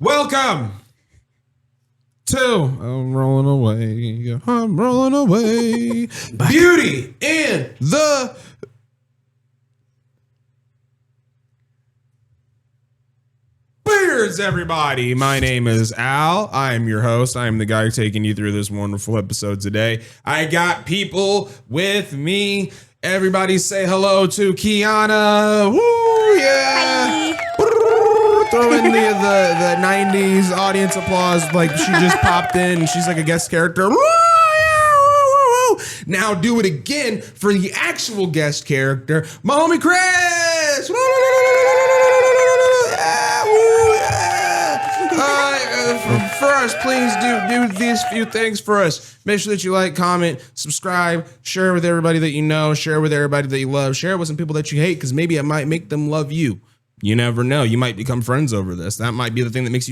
Welcome to I'm rolling away. Beauty and the Bears, everybody. My name is Al. I am your host. I am the guy taking you through this wonderful episode today. I got people with me. Everybody say hello to Kiana. Woo, yeah. Hi. Throw in the 90s audience applause like she just popped in and she's like a guest character. Woo, yeah, woo, woo, woo. Now do it again for the actual guest character, my homie Chris. Woo, yeah, woo, yeah. For us, please do these few things for us. Make sure that you like, comment, subscribe, share with everybody that you know, share with everybody that you love, share with some people that you hate, because maybe it might make them love you. You never know. You might become friends over this. That might be the thing that makes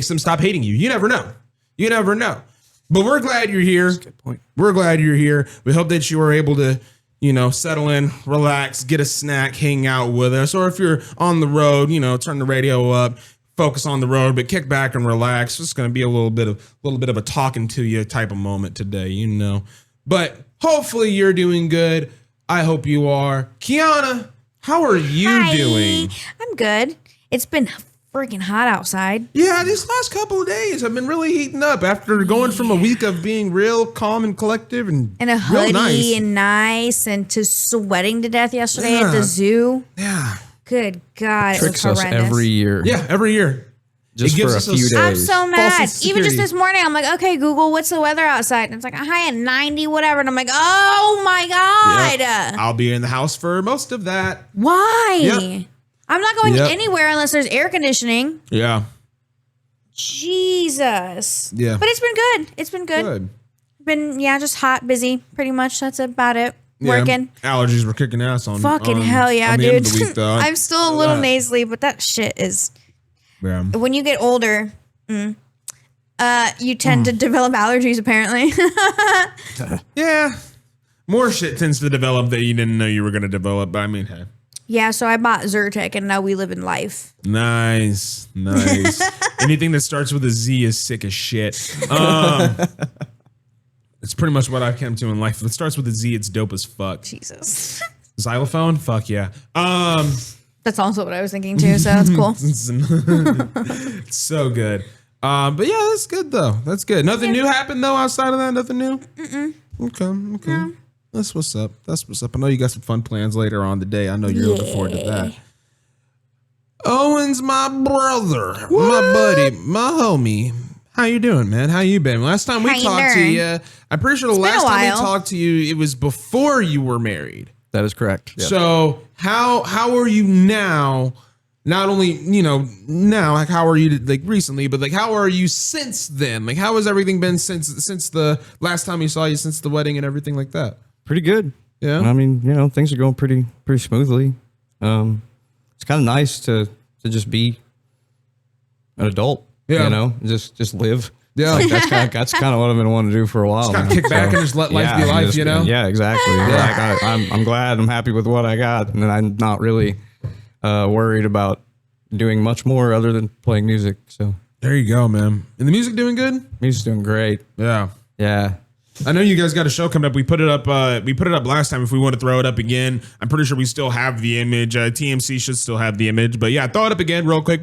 them stop hating you. You never know. You never know. But we're glad you're here. That's a good point. We're glad you're here. We hope that you are able to, settle in, relax, get a snack, hang out with us. Or if you're on the road, turn the radio up, focus on the road, but kick back and relax. It's going to be a little bit of a talking to you type of moment today, But hopefully you're doing good. I hope you are. Kiana, how are you doing? I'm good. It's been freaking hot outside. Yeah, these last couple of days have been really heating up after going from a week of being real calm and collective and a hoodie and nice and to sweating to death yesterday at the zoo. Yeah. Good God, Tricks it was us horrendous. every year. Yeah, every year. Just for a few days. I'm so mad. False Even just insecurity. this morning, I'm like, okay, Google, what's the weather outside? And it's like a high at 90, whatever. And I'm like, oh my God. Yep. I'll be in the house for most of that. Why? Yep. I'm not going Yep. anywhere unless there's air conditioning. Yeah. Jesus. Yeah. But it's been good. It's been good. Been, just hot, busy, pretty much. That's about it. Working. Allergies were kicking ass on Fucking hell yeah, on the dude. end of the week, though. I'm still a little nasally, but that shit is... Yeah. When you get older, you tend to develop allergies, apparently. Yeah. More shit tends to develop that you didn't know you were going to develop. But I mean, hey. Yeah, so I bought Zyrtec, and now we live in life. Nice. Anything that starts with a Z is sick as shit. It's pretty much what I've come to in life. If it starts with a Z, it's dope as fuck. Jesus. Xylophone? Fuck yeah. That's also what I was thinking, too, so that's cool. It's so good. But yeah, that's good, though. That's good. Nothing new happened, though, outside of that? Nothing new? Mm-mm. Okay. No. That's what's up. I know you got some fun plans later on today. I know you're looking forward to that. Owen's my brother, my buddy, my homie. How you doing, man? How you been? Last time we talked to you, I'm pretty sure the last time we talked to you, it was before you were married. That is correct. Yep. So how are you now? Not only, now, like how are you like recently, but like how are you since then? Like how has everything been since the last time we saw you, since the wedding and everything like that? Pretty good. Yeah. I mean, things are going pretty smoothly. It's kind of nice to just be an adult. Yeah. Just live. Yeah. Like that's kind of what I've been wanting to do for a while. Just kind of kick back and just let life be life, Yeah, exactly. Yeah. Like I'm glad. I'm happy with what I got, and I'm not really worried about doing much more other than playing music. So there you go, man. And the music doing good? Music's doing great. Yeah. Yeah. I know you guys got a show coming up. We put it up last time. If we want to throw it up again, I'm pretty sure we still have the image. TMC should still have the image, but yeah, throw it up again real quick.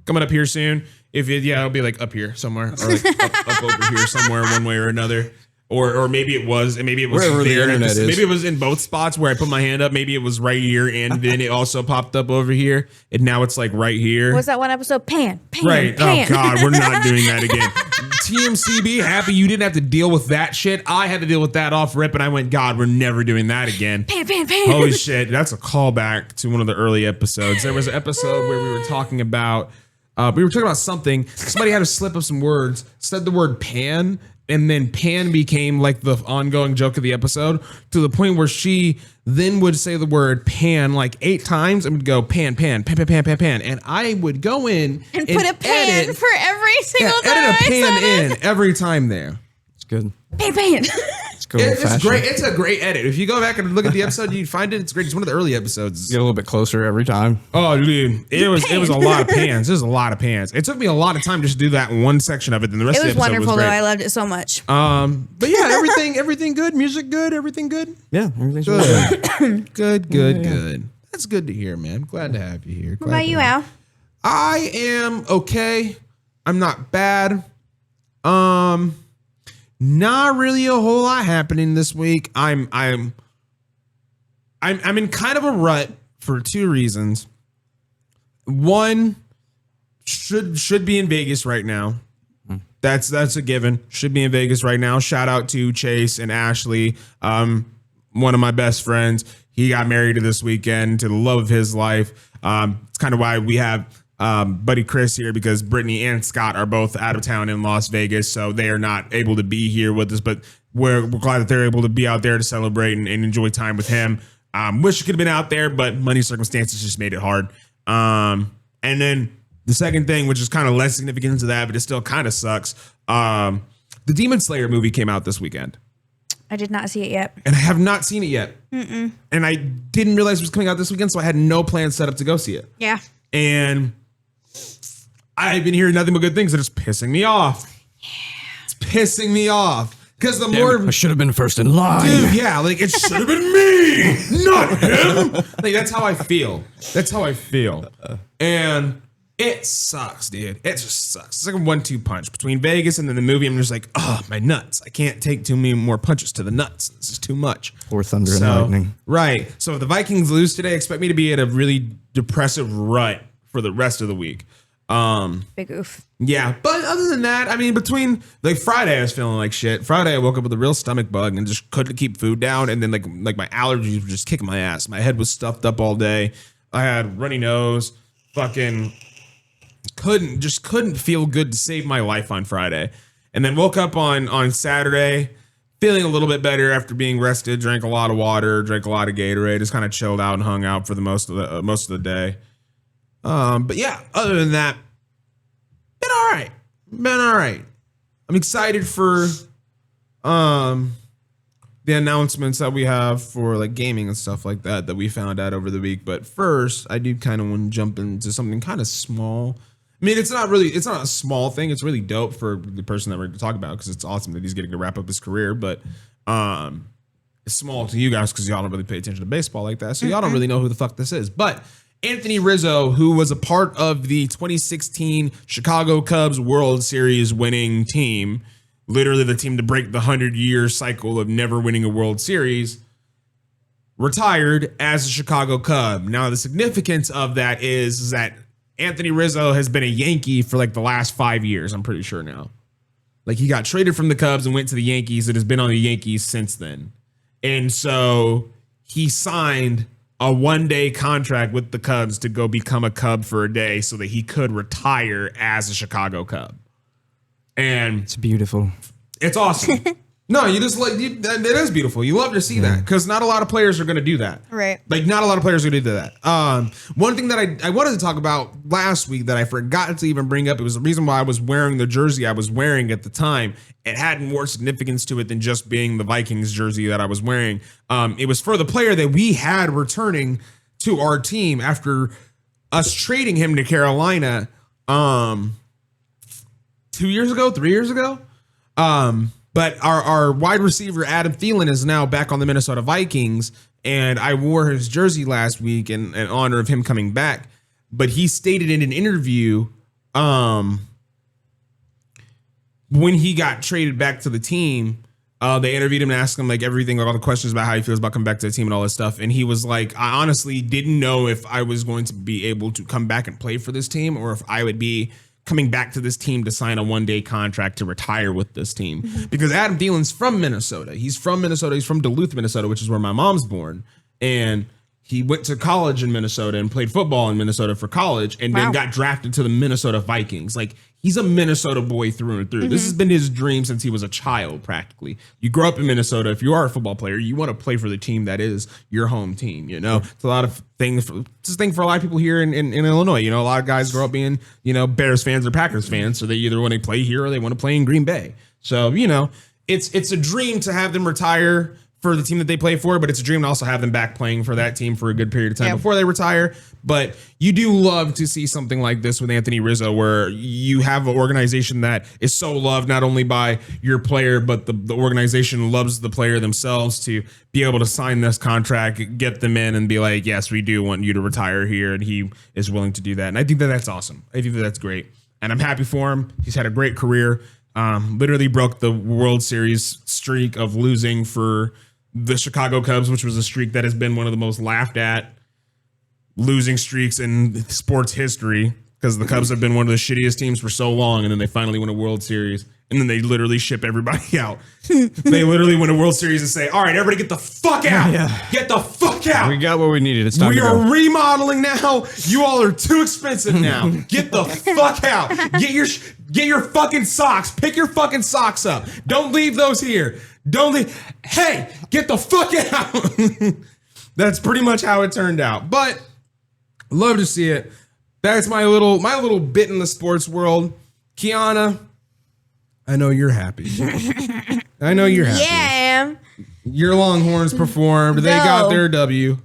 Coming up here soon. It'll be like up here somewhere, or like up over here somewhere, one way or another. Or maybe it was wherever the internet is. Maybe it was in both spots where I put my hand up. Maybe it was right here, and then it also popped up over here, and now it's like right here. What was that one episode? Pan. Right. Pan. Oh God, we're not doing that again. TMC, be happy you didn't have to deal with that shit. I had to deal with that off rip, and I went, God, we're never doing that again. Pan. Holy shit, that's a callback to one of the early episodes. There was an episode where we were talking about something. Somebody had a slip of some words, said the word pan, and then pan became like the ongoing joke of the episode, to the point where she then would say the word pan like 8 times and would go pan. And I would go in and put a pan for every single time. Edit a pan in every time there. It's good. Pan. It's It's great. It's a great edit. If you go back and look at the episode, you find it. It's great. It's one of the early episodes. Get a little bit closer every time. Oh, dude, it was a lot of pans. It was a lot of pans. It took me a lot of time just to do that one section of it. And the rest It of was the episode wonderful was though. great. I loved it so much. But yeah, everything good. Music good. Everything good. Yeah, everything's good. Good. That's good to hear, man. Glad to have you here. What about you, Al? I am okay. I'm not bad. Not really a whole lot happening this week. I'm in kind of a rut for two reasons. One, should be in Vegas right now. That's a given. Should be in Vegas right now. Shout out to Chase and Ashley, one of my best friends. He got married this weekend to the love of his life. It's kind of why we have buddy Chris here, because Brittany and Scott are both out of town in Las Vegas, so they are not able to be here with us, but we're glad that they're able to be out there to celebrate and enjoy time with him. Wish it could have been out there, but money circumstances just made it hard. And then the second thing, which is kind of less significant to that, but it still kind of sucks. The Demon Slayer movie came out this weekend. I did not see it yet. And I have not seen it yet. And I didn't realize it was coming out this weekend, so I had no plans set up to go see it. Yeah. And I've been hearing nothing but good things, and it's pissing me off. It's pissing me off. Because the more... I should have been first in line. Dude, yeah, like, it should have been me, not him. Like, that's how I feel. And it sucks, dude. It just sucks. It's like a 1-2 punch. Between Vegas and then the movie, I'm just like, oh, my nuts. I can't take too many more punches to the nuts. This is too much. Poor thunder and lightning. Right. So if the Vikings lose today, expect me to be in a really depressive rut for the rest of the week. Big oof. Yeah, but other than that, I mean, between like Friday, I was feeling like shit. Friday, I woke up with a real stomach bug and just couldn't keep food down. And then like my allergies were just kicking my ass. My head was stuffed up all day. I had runny nose. Fucking couldn't feel good to save my life on Friday. And then woke up on Saturday feeling a little bit better after being rested. Drank a lot of water. Drank a lot of Gatorade. Just kind of chilled out and hung out for the most of the day. But yeah, other than that, been all right. I'm excited for the announcements that we have for like gaming and stuff like that we found out over the week. But first, I do kind of want to jump into something kind of small. I mean, it's not a small thing. It's really dope for the person that we're going to talk about, because it's awesome that he's getting to wrap up his career. But it's small to you guys because y'all don't really pay attention to baseball like that. So y'all don't really know who the fuck this is. But Anthony Rizzo, who was a part of the 2016 Chicago Cubs World Series winning team, literally the team to break the 100-year cycle of never winning a World Series, retired as a Chicago Cub. Now, the significance of that is that Anthony Rizzo has been a Yankee for like the last 5 years, I'm pretty sure now. Like, he got traded from the Cubs and went to the Yankees and has been on the Yankees since then. And so he signed a one-day contract with the Cubs to go become a Cub for a day so that he could retire as a Chicago Cub. And It's beautiful. it's awesome. No, you just like, it is beautiful. You love to see that, because not a lot of players are going to do that. Right. Like, not a lot of players are going to do that. One thing that I wanted to talk about last week that I forgot to even bring up, it was the reason why I was wearing the jersey I was wearing at the time. It had more significance to it than just being the Vikings jersey that I was wearing. It was for the player that we had returning to our team after us trading him to Carolina 3 years ago. But our wide receiver, Adam Thielen, is now back on the Minnesota Vikings, and I wore his jersey last week in honor of him coming back. But he stated in an interview when he got traded back to the team, they interviewed him and asked him like everything, like all the questions about how he feels about coming back to the team and all this stuff. And he was like, I honestly didn't know if I was going to be able to come back and play for this team, or if I would be coming back to this team to sign a one-day contract to retire with this team. Because Adam Thielen's from Minnesota. He's from Minnesota. He's from Duluth, Minnesota, which is where my mom's born. And he went to college in Minnesota and played football in Minnesota for college, and then got drafted to the Minnesota Vikings. Like, he's a Minnesota boy through and through. This has been his dream since he was a child, practically. You grow up in Minnesota. If you are a football player, you want to play for the team that is your home team, you know? It's a lot of things. It's a thing for a lot of people here in Illinois. You know, a lot of guys grow up being, you know, Bears fans or Packers fans, so they either want to play here or they want to play in Green Bay. So, you know, it's a dream to have them retire for the team that they play for, but it's a dream to also have them back playing for that team for a good period of time before they retire. But you do love to see something like this with Anthony Rizzo, where you have an organization that is so loved not only by your player, but the organization loves the player themselves, to be able to sign this contract, get them in and be like, yes, we do want you to retire here. And he is willing to do that. And I think that that's awesome. I think that that's great. And I'm happy for him. He's had a great career. Literally broke the World Series streak of losing for the Chicago Cubs, which was a streak that has been one of the most laughed at losing streaks in sports history, because the Cubs have been one of the shittiest teams for so long, and then they finally win a World Series, and then they literally ship everybody out. They literally win a World Series and say, all right, everybody get the fuck out. Get the fuck out. We got what we needed. It's time we to are go. remodeling now. You all are too expensive now. Get the fuck out. Get your fucking socks. Pick your fucking socks up. Don't leave those here. Don't leave. Hey, get the fuck out. That's pretty much how it turned out. But love to see it. That's my little bit in the sports world. Kiana, I know you're happy. I know you're happy. Yeah, I am. Your Longhorns performed. They got their W.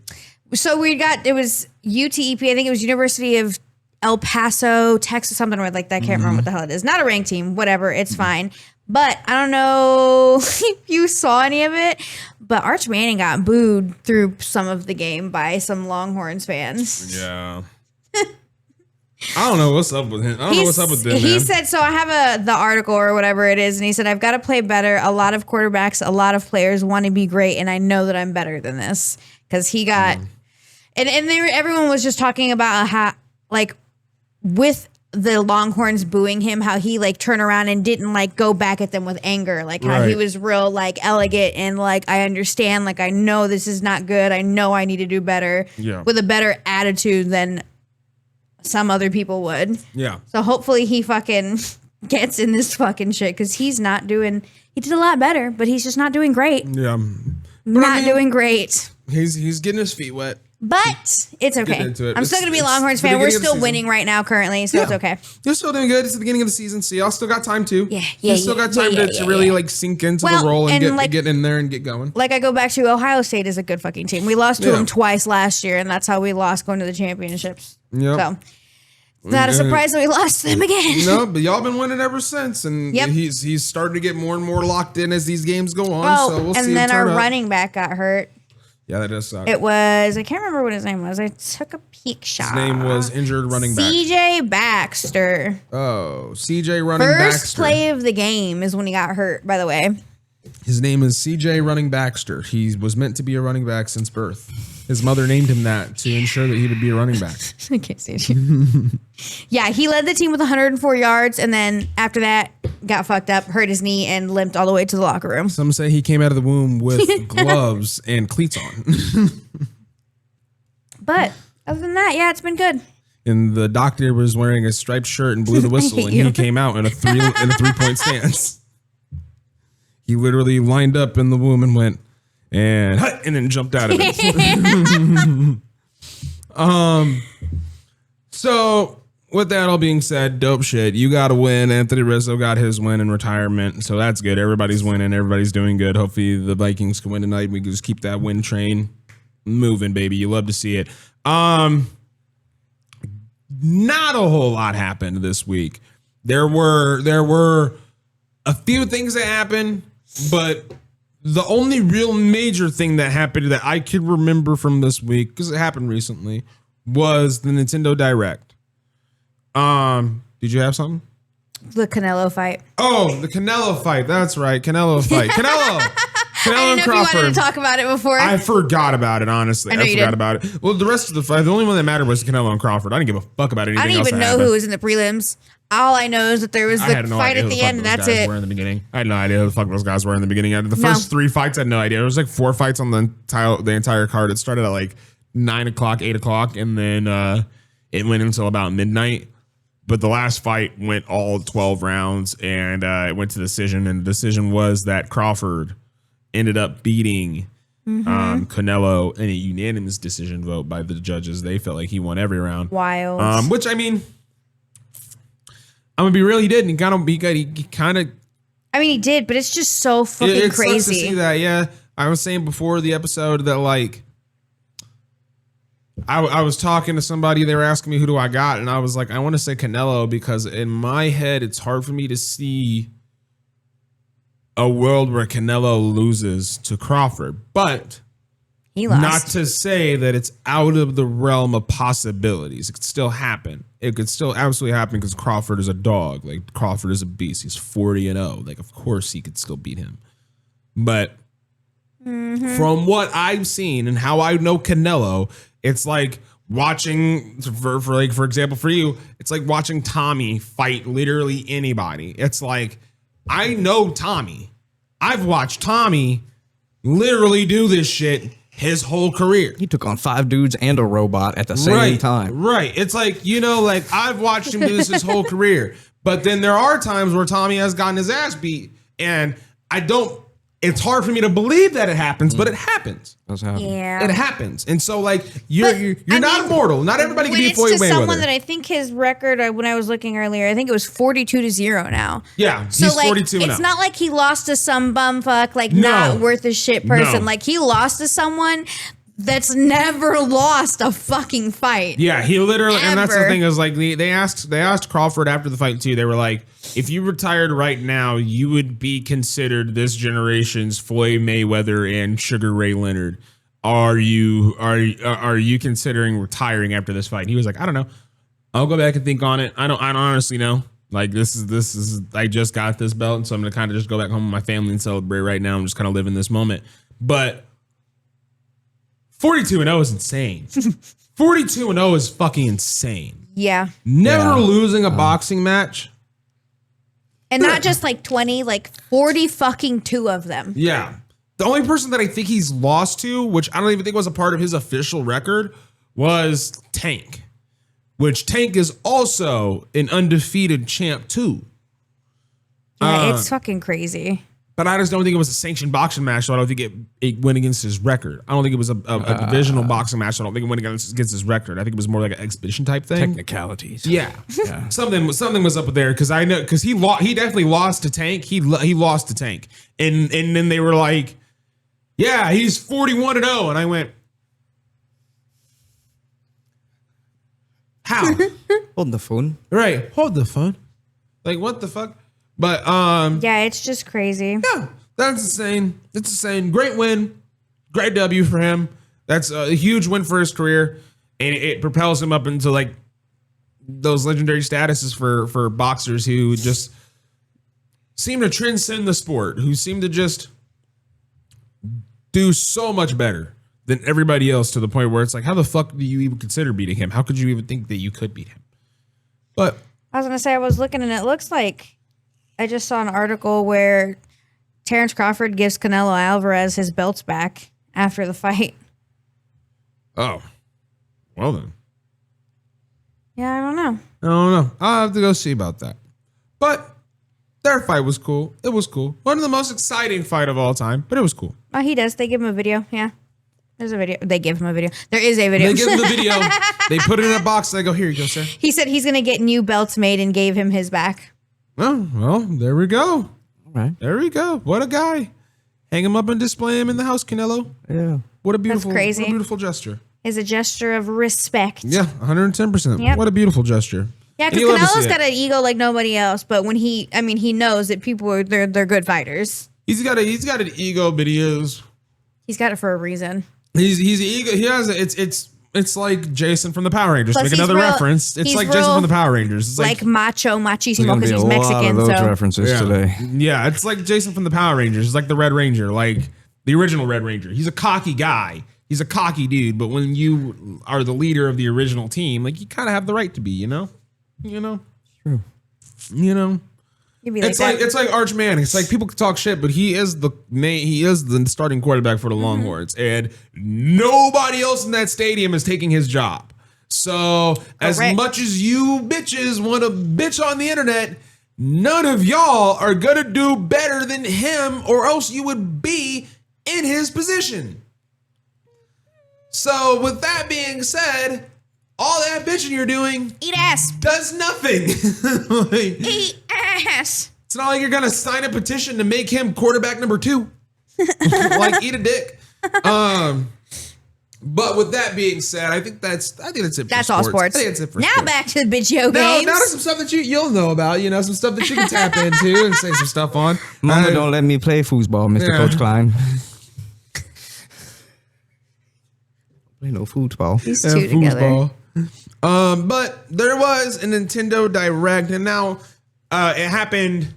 So it was UTEP. I think it was University of El Paso, Texas, something like that. I can't remember what the hell it is. Not a ranked team. Whatever. It's fine. But I don't know if you saw any of it, but Arch Manning got booed through some of the game by some Longhorns fans. Yeah. I don't know what's up with him. I don't know what's up with them, He man. said, so I have the article or whatever it is, and he said, I've got to play better. A lot of quarterbacks, a lot of players want to be great, and I know that I'm better than this. Because he got, everyone was just talking about how, like, with the Longhorns booing him, how he like turned around and didn't like go back at them with anger, like how he was real like elegant and like, I understand, like I know this is not good, I know I need to do better, with a better attitude than some other people would. So hopefully he fucking gets in this fucking shit, because he's not doing, he did a lot better, but he's just not doing great. Doing great. He's getting his feet wet. But it's okay. I'm still going to be a Longhorns fan. We're still winning right now currently, so it's okay. You're still doing good. It's the beginning of the season, so y'all still got time too. You still got time to really like sink into the role and get in there and get going. Like I go back to Ohio State is a good fucking team. We lost to them twice last year, and that's how we lost going to the championships. So it's not a surprise that we lost to them again. No, but y'all been winning ever since, and he's starting to get more and more locked in as these games go on. So we'll see. And then our running back got hurt. Yeah, that does suck. It was, I can't remember what his name was. I took a peek shot. His name was injured running back. CJ Baxter. Oh, CJ running Baxter. First play of the game is when he got hurt, by the way. His name is CJ Running Baxter. He was meant to be a running back since birth. His mother named him that to ensure that he would be a running back. I can't see it. Yeah, he led the team with 104 yards, and then after that, got fucked up, hurt his knee, and limped all the way to the locker room. Some say he came out of the womb with gloves and cleats on. But other than that, yeah, it's been good. And the doctor was wearing a striped shirt and blew the whistle, and he came out in a 3-point stance. He literally lined up in the womb and went, and then jumped out of it. So with that all being said, dope shit. You got a win. Anthony Rizzo got his win in retirement, so that's good. Everybody's winning. Everybody's doing good. Hopefully the Vikings can win tonight. We can just keep that win train moving, baby. You love to see it. Not a whole lot happened this week. There were a few things that happened, but the only real major thing that happened that I could remember from this week, because it happened recently, was the Nintendo Direct. Did you have something? The Canelo fight. Oh, the Canelo fight. That's right. Canelo fight. Canelo and Crawford. You wanted to talk about it before. I forgot about it, honestly. I forgot about it. Well, the rest of the fight, the only one that mattered was Canelo and Crawford. I didn't give a fuck about anything else. I didn't even know who was in the prelims. All I know is that there was the fight at the end, and that's it. In the beginning. I had no idea who the fuck those guys were in the beginning. The first 3 fights, I had no idea. There was like 4 fights on the entire card. It started at like 9 o'clock, 8 o'clock, and then it went until about midnight. But the last fight went all 12 rounds, and it went to decision. And the decision was that Crawford ended up beating Canelo in a unanimous decision vote by the judges. They felt like he won every round. Wild. Which, I mean, I'm gonna be real. He did. And he kind of. I I mean, he did, but it's just so fucking It crazy. sucks to see that. Yeah, I was saying before the episode that like I was talking to somebody. They were asking me who do I got, and I was like, I want to say Canelo because in my head it's hard for me to see a world where Canelo loses to Crawford, but. He lost. Not to say that it's out of the realm of possibilities. It could still happen. It could still absolutely happen because Crawford is a dog. Like Crawford is a beast. He's 40-0. Like of course he could still beat him. But from what I've seen and how I know Canelo, it's like watching for example for you, it's like watching Tommy fight literally anybody. It's like I know Tommy. I've watched Tommy literally do this shit his whole career. He took on 5 dudes and a robot at the same time. Right. It's like, like I've watched him do this his whole career. But then there are times where Tommy has gotten his ass beat. And it's hard for me to believe that it happens, but it happens. Does happen. Yeah. It happens. And so like you're not immortal. Not everybody can be Floyd Mayweather. It's to someone that I think his record, when I was looking earlier, I think it was 42-0 now. Yeah, so he's like, 42 now. It's not like he lost to some bumfuck, like No. not worth a shit person. No. Like he lost to someone that's never lost a fucking fight. Yeah, he literally, and that's the Ever. thing is like they asked Crawford after the fight too. They were like, if you retired right now, you would be considered this generation's Floyd Mayweather and Sugar Ray Leonard. Are you considering retiring after this fight? And he was like, I don't know. I'll go back and think on it. I don't honestly know. Like this is I just got this belt, and so I'm gonna kind of just go back home with my family and celebrate right now. I'm just kind of living this moment, but. 42-0 is insane. 42-0 is fucking insane. Yeah. Never losing a boxing match. And not just like 20, like 40 fucking 2 of them. Yeah. The only person that I think he's lost to, which I don't even think was a part of his official record, was Tank. Which Tank is also an undefeated champ too. Yeah, it's fucking crazy. But I just don't think it was a sanctioned boxing match, so I don't think it went against his record. I don't think it was a divisional boxing match, so I don't think it went against his record. I think it was more like an exhibition type thing. Technicalities. Yeah. Something was up there because I know because he definitely lost to Tank. He lost to Tank, and then they were like, yeah, he's 41-0, and I went, how? Hold the phone. Right, hold the phone. Like what the fuck? But Yeah, it's just crazy. yeah, that's insane. It's insane. Great win, great W for him. That's a huge win for his career, and it propels him up into like those legendary statuses for boxers who just seem to transcend the sport, who seem to just do so much better than everybody else to the point where it's like, how the fuck do you even consider beating him? How could you even think that you could beat him? But I was going to say, I was looking and it looks like I just saw an article where Terrence Crawford gives Canelo Alvarez his belts back after the fight. oh, well then. Yeah, I don't know. I don't know. I'll have to go see about that. But their fight was cool. It was cool. One of the most exciting fight of all time, but it was cool. Oh, he does. They give him a video. Yeah. There's a video. They give him a video. There is a video. They give him the video. They put it in a box and they go, here you go, sir. He said he's going to get new belts made and gave him his back. Oh, well, there we go. All right. There we go. What a guy. Hang him up and display him in the house, Canelo. Yeah. What a beautiful, crazy. What a beautiful gesture. Is a gesture of respect. Yeah, 110%. Yep. What a beautiful gesture. Yeah, And because you love to see Canelo's it. got an ego like nobody else. But when he knows that people are they're good fighters. He's got an ego, but he is. He's got it for a reason. He's ego. He has it's like Jason from the Power Rangers. Plus Make he's another real- reference. It's he's like Jason real, from the Power Rangers. It's Like machismo There's gonna because be a he's lot Mexican. of those So references today. Yeah, it's like Jason from the Power Rangers. It's like the Red Ranger, like the original Red Ranger. He's a cocky guy. He's a cocky dude. But when you are the leader of the original team, like you kind of have the right to be, you know? True. You know? you'd be like It's that. like Arch Manning. It's like people can talk shit, but he is the starting quarterback for the Longhorns, and nobody else in that stadium is taking his job. So as Correct. much as you bitches want to bitch on the internet, none of y'all are gonna do better than him, or else you would be in his position. So with that being said, all that bitching you're doing Eat ass. does nothing. Like, Eat ass. It's not like you're gonna sign a petition to make him quarterback number 2. Like, eat a dick. But with that being said, I think that's it. For That's all sports. I think that's it for now sports. back to the video games. Now to some stuff that you'll know about. You know, some stuff that you can tap into and say some stuff on. Mama don't let me play foosball, Mr. Yeah. Coach Klein. Play no foosball. These two together. Foosball. But there was a Nintendo Direct, and now it happened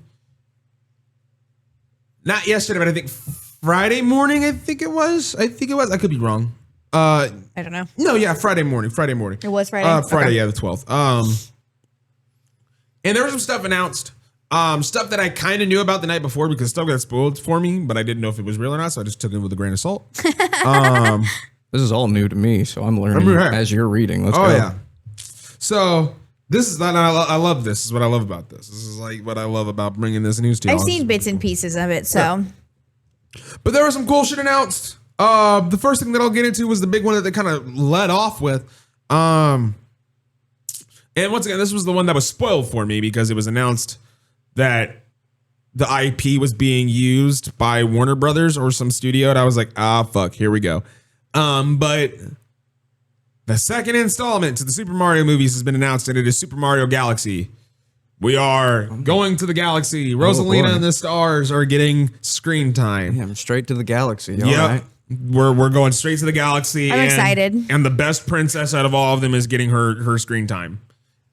not yesterday, but I think Friday morning. I think it was. I could be wrong. I don't know. No, yeah, Friday morning. It was Friday? Friday, Okay. yeah, the 12th. And there was some stuff announced. Stuff that I kind of knew about the night before because stuff got spoiled for me, but I didn't know if it was real or not, so I just took it with a grain of salt. This is all new to me, so I'm learning as you're reading. Let's go. Yeah. So this is not. I love this. This is what I love about this. This is like what I love about bringing this news to you. I've seen bits and pieces of it, so. But there was some cool shit announced. The first thing that I'll get into was the big one that they kind of led off with. And once again, this was the one that was spoiled for me because it was announced that the IP was being used by Warner Brothers or some studio, and I was like, fuck, here we go. But the second installment to the Super Mario movies has been announced, and it is Super Mario Galaxy. We are going to the galaxy. Rosalina and the stars are getting screen time. Yeah, I'm straight to the galaxy. All Yep. right. We're going straight to the galaxy. I'm excited. And the best princess out of all of them is getting her screen time.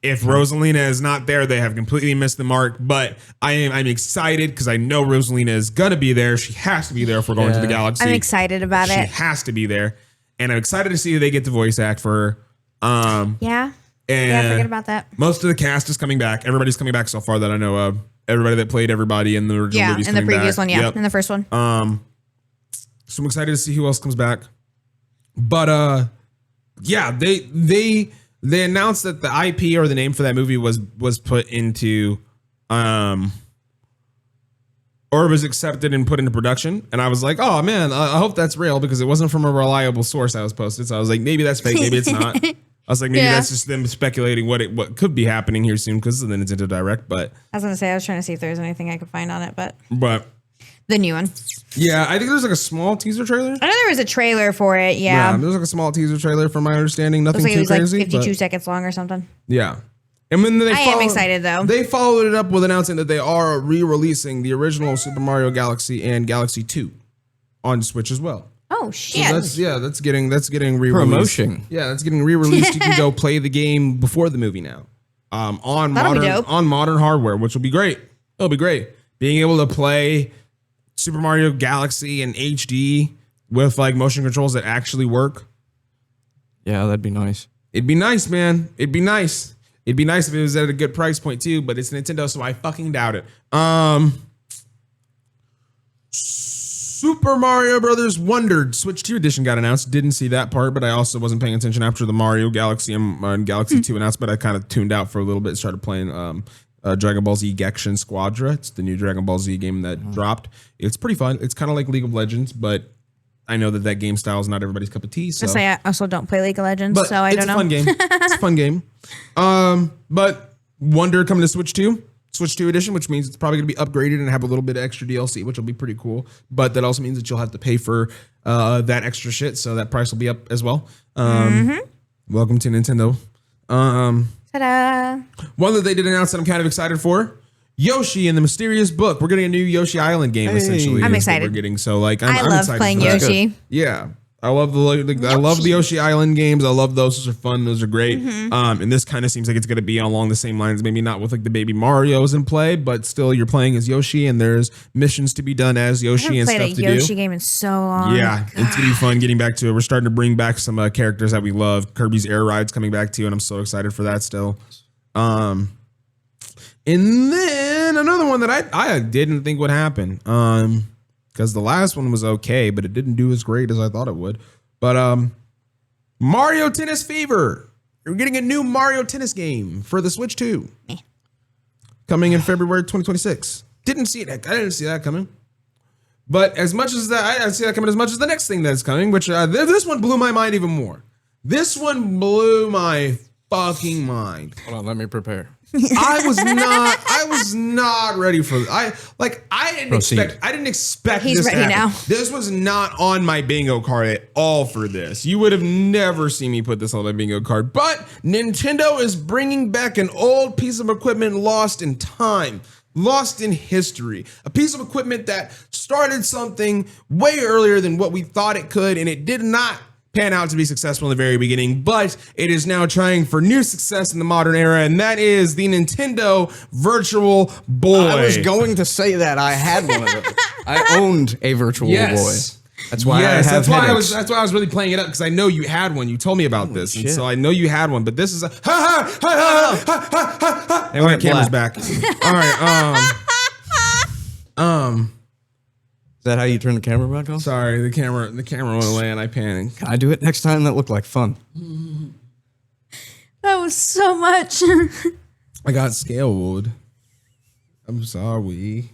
If Rosalina is not there, they have completely missed the mark. But I'm excited because I know Rosalina is gonna be there. She has to be there if we're going to the galaxy. I'm excited about She it. has to be there. And I'm excited to see who they get to voice act for her. Yeah. And forget about that. Most of the cast is coming back. Everybody's coming back so far that I know of. Everybody that played everybody in the original movies in the coming previous back. one, yeah. Yep. In the first one. So I'm excited to see who else comes back. But yeah, they announced that the IP or the name for that movie was put into or was accepted and put into production. And I was like, oh man, I hope that's real because it wasn't from a reliable source I was posted. So I was like, maybe that's fake, maybe it's not. I was like, maybe that's just them speculating what could be happening here soon because of the Nintendo Direct. But I was going to say, I was trying to see if there was anything I could find on it, but the new one. yeah, I think there's like a small teaser trailer. I know there was a trailer for it. Yeah, Yeah. there's like a small teaser trailer from my understanding. Nothing Looks like it too was like crazy. 52 but- seconds long or something. Yeah. And when they I am excited, though. They followed it up with announcing that they are re-releasing the original Super Mario Galaxy and Galaxy 2 on Switch as well. Oh, shit. So that's getting re-released. Promotion. Yeah, that's getting re-released. You can go play the game before the movie now. On That'll be modern dope. on modern hardware, which will be great. It'll be great. Being able to play Super Mario Galaxy in HD with like motion controls that actually work. Yeah, that'd be nice. It'd be nice, man. It'd be nice. It'd be nice if it was at a good price point too, but it's Nintendo, so I fucking doubt it. Super Mario Brothers Wondered Switch 2 edition got announced. Didn't see that part, but I also wasn't paying attention after the Mario Galaxy and Galaxy 2 announcement. I kind of tuned out for a little bit, started playing Dragon Ball Z Genshin Squadra. It's the new Dragon Ball Z game that dropped. It's pretty fun. It's kind of like League of Legends, but I know that game style is not everybody's cup of tea. So I also don't play League of Legends, but so I don't know. It's a fun game. It's a fun game. But Wonder coming to Switch 2 edition, which means it's probably going to be upgraded and have a little bit of extra DLC, which will be pretty cool. But that also means that you'll have to pay for that extra shit, so that price will be up as well. Welcome to Nintendo. Ta-da. One that they did announce that I'm kind of excited for. Yoshi and the Mysterious Book. We're getting a new Yoshi Island game. Essentially, I'm is what excited. We're getting so like I'm I love excited playing for that. Yoshi. Yeah, I love the Yoshi Island games. I love those. Those are fun. Those are great. And this kind of seems like it's going to be along the same lines. Maybe not with like the baby Mario's in play, but still you're playing as Yoshi, and there's missions to be done as I Yoshi haven't and played stuff a to Yoshi do. game in so long. Yeah, it's gonna be fun getting back to it. We're starting to bring back some characters that we love. Kirby's Air Ride's coming back too, and I'm so excited for that still. And then another one that I didn't think would happen, because the last one was okay, but it didn't do as great as I thought it would. But Mario Tennis Fever. You're getting a new Mario Tennis game for the Switch 2. Coming in February 2026. Didn't see it. I didn't see that coming. But as much as that, I didn't see that coming as much as the next thing that's coming, which this one blew my mind even more. This one blew my fucking mind. Hold on, let me prepare. I was not ready for I didn't expect He's this to ready happen. now. This was not on my bingo card at all for this. You would have never seen me put this on my bingo card. But Nintendo is bringing back an old piece of equipment lost in time, lost in history. A piece of equipment that started something way earlier than what we thought it could, and it did not pan out to be successful in the very beginning, but it is now trying for new success in the modern era, and that is the Nintendo Virtual Boy. I was going to say that I had one of them. I owned a Virtual Boy. That's why I have that's why headaches. that's why I was really playing it up, because I know you had one. You told me about this, and shit. so I know you had one. But this is a and my camera's back. All right. Is that how you turn the camera back on? Sorry, the camera went away, and I panicked. Can I do it next time? That looked like fun. That was so much. I got scared. I'm sorry.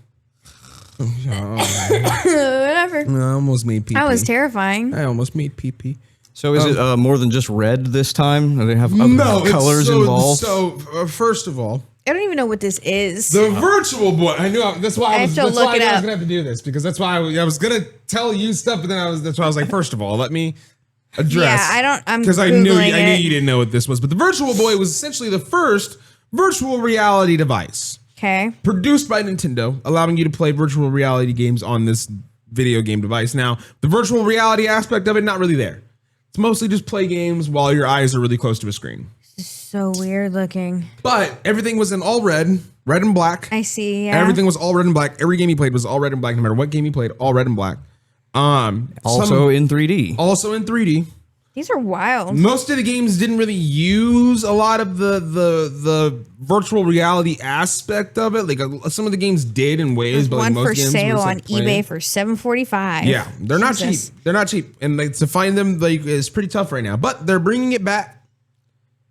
Whatever. I almost made pee. That was terrifying. I almost made pee. So is it more than just red this time? Do they have No, other colors involved? So first of all, I don't even know what this is. the Virtual Boy. I knew that's why I was have to look it I was up. gonna have to do this, because that's why I was gonna tell you stuff, but then that's why I was like, first of all, let me address. Yeah, I'm because I knew Googling it. you didn't know what this was. But the Virtual Boy was essentially the first virtual reality device Okay. produced by Nintendo, allowing you to play virtual reality games on this video game device. Now, the virtual reality aspect of it, not really there. It's mostly just play games while your eyes are really close to a screen. So weird looking. But everything was in all red and black. I see. Yeah. Everything was all red and black. Every game you played was all red and black, no matter what game you played, all red and black. Also in 3D. Also in 3D. These are wild. Most of the games didn't really use a lot of the virtual reality aspect of it. Like some of the games did in ways, but like One most for games sale were just, on like, plain. eBay for $7.45. Yeah, they're not Jesus. cheap. They're not cheap, and like to find them like is pretty tough right now. But they're bringing it back.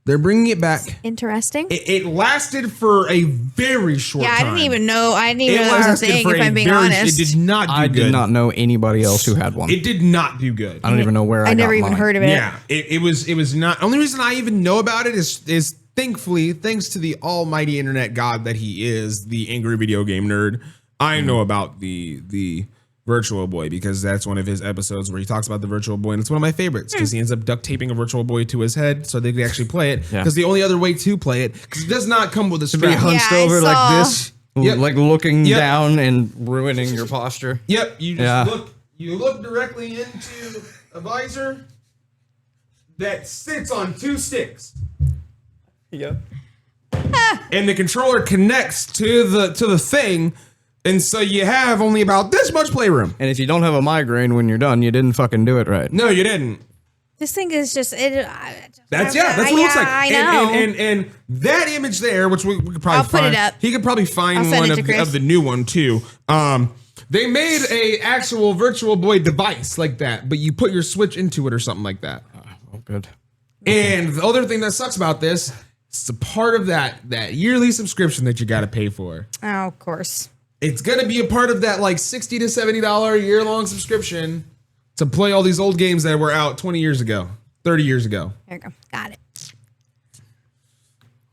They're bringing it back. Interesting. It lasted for a very short time. I didn't even know that was a lasted thing, for if a I'm being very- honest. It did not do I good. did not know anybody else who had one. It did not do good. I don't even know where I I never got even mine. heard of it. Yeah, it was not. Only reason I even know about it is thankfully, thanks to the almighty internet god that he is, the angry video game nerd. I know about the Virtual Boy because that's one of his episodes where he talks about the Virtual Boy, and it's one of my favorites because he ends up duct taping a Virtual Boy to his head so they could actually play it. Yeah. Because the only other way to play it, because it does not come with a To be strap. hunched Yeah, I over saw- like this, Yep. like looking Yep. down and ruining your posture. Yep, you just Yeah. look directly into a visor that sits on two sticks. Yep. And the controller connects to the thing, and so you have only about this much playroom. And if you don't have a migraine when you're done, you didn't fucking do it right. No, you didn't. This thing is just it. That's what it looks like. I know. And that image there, which we could probably I'll put find. it up. He could probably find I'll send one it to of Chris. the new one too. They made a actual Virtual Boy device like that, but you put your Switch into it or something like that. Oh, good. And the other thing that sucks about this, it's a part of that yearly subscription that you got to pay for. Oh, of course. It's going to be a part of that like $60 to $70 year-long subscription to play all these old games that were out 20 years ago, 30 years ago. There you go. Got it.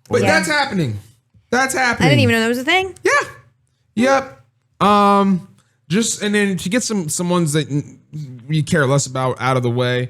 But Yeah. that's happening. That's happening. I didn't even know that was a thing. Yeah. Yep. Just and then to get some ones that you care less about out of the way.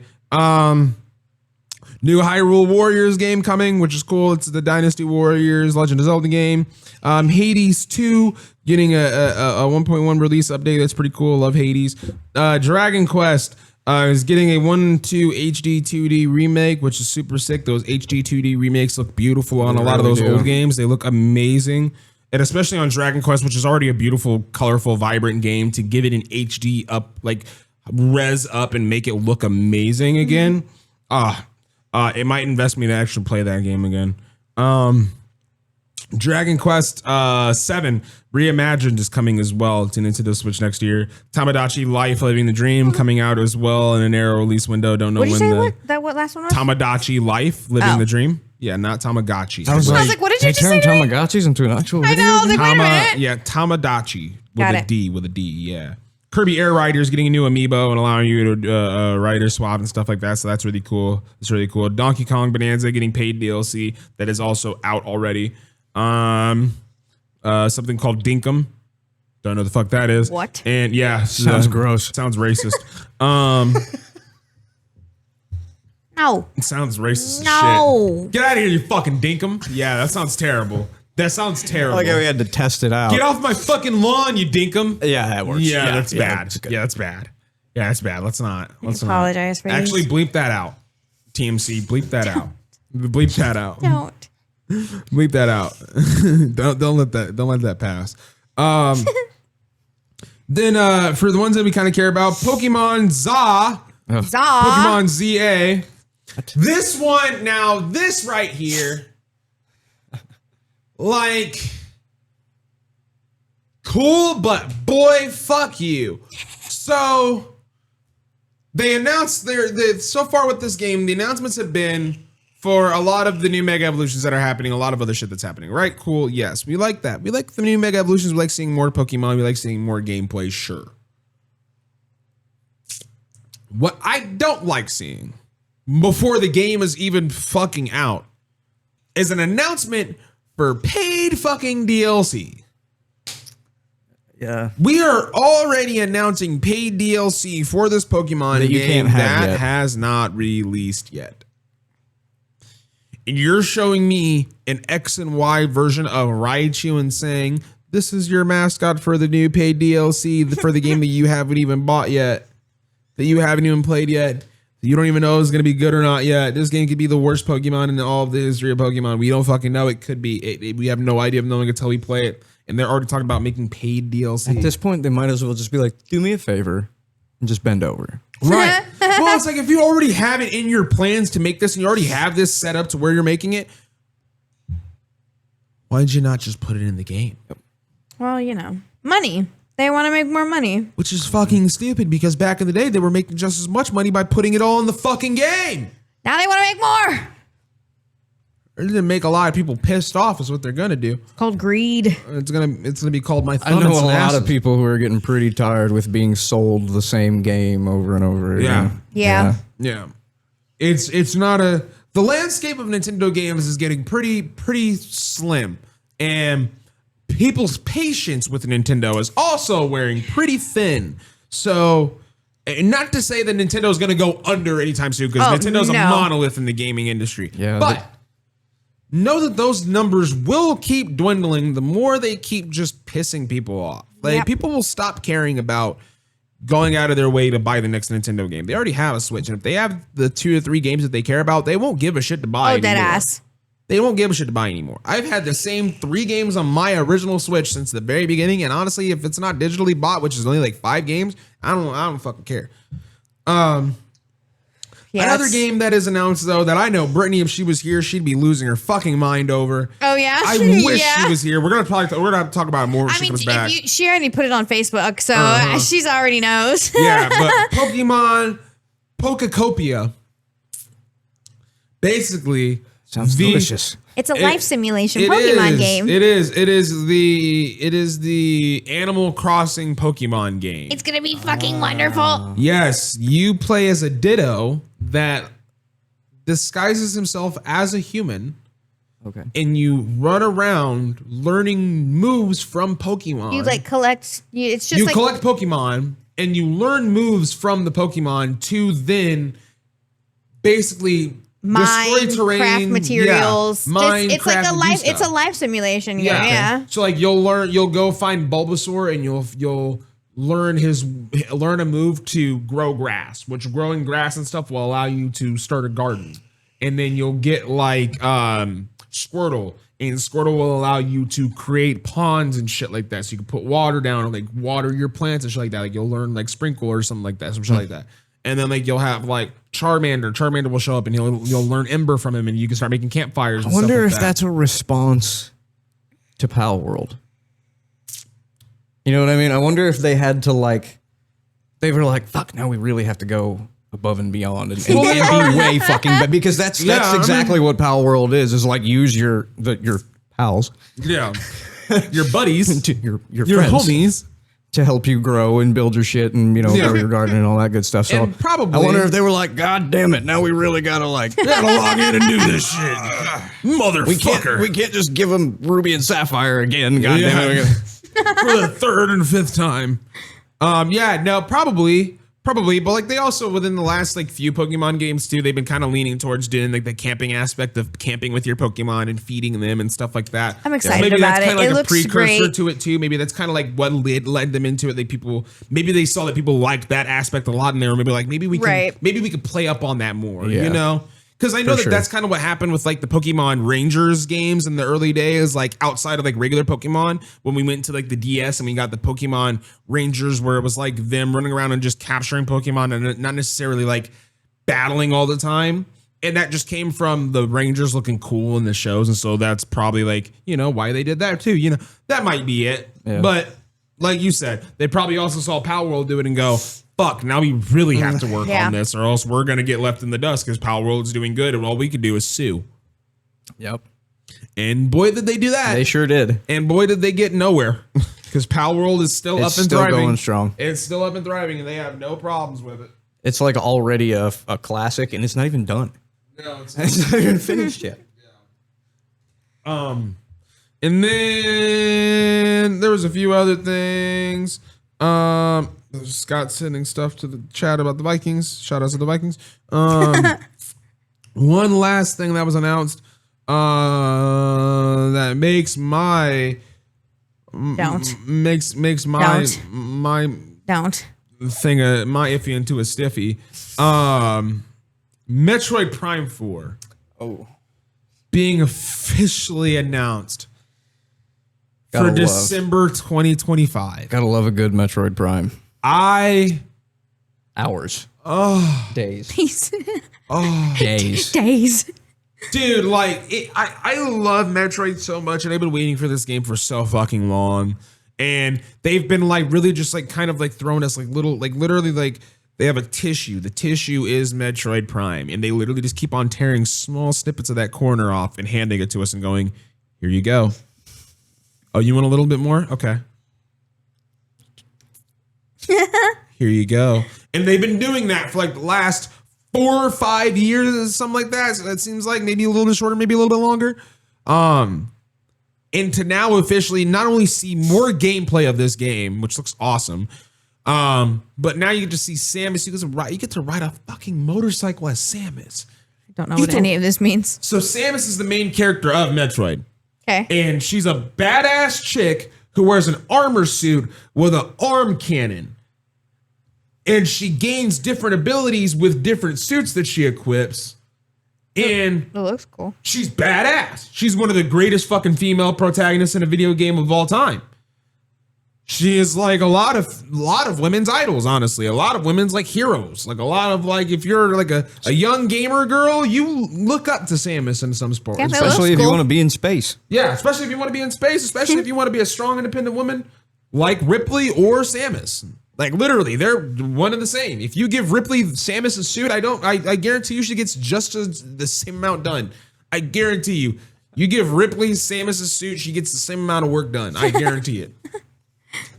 New Hyrule Warriors game coming, which is cool. It's the Dynasty Warriors Legend of Zelda game. Hades 2 getting a 1.1 release update. That's pretty cool. Love Hades. Dragon Quest is getting a 1.2 HD 2D remake, which is super sick. Those HD 2D remakes look beautiful on a lot of really those do. old games. They look amazing. And especially on Dragon Quest, which is already a beautiful, colorful, vibrant game, to give it an HD up, like res up and make it look amazing again. It might invest me to actually play that game again. Dragon Quest 7 Reimagined is coming as well to Nintendo Switch next year. Tamagotchi Life Living the Dream coming out as well in a narrow release window. Don't know What did when you say? the What last one was? Tamagotchi Life Living Oh. the Dream. Yeah, not Tamagotchi. I was like, what did you they just say turned to me? Tamagotchis into an actual I video know. I was game? like, wait a minute. Tamagotchi with Got a it. D, with a D, yeah. Kirby Air Rider is getting a new amiibo and allowing you to rider swap and stuff like that. So that's really cool. It's really cool. Donkey Kong Bonanza getting paid DLC that is also out already. Something called Dinkum. Don't know the fuck that is. What? And yeah, Sounds gross. Sounds racist. No. It sounds racist No. as shit. Get out of here, you fucking Dinkum. Yeah, that sounds terrible. That sounds terrible. Like we had to test it out. Get off my fucking lawn, you Dinkum. Yeah, that works. Yeah, that's bad. That's good. Yeah, that's bad. Yeah, that's bad. Let's not. Apologize for Actually, these. bleep that out. TMC, bleep that out. Bleep that out. Don't. Bleep that out. don't let that pass. Then for the ones that we kind of care about, Pokemon ZA, Pokemon ZA. This one now, this right here, like cool, but boy, fuck you. So they announced so far with this game, the announcements have been for a lot of the new Mega Evolutions that are happening, a lot of other shit that's happening, right? Cool, yes, we like that. We like the new Mega Evolutions. We like seeing more Pokemon. We like seeing more gameplay, sure. What I don't like seeing before the game is even fucking out is an announcement for paid fucking DLC. Yeah. We are already announcing paid DLC for this Pokemon that you game can't have that yet. has not released yet. And you're showing me an X and Y version of Raichu and saying, this is your mascot for the new paid DLC for the game that you haven't even bought yet, that you haven't even played yet, that you don't even know is going to be good or not yet. This game could be the worst Pokemon in all of the history of Pokemon. We don't fucking know. It could be. We have no idea of knowing until we play it. And they're already talking about making paid DLC. At this point, they might as well just be like, do me a favor and just bend over. Right. Well, it's like if you already have it in your plans to make this and you already have this set up to where you're making it, why did you not just put it in the game? Well, you know, money. They want to make more money. Which is fucking stupid because back in the day, they were making just as much money by putting it all in the fucking game. Now they want to make more. They're gonna make a lot of people pissed off is what they're gonna do. It's called greed. It's gonna be called my I thumb. know and a some lot acid. of people who are getting pretty tired with being sold the same game over and over again. Yeah. Yeah. It's not the landscape of Nintendo games is getting pretty slim. And people's patience with Nintendo is also wearing pretty thin. So, and not to say that Nintendo is going to go under anytime soon, because Nintendo's a monolith in the gaming industry. Yeah, but know that those numbers will keep dwindling the more they keep just pissing people off. Like people will stop caring about going out of their way to buy the next Nintendo game. They already have a Switch, and if they have the 2 or 3 games that they care about, they won't give a shit to buy anymore. Dead ass. They won't give a shit to buy anymore. I've had the same 3 games on my original Switch since the very beginning, and honestly, if it's not digitally bought, which is only like 5 games, I don't fucking care. Another game that is announced though that I know Brittany, if she was here, she'd be losing her fucking mind over. Oh yeah, I wish she was here. We're gonna talk about it more when she comes back. She already put it on Facebook, so she's already knows. Yeah, but Pokemon Pokecopia, basically, Sounds delicious. It's a life simulation Pokemon game. It is the Animal Crossing Pokemon game. It's gonna be fucking wonderful. Yes, you play as a Ditto that disguises himself as a human. Okay. And you run around learning moves from Pokemon. You like collect. It's just you like collect Pokemon and you learn moves from the Pokemon to then basically mine, destroy terrain, craft materials. Yeah, mine, it's craft, like a life. stuff. It's a life simulation game. Yeah. So like you'll go find Bulbasaur and you'll learn a move to grow grass, which growing grass and stuff will allow you to start a garden. And then you'll get like Squirtle, and Squirtle will allow you to create ponds and shit like that. So you can put water down and like water your plants and shit like that. Like you'll learn like Sprinkle or something like that, some shit like that. And then like you'll have like Charmander. Charmander will show up and you'll learn Ember from him, and you can start making campfires. I wonder if that's a response to Pal World. You know what I mean? I wonder if they had to like, they were like, fuck, now we really have to go above and beyond and be way fucking bad, because that's exactly what Pal World is like use your pals. Yeah. Your buddies. your Your friends. homies. to help you grow and build your shit and, you know, grow your garden and all that good stuff. So And probably- I wonder if they were like, God damn it, now we really gotta log in and do this shit, motherfucker. we can't just give them Ruby and Sapphire again. God damn it. For the third and fifth time. Probably, but like they also within the last like few Pokemon games too, they've been kind of leaning towards doing like the camping aspect of camping with your Pokemon and feeding them and stuff like that. I'm excited maybe about that's kind it. of It like a looks precursor great. to it too. Maybe that's kind of like what led them into it. Maybe they saw that people liked that aspect a lot, and they were maybe like maybe we could play up on that more. Yeah. You know. Because I know that that's kind of what happened with like the Pokemon Rangers games in the early days, like outside of like regular Pokemon, when we went to like the DS and we got the Pokemon Rangers where it was like them running around and just capturing Pokemon and not necessarily like battling all the time. And that just came from the Rangers looking cool in the shows. And so that's probably like, you know, why they did that too. You know, that might be it. Yeah. But like you said, they probably also saw Power World do it and go, fuck, now we really have to work on this or else we're going to get left in the dust because Power World's doing good and all we could do is sue. Yep. And boy, did they do that. They sure did. And boy, did they get nowhere because Power World is still up and still thriving. Going strong. It's still up and thriving and they have no problems with it. It's like already a classic and it's not even done. No, it's not even finished yet. And then there was a few other things. Scott sending stuff to the chat about the Vikings. Shout out to the Vikings. One last thing that was announced that makes my makes my thing my iffy into a stiffy. Metroid Prime 4. Oh. Being officially announced for December 2025. Gotta love a good Metroid Prime. Hours. Days. Days. Dude, like, I love Metroid so much, and I've been waiting for this game for so fucking long. And they've been, like, really just, like, kind of, like, throwing us, like, little, like, literally, like, they have a tissue. The tissue is Metroid Prime. And they literally just keep on tearing small snippets of that corner off and handing it to us and going, here you go. Oh, you want a little bit more? Okay. Here you go. And they've been doing that for like the last 4 or 5 years, something like that. So that seems like maybe a little bit shorter, maybe a little bit longer. And to now officially not only see more gameplay of this game, which looks awesome, but now you get to see Samus. You get to ride a fucking motorcycle as Samus. I don't know what any of this means. So Samus is the main character of Metroid. Okay. And she's a badass chick who wears an armor suit with an arm cannon. And she gains different abilities with different suits that she equips. And it looks cool. She's badass. She's one of the greatest fucking female protagonists in a video game of all time. She is like a lot of women's idols, honestly. A lot of women's like heroes. Like a lot of like, if you're like a young gamer girl, you look up to Samus in some sport. Yeah, especially if you want to be in space. Yeah, especially if you want to be in space, especially if you want to be a strong, independent woman like Ripley or Samus. Like literally, they're one and the same. If you give Ripley Samus' suit, I guarantee you she gets just the same amount done. I guarantee you. You give Ripley Samus' suit, she gets the same amount of work done. I guarantee it.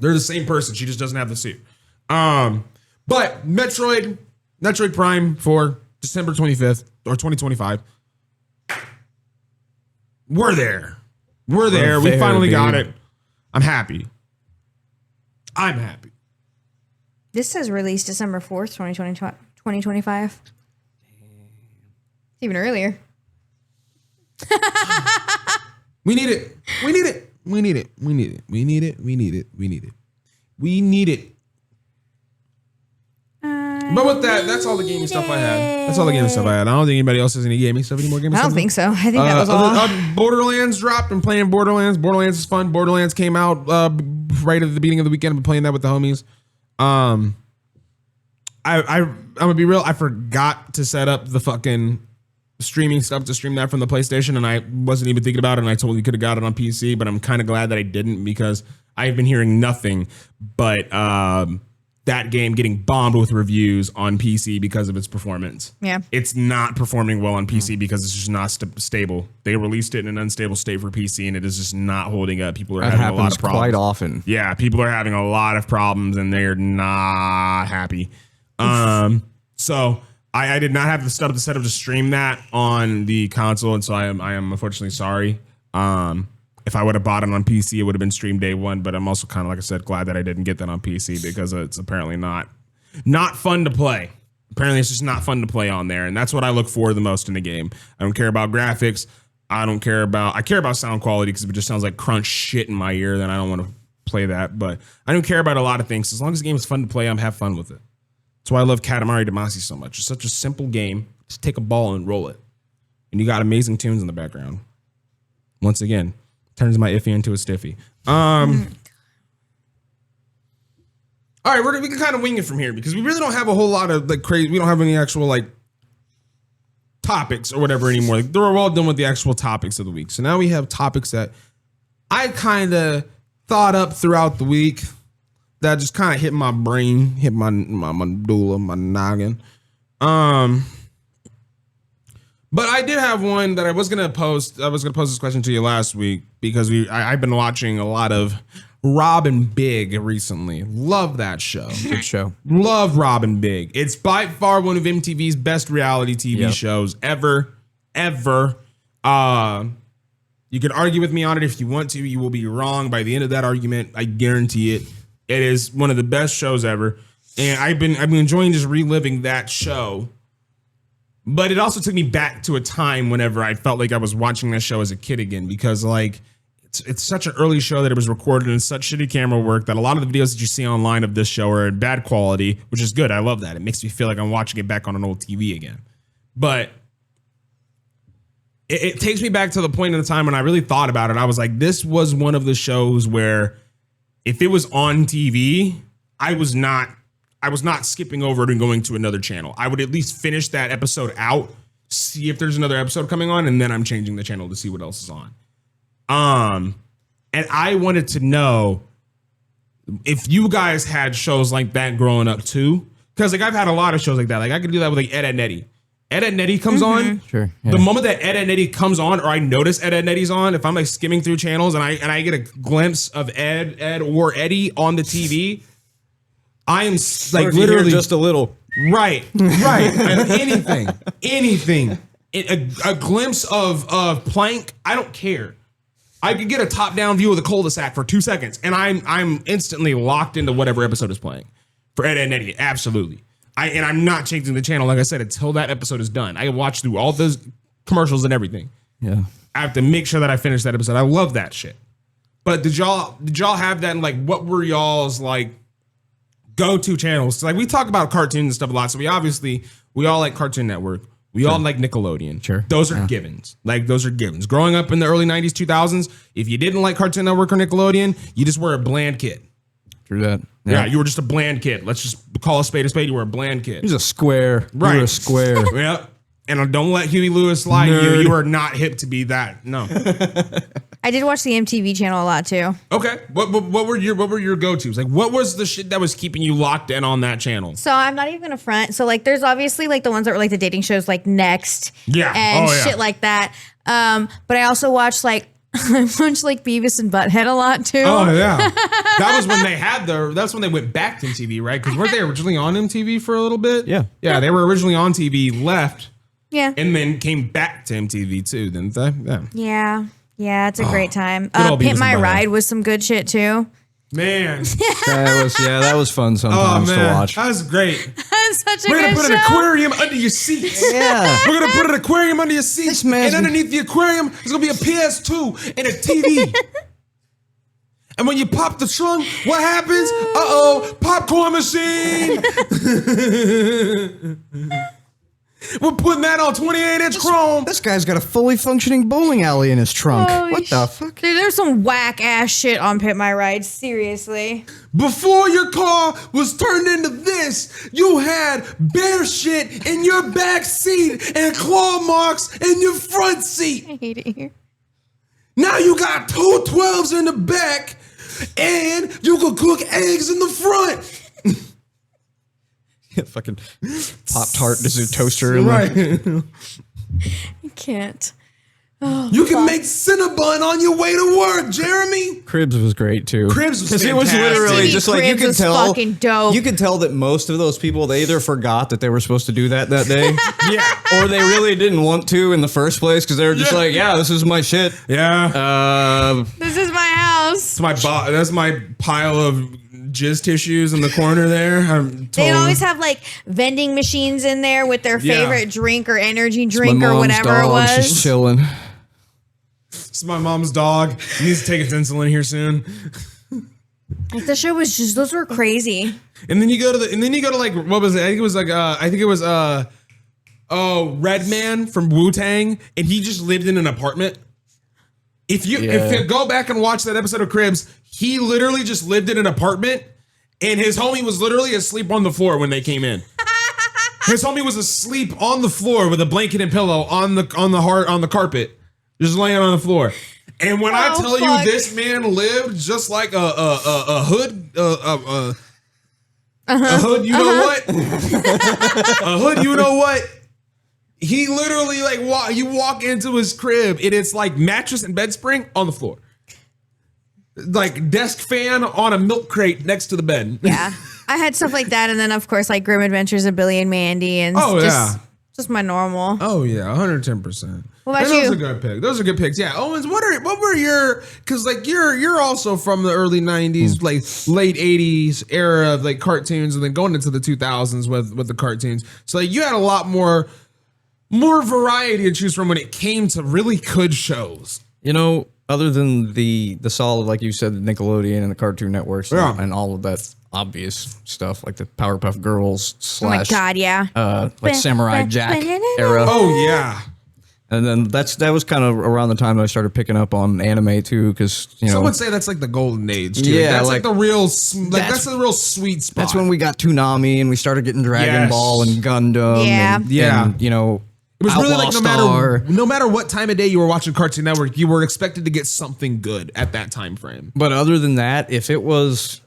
They're the same person. She just doesn't have the suit. But Metroid Prime for December 25th or 2025. We're there. We finally got it. I'm happy. This says release December 4th, 2025. Even earlier. We need it. But with that, that's all the gaming stuff I had. I don't think anybody else has any gaming stuff. Any more gaming stuff? I don't think so. I think that was all. Borderlands dropped. I'm playing Borderlands. Borderlands is fun. Borderlands came out right at the beginning of the weekend. I've been playing that with the homies. I'm gonna be real. I forgot to set up the fucking streaming stuff to stream that from the PlayStation, and I wasn't even thinking about it, and I totally could have got it on PC, but I'm kind of glad that I didn't because I've been hearing nothing but that game getting bombed with reviews on PC because of its performance. Yeah. It's not performing well on PC because it's just not stable. They released it in an unstable state for PC, and it is just not holding up. People are That having a lot happens of problems. quite often. Yeah, people are having a lot of problems, and they're not happy. So I did not have the setup to stream that on the console, and so I am unfortunately sorry. If I would have bought it on PC, it would have been streamed day one. But I'm also kind of, like I said, glad that I didn't get that on PC because it's apparently not fun to play. Apparently, it's just not fun to play on there, and that's what I look for the most in the game. I don't care about graphics. I care about sound quality because if it just sounds like crunch shit in my ear, then I don't want to play that. But I don't care about a lot of things. As long as the game is fun to play, have fun with it. That's why I love Katamari Damacy so much. It's such a simple game. Just take a ball and roll it, and you got amazing tunes in the background. Once again, turns my iffy into a stiffy. All right, we can kind of wing it from here because we really don't have a whole lot of like crazy. We don't have any actual like topics or whatever anymore. Like, they're all done with the actual topics of the week. So now we have topics that I kind of thought up throughout the week that just kind of hit my brain, hit my medulla, my noggin. But I did have one that I was gonna post. I was gonna post this question to you last week because I've been watching a lot of Robin Big recently. Love that show. Good show. Love Robin Big. It's by far one of MTV's best reality TV shows ever. You can argue with me on it if you want to. You will be wrong by the end of that argument. I guarantee it. It is one of the best shows ever, and I've been enjoying just reliving that show. But it also took me back to a time whenever I felt like I was watching that show as a kid again, because like it's such an early show that it was recorded in such shitty camera work that a lot of the videos that you see online of this show are in bad quality, which is good. I love that. It makes me feel like I'm watching it back on an old TV again. But it takes me back to the point in the time when I really thought about it. I was like, this was one of the shows where if it was on TV, I was not skipping over it and going to another channel. I would at least finish that episode out, see if there's another episode coming on, and then I'm changing the channel to see what else is on. And I wanted to know if you guys had shows like that growing up too. Because like I've had a lot of shows like that. Like I could do that with like Ed, Ed, and Eddie. Ed, Ed, and Eddie comes on. Sure. Yeah. The moment that Ed, Ed, and Eddie comes on, or I notice Ed, Ed, and Eddie's on, if I'm like skimming through channels and I get a glimpse of Ed, or Eddie on the TV, I am like literally just a little. Right. anything. A glimpse of Plank. I don't care. I could get a top-down view of the cul-de-sac for 2 seconds, and I'm instantly locked into whatever episode is playing. For Ed, Ed, and Eddie, absolutely. I'm not changing the channel, like I said, until that episode is done. I watch through all those commercials and everything. Yeah. I have to make sure that I finish that episode. I love that shit. But did y'all have that? And like, what were y'all's like go-to channels? So, like, we talk about cartoons and stuff a lot. So we all like Cartoon Network. We all like Nickelodeon. Sure. Those are givens. Like, those are givens. Growing up in the early 90s, 2000s, if you didn't like Cartoon Network or Nickelodeon, you just were a bland kid. True that. Yeah, you were just a bland kid. Let's just call a spade a spade. You were a bland kid. He's a square. Right. You're a square. Yep. And don't let Huey Lewis lie to you. Nerd. You are not hip to be that. No. I did watch the MTV channel a lot too. Okay. What were your go-tos? Like, what was the shit that was keeping you locked in on that channel? So I'm not even gonna front. So like, there's obviously like the ones that were like the dating shows, like Next, and shit like that. But I also watched like Beavis and Butthead a lot too. Oh yeah, that was when they had that's when they went back to MTV, right? Because weren't they originally on MTV for a little bit? Yeah, they were originally on TV, left, and then came back to MTV too. Didn't they? Yeah, it's a great time. old Beavis Pit and My Butthead. Ride was some good shit too. Man, that was fun sometimes to watch. That was great. That's such a We're good gonna put show. an aquarium under your seats. Yeah. We're gonna put an aquarium under your seats, This man's and underneath the aquarium there's gonna be a PS2 and a TV. And when you pop the trunk, what happens? Popcorn machine. We're putting that on 28-inch chrome. This guy's got a fully functioning bowling alley in his trunk. What the fuck? Dude, there's some whack ass shit on Pit My Ride. Seriously. Before your car was turned into this, you had bear shit in your back seat and claw marks in your front seat. I hate it here. Now you got 2 12s in the back, and you can cook eggs in the front. Fucking Pop-Tart, just a toaster. And Right. I can't. You can make Cinnabon on your way to work, Jeremy. Cribs was great too. Cribs was because it was fantastic. literally Stevie just like you Cribs could was tell. fucking dope. You could tell that most of those people, they either forgot that they were supposed to do that day, Yeah. or they really didn't want to in the first place because they were just Yeah. like, yeah, this is my shit. Yeah. This is my house. That's my pile of jizz tissues in the corner there. They always have like vending machines in there with their Yeah. favorite drink or energy My drink or mom's whatever dog, it was. she's chilling. It's my mom's dog. He needs to take its insulin here soon. Like the show was just, those were crazy. And then you go to like, what was it? I think it was Redman from Wu-Tang, and he just lived in an apartment. If you go back and watch that episode of Cribs, he literally just lived in an apartment, and his homie was literally asleep on the floor when they came in. His homie was asleep on the floor with a blanket and pillow on the carpet, just laying on the floor. And when I tell you this man lived just like a hood, a hood, you know what? A hood, you know what? He literally you walk into his crib and it's like mattress and bed spring on the floor. Like desk fan on a milk crate next to the bed. Yeah. I had stuff like that. And then, of course, like Grim Adventures of Billy and Mandy. And just my normal. Oh, yeah. 110%. What about and you? Those are good picks. Those are good picks. Yeah. Owens, what were your, because like you're also from the early 90s, like late 80s era of like cartoons and then going into the 2000s with the cartoons. So like you had a lot more variety to choose from when it came to really good shows. You know, other than the solid, like you said, the Nickelodeon and the Cartoon Networks and all of that obvious stuff, like the Powerpuff Girls / Oh my God, yeah. like Samurai Jack era. Oh yeah. And then that was kind of around the time that I started picking up on anime too, because Some would say that's like the golden age. Too. Yeah, that's like the real, that's the real sweet spot. that's when we got Toonami and we started getting Dragon Ball and Gundam. Yeah. And, you know, It was really like Outlaw no matter what time of day you were watching Cartoon Network, you were expected to get something good at that time frame. But other than that, if it was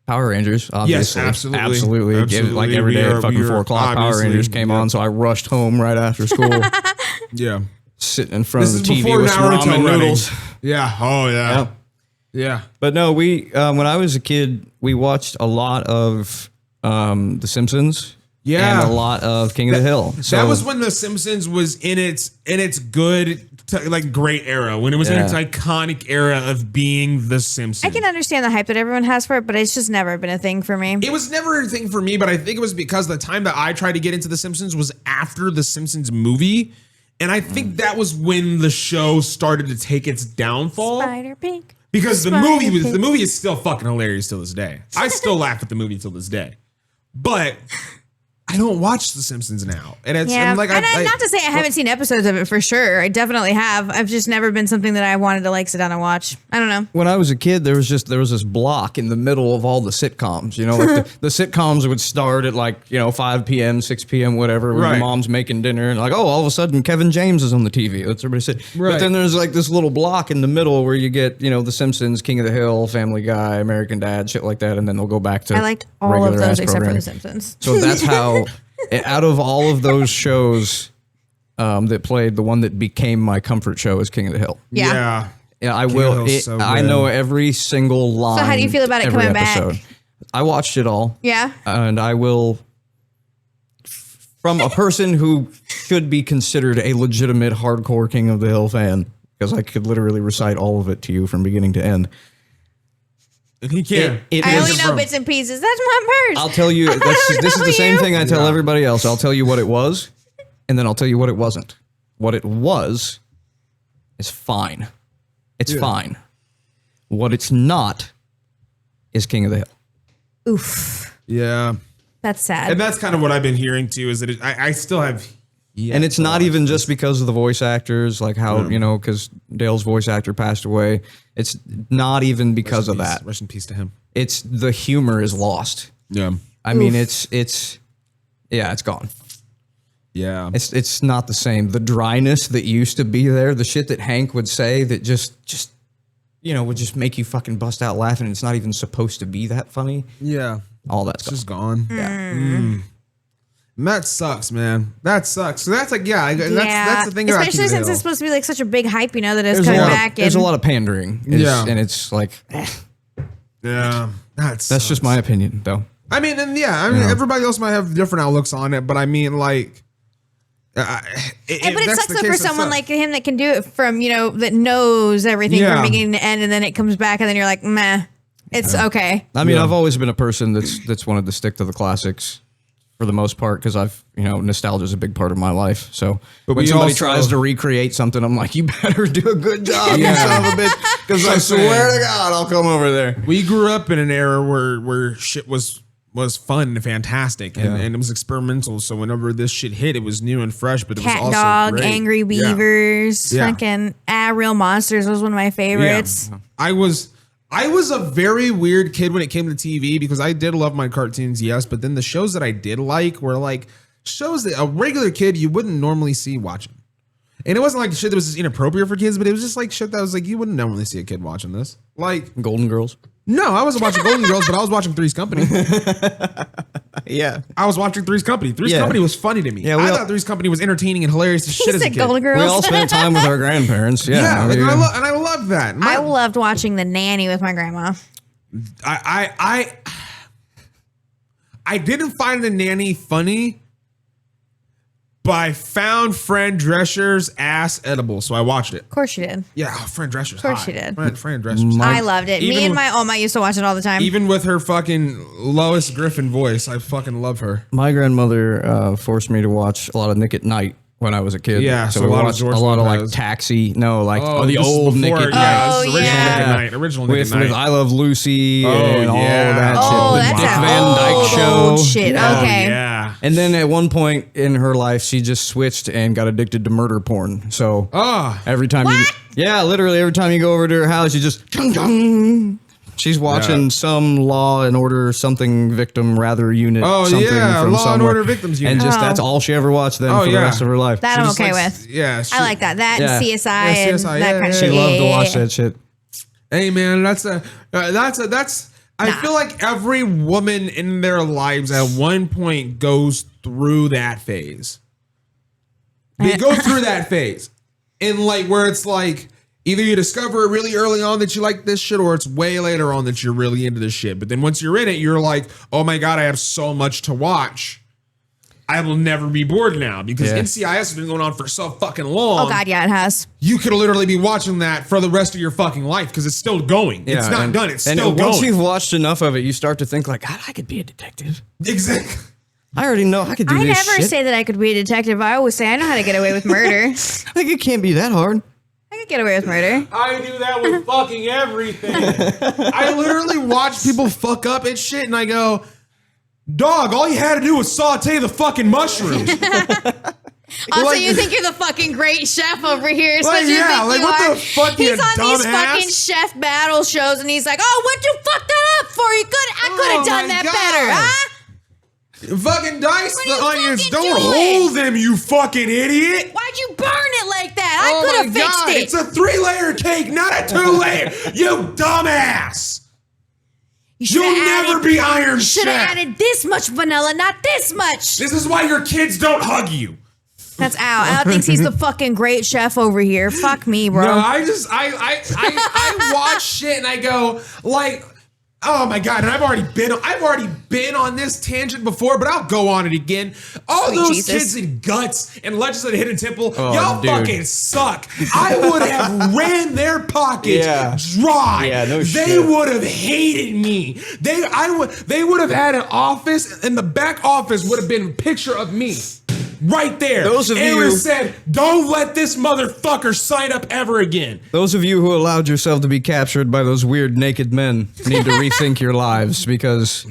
Power Rangers, obviously. Yes, absolutely. Like every day at fucking 4 o'clock, Power obviously, Rangers came on, so I rushed home right after school, Yeah. sitting in front This of is the TV before with some Naruto ramen running. noodles. Yeah. Oh yeah. Yep. Yeah. But no, we when I was a kid, we watched a lot of The Simpsons. Yeah. And a lot of King of the Hill. So That was when The Simpsons was in its good like great era, when it was in its iconic era of being The Simpsons. I can understand the hype that everyone has for it, but it's just never been a thing for me. It was never a thing for me, but I think it was because the time that I tried to get into The Simpsons was after The Simpsons movie. And I think that was when the show started to take its downfall. Spider Pink. Because the Spider-Pig. movie is still fucking hilarious to this day. I still laugh at the movie till this day. But I don't watch The Simpsons now. And it's Yeah, and like and I not to say I haven't seen episodes of it for sure. I definitely have. I've just never been something that I wanted to like sit down and watch. I don't know. when I was a kid, there was this block in the middle of all the sitcoms. You know, like the sitcoms would start at 5 p.m., 6 p.m., whatever, when Right. your mom's making dinner, and all of a sudden Kevin James is on the TV. Let's everybody sit. Right. But then there's like this little block in the middle where you get The Simpsons, King of the Hill, Family Guy, American Dad, shit like that, and then they'll go back to I liked all of regular those ass except for programming. The Simpsons. So that's how, out of all of those shows that played, the one that became my comfort show is King of the Hill. Yeah. Yeah, I of the will. Hill's so I good. know every single line. So how do you feel about it every coming back? episode. I watched it all. Yeah. And I will, from a person who should be considered a legitimate hardcore King of the Hill fan, because I could literally recite all of it to you from beginning to end. he can. It I is- only know bits and pieces. That's my purse. I'll tell you, this is the same thing I tell everybody else. I'll tell you what it was, and then I'll tell you what it wasn't. What it was is fine. It's fine. What it's not is King of the Hill. Oof. Yeah. That's sad. And that's kind of what I've been hearing too, is that I still have. And it's not even just because of the voice actors, like how, because Dale's voice actor passed away. It's not even because of that. Rest in peace to him. It's the humor is lost. Yeah. I mean, it's gone. Yeah. It's not the same. The dryness that used to be there, the shit that Hank would say that just would just make you fucking bust out laughing. And it's not even supposed to be that funny. Yeah. All that It's stuff. just gone. Yeah. And that sucks, man. That sucks. So that's like, that's the thing about Especially King of the since Hill. it's supposed to be like such a big hype, that it's There's coming a lot back. there's a and lot of pandering. And it's like, Yeah. that's just my opinion, though. I mean, everybody else might have different outlooks on it, but I mean, like, but it sucks though for someone like him that can do it from, that knows everything from beginning to end, and then it comes back, and then you're like, meh, it's okay. I mean, I've always been a person that's wanted to stick to the classics for the most part because nostalgia is a big part of my life. So when somebody tries to recreate something, I'm like, you better do a good job, you son of a bitch, because I swear to God, I'll come over there. We grew up in an era where shit was fun and fantastic and it was experimental. So whenever this shit hit, it was new and fresh, but it was also Dog, great. Angry Beavers, Yeah. fucking Real Monsters was one of my favorites. Yeah. I was a very weird kid when it came to TV because I did love my cartoons, yes, but then the shows that I did like were like shows that a regular kid you wouldn't normally see watching. And it wasn't like shit that was just inappropriate for kids, but it was just like shit that was like you wouldn't normally see a kid watching this. Like Golden Girls. No, I wasn't watching Golden Girls, but I was watching Three's Company. Yeah. I was watching Three's Company. Three's Company was funny to me. Yeah, I thought Three's Company was entertaining and hilarious as shit as a kid. Golden Girls. We all spent time with our grandparents. Yeah. And I love that. I loved watching The Nanny with my grandma. I didn't find The Nanny funny, but I found Fran Drescher's ass edible, so I watched it. Of course you did. Yeah, Fran Drescher's Of course hot. you did. Fran Drescher's hot. I loved it. Me and my Oma used to watch it all the time. Even with her fucking Lois Griffin voice, I fucking love her. My grandmother forced me to watch a lot of Nick at Night when I was a kid. Yeah, so so we a lot of watched George a lot of Lopez. like Taxi. No, like the this is old Nick before- at yeah, Night. this is original yeah. Nick at Night. Original Nick With at Night. I Love Lucy and all yeah. that Oh, shit. that's The Dick that Van Dyke old Show. shit. Oh, Okay. yeah. And then at one point in her life, she just switched and got addicted to murder porn. So every time literally every time you go over to her house, you just chung chung. She's watching some Law and Order something victim rather unit. Something from Law and somewhere. Order Victims Unit. And just that's all she ever watched then for the rest of her life. That She I'm just okay likes- with. Yeah, I like that. That Yeah. and CSI Yeah, and CSI, that yeah, kind of yeah. shit. She loved to Yeah, watch yeah. that shit. Hey man, I feel like every woman in their lives at one point goes through that phase. They go through that phase. And like where it's like either you discover it really early on that you like this shit or it's way later on that you're really into this shit. But then once you're in it, you're like, oh my God, I have so much to watch. I will never be bored now because NCIS has been going on for so fucking long. Oh God, yeah, it has. You could literally be watching that for the rest of your fucking life because it's still going. It's not done. It's still going. Once you've watched enough of it, you start to think like, God, I could be a detective. Exactly. I already know I could do I this never shit. say that I could be a detective. I always say I know how to get away with murder. I think it can't be that hard. I could get away with murder. I do that with fucking everything. I literally watch people fuck up and shit, and I go, dog, all you had to do was saute the fucking mushrooms. Also, Like- you think you're the fucking great chef over here. Like, Especially yeah, like, what the fuck, you He's on these dumbass? fucking chef battle shows, and he's like, "Oh, what'd you fuck that up for? I could have done my that God. better, huh? Fucking dice What the are you onions. fucking Don't doing? hold them, you fucking idiot. Why'd you burn it like that? I Oh could my have fixed God, it." it's a 3-layer cake, not a 2-layer. You dumbass. You'll never be Iron Should Chef. have added this much vanilla, not this much. This is why your kids don't hug you. That's Al. Al thinks he's the fucking great chef over here. Fuck me, bro. No, I watch shit and I go like, oh my God, and I've already been on this tangent before, but I'll go on it again. All Sweet those Jesus. kids in Guts and Legislative Hidden Temple, Oh, y'all dude. fucking suck. I would have ran their pockets dry. Yeah, no they shit. would have hated me. They would have had an office, and the back office would have been a picture of me. Right there. Those of and it you- would have said, don't let this motherfucker sign up ever again. Those of you who allowed yourself to be captured by those weird naked men need to rethink your lives because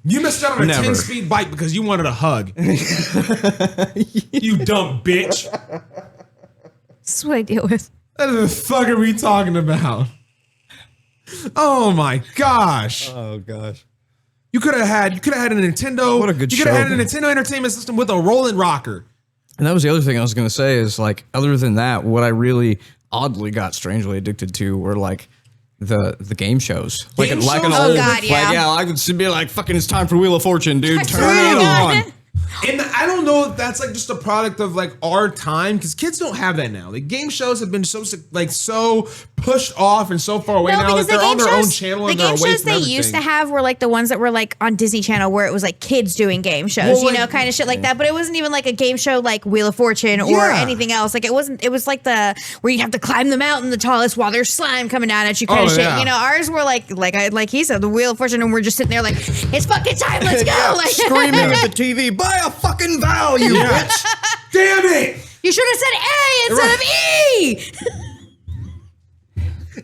You missed out on a Never. 10-speed bike because you wanted a hug. You dumb bitch. This is what I deal with. What the fuck are we talking about? Oh my gosh. oh gosh. You could have had a Nintendo. What a good You could have show. had a Nintendo Entertainment System with a rolling rocker. And that was the other thing I was going to say is like, other than that, what I really oddly got strangely addicted to were like the game shows. Like Game like an shows? old, Oh, God, yeah. like I could be like, fucking, it's time for Wheel of Fortune, dude. Turn Oh, it God. on. And I don't know if that's like just a product of like our time, because kids don't have that now. Like game shows have been so pushed off and so far away now that they're on their own channel and the they're game away shows from they everything. used to have were like the ones that were like on Disney Channel, where it was like kids doing game shows, Well, you know, like- kind of shit like that. But it wasn't even like a game show like Wheel of Fortune or Yeah. anything else. Like it wasn't. It was like the where you have to climb the mountain the tallest while there's slime coming down at you, kind Oh, of shit. yeah. You know, ours were like he said, the Wheel of Fortune, and we're just sitting there like, it's fucking time, let's go. Like Screaming at the TV, buy a fucking value, bitch. Damn it! you should have said A instead of E.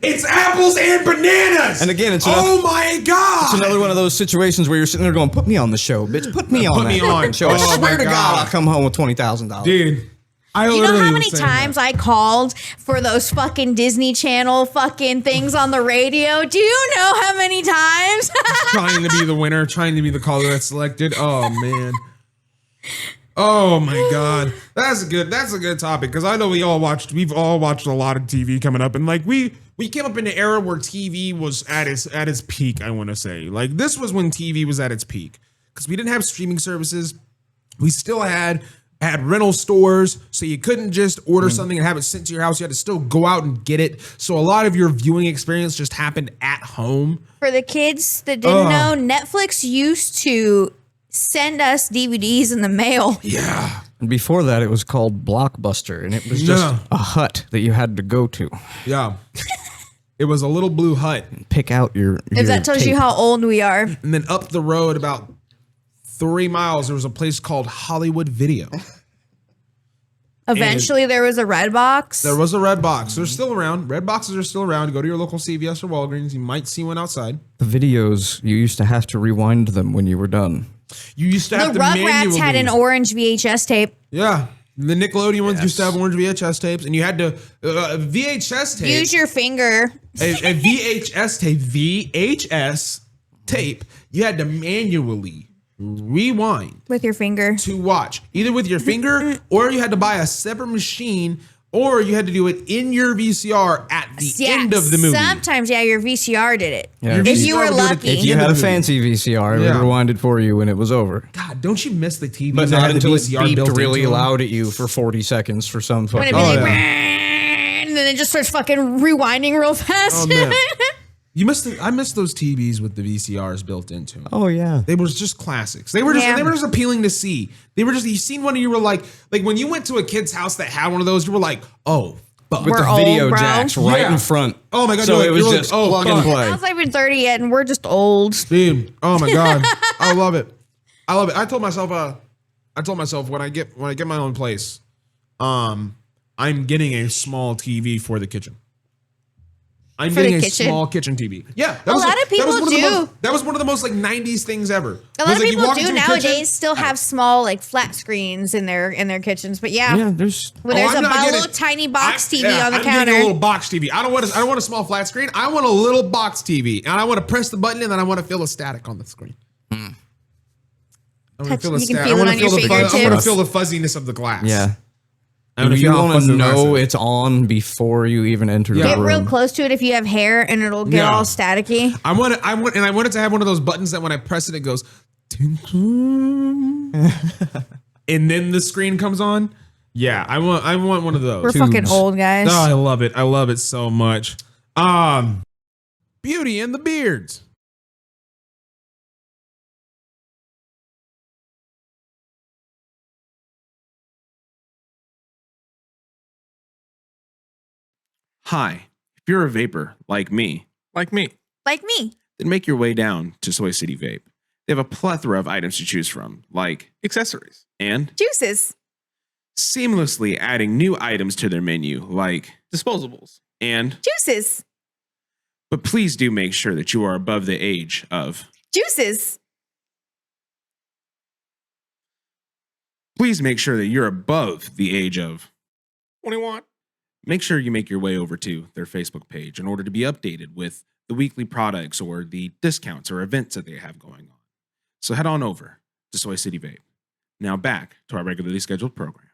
It's apples and bananas. And again, it's oh my god! It's another one of those situations where you're sitting there going, put me on the show, bitch. Put me on Put me that on. fucking show. I Oh swear my to God, God. I'll come home with $20,000. Dude. I You know literally how was many saying times that. I called for those fucking Disney Channel fucking things on the radio? Do you know how many times? Trying to be the winner, trying to be the caller that's selected. Oh man. Oh my god. That's a good topic, because I know we've all watched a lot of TV coming up, and like we came up in an era where TV was at its peak, I want to say. Like this was when TV was at its peak, because we didn't have streaming services. We still had rental stores, so you couldn't just order something and have it sent to your house. You had to still go out and get it. So a lot of your viewing experience just happened at home. For the kids that didn't know, Netflix used to send us DVDs in the mail. Yeah. And before that, it was called Blockbuster, and it was just Yeah. a hut that you had to go to. Yeah. It was a little blue hut. Pick out your If that tells you tape. how old we are. And then up the road about 3 miles, there was a place called Hollywood Video. Eventually, there was a Red Box. There was a Red Box. They're still around. Red Boxes are still around. Go to your local CVS or Walgreens. You might see one outside. The videos, you used to have to rewind them when you were done. You used to have The to Rugrats had an manually- orange VHS tape. Yeah. The Nickelodeon ones used to have orange VHS tapes, and you had to VHS tape. Use your finger. a VHS tape. You had to manually rewind With your finger. to watch, either with your finger, or you had to buy a separate machine, or you had to do it in your VCR at the end of the movie. Sometimes, your VCR did it. Yeah, Your If VCR you were would do it at lucky. the If you end had of a the movie. fancy VCR, it Yeah. would rewind it for you when it was over. God, don't you miss the TVs? But that not had the until it VCR beeped built really into them? loud at you for 40 seconds for some When fucking... it be like, yeah. and then it just starts fucking rewinding real fast. Oh, man. I miss those TVs with the VCRs built into them. Oh, yeah. They were just classics. They were just appealing to see. They were just, you seen one and you were like when you went to a kid's house that had one of those, you were like, oh, fuck. With We're the old, video bro. jacks right Yeah. in front. Oh my God, So you're it like- was you're just like, oh, plug fuck. and play. I was not even 30 yet, and we're just old. Dude, oh my God. I love it. I love it. I told myself when I get my own place, I'm getting a small TV for the kitchen. I'm For the getting a kitchen? small kitchen TV. Yeah, A lot of people do. That was one of the most like 90s things ever. A lot of you people walk do into a nowadays kitchen- still have small like flat screens in their kitchens, but Yeah, there's... when there's I'm not little getting- tiny box TV on the I'm counter. getting a little box TV. I don't want a small flat screen. I want a little box TV, and I want to press the button, and then I want to feel the static on the screen. I want to Touch- feel the you can static. feel I it want on to your feel the I want to fingertips. feel the fuzziness of the glass. Yeah. I want to You feel how want fuzzy to the glass know is. it's on before you even enter Yeah. the Get room. real close to it if you have hair, and it'll get Yeah. all staticky. I want it to have one of those buttons that when I press it, it goes, and then the screen comes on. Yeah, I want one of those. We're Tubes. fucking old, guys. Oh, I love it. I love it so much. Beauty and the Beards. Hi. If you're a vapor like me, Like me. then make your way down to Soy City Vape. They have a plethora of items to choose from, like accessories and Juices. seamlessly adding new items to their menu, like disposables and. Juices. But please do make sure that you are above the age of. Juices. Please make sure that you're above the age of 21. Make sure you make your way over to their Facebook page in order to be updated with the weekly products or the discounts or events that they have going on. So head on over to Soy City Vape. Now back to our regularly scheduled program.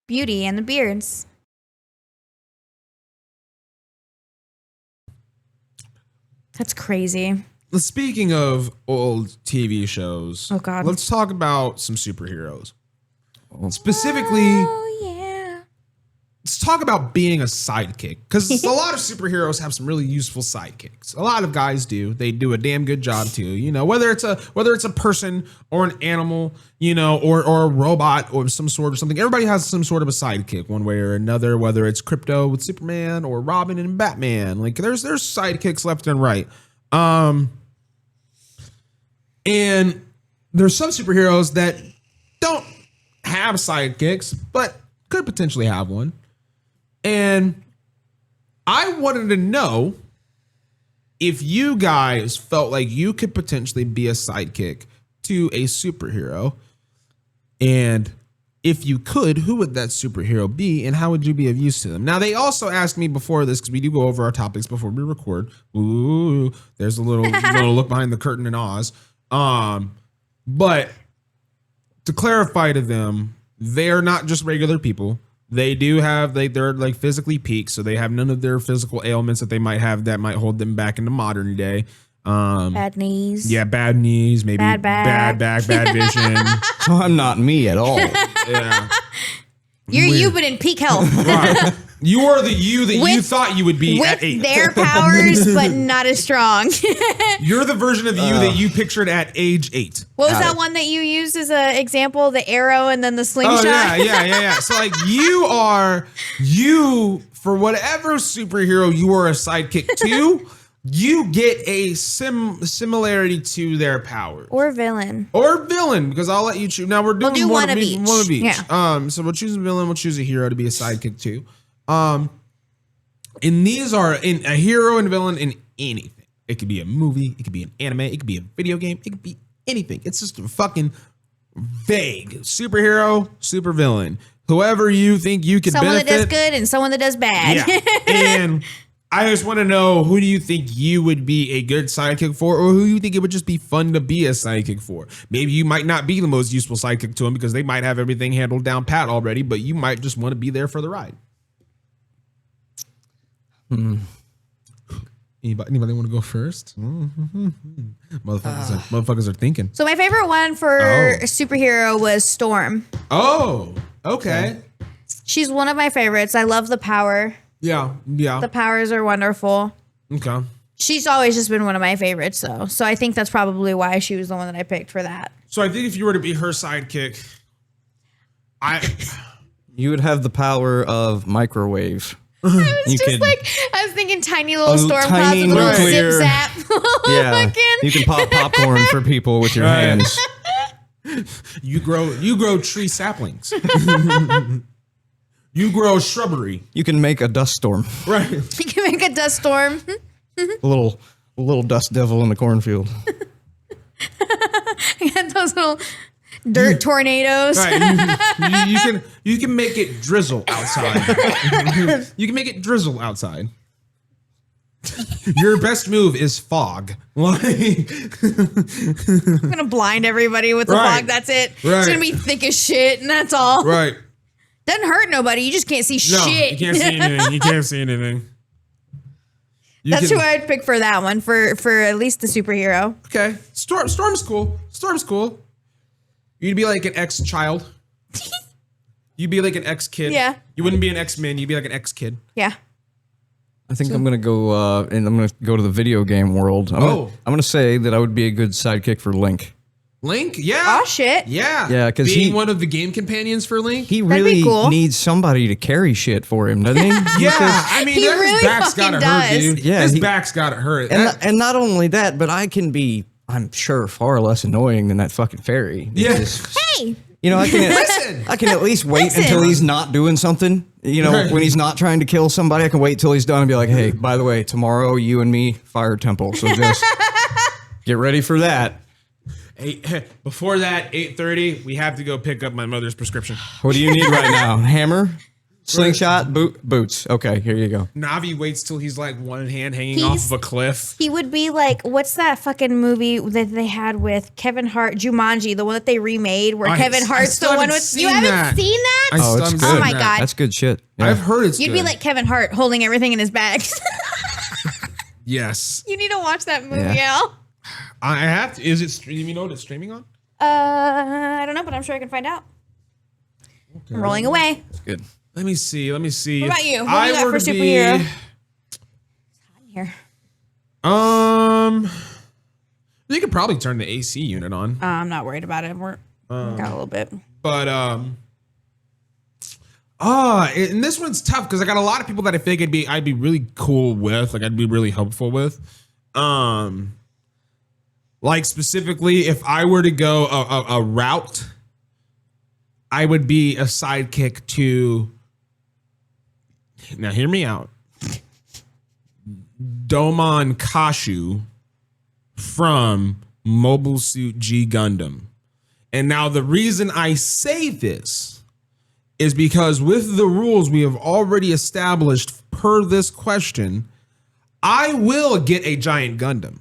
Beauty and the Beards. That's crazy. Speaking of old TV shows, Oh, God. let's talk about some superheroes. Specifically, Oh, yeah. let's talk about being a sidekick, because a lot of superheroes have some really useful sidekicks. A lot of guys do. They do a damn good job too. You know, whether it's a person or an animal, you know, or a robot or some sort of something. Everybody has some sort of a sidekick one way or another. Whether it's Crypto with Superman or Robin and Batman, like there's sidekicks left and right. And there's some superheroes that don't have sidekicks, but could potentially have one. And I wanted to know if you guys felt like you could potentially be a sidekick to a superhero. And if you could, who would that superhero be and how would you be of use to them? Now, they also asked me before this, because we do go over our topics before we record. Ooh, there's a little look behind the curtain in Oz. But to clarify to them, they're not just regular people. They do have, they're like physically peaked, so they have none of their physical ailments that they might have that might hold them back in the modern day. Bad knees. Yeah, bad knees, maybe Bad back. bad back, bad vision. So I'm not me at all. Yeah. You've been in peak health. Right. You are the you that you With- thought you would be With at 8. their powers, but not as strong. You're the version of you that you pictured at age 8. What was that one that you used as an example? The arrow and then the slingshot? Oh, yeah. So, like, you, for whatever superhero you are a sidekick to, you get a similarity to their powers. Or villain. Or villain, because I'll let you choose. Now, we're doing do one of each. One of each. Yeah. So we'll choose a villain, we'll choose a hero to be a sidekick to. And these are in a hero and villain in anything. It could be a movie, it could be an anime, it could be a video game, it could be anything. It's just fucking vague. Superhero, super villain. Whoever you think you could Someone benefit. that does good and someone that does bad. Yeah. And I just want to know, who do you think you would be a good sidekick for, or who you think it would just be fun to be a sidekick for? Maybe you might not be the most useful sidekick to them because they might have everything handled down pat already, but you might just want to be there for the ride. Anybody want to go first? Motherfuckers are thinking. So my favorite one for superhero was Storm. Oh, okay. She's one of my favorites. I love the power. Yeah. The powers are wonderful. Okay. She's always just been one of my favorites, though. So I think that's probably why she was the one that I picked for that. So I think if you were to be her sidekick, You would have the power of microwave. I was thinking tiny little storm clouds tiny with a little nuclear- zip zap. Yeah, you can pop popcorn for people with your Right. hands. you grow tree saplings. You grow shrubbery. You can make a dust storm. Right. You can make a dust storm. A little dust devil in the cornfield. You got those little dirt tornadoes. Right. You can make it drizzle outside. You can make it drizzle outside. Your best move is fog. Like, I'm gonna blind everybody with the Right. fog. That's it. Right. It's gonna be thick as shit, and that's all. right. Doesn't hurt nobody. You just can't see No, shit. you can't see anything. You can't see anything. That's who I'd pick for that one. For at least the superhero. Okay. Storm's cool. Storm's cool. You'd be like an ex-child. You'd be like an ex-kid. Yeah. You wouldn't be an ex-man. You'd be like an ex-kid. Yeah. I think I'm gonna go and I'm gonna go to the video game world. I'm gonna say that I would be a good sidekick for Link. Link? Yeah. Oh shit. Yeah. Yeah, 'cause being one of the game companions for Link. He That'd be really cool. needs somebody to carry shit for him, doesn't he? Yeah, I mean, He his really back's fucking gotta hurt, does. dude. Yeah, his he- back's gotta hurt. And not only that, but I can be, I'm sure, far less annoying than that fucking fairy. Yeah. Because, Hey. you know, Listen. I can at least wait Listen. until he's not doing something. You know, Right. when he's not trying to kill somebody, I can wait till he's done and be like, hey, by the way, tomorrow you and me, Fire Temple. So just get ready for that. Before that, 8:30, we have to go pick up my mother's prescription. What do you need right now? Hammer? Slingshot? Boots. Okay, here you go. Navi waits till he's like one hand hanging off of a cliff. He would be like, what's that fucking movie that they had with Kevin Hart, Jumanji, the one that they remade where Kevin Hart's the one with. You haven't seen that? I Oh, still it's haven't good. seen Oh my that. God. That's good shit. Yeah. I've heard it's You'd good. be like Kevin Hart holding everything in his bags. Yes. You need to watch that movie, Yeah. Al. I have to. Is it streaming? You know what it's streaming on? I don't know, but I'm sure I can find out. I'm rolling away. It's good. Let me see. What about you? What do you got for superhero? It's hot in here. You could probably turn the AC unit on. I'm not worried about it. We're got a little bit. But and this one's tough because I got a lot of people that I think I'd be really cool with, like I'd be really helpful with. Like specifically, if I were to go a route, I would be a sidekick to. Now, hear me out. Domon Kashu from Mobile Suit G Gundam. And now the reason I say this is because with the rules we have already established per this question, I will get a giant Gundam.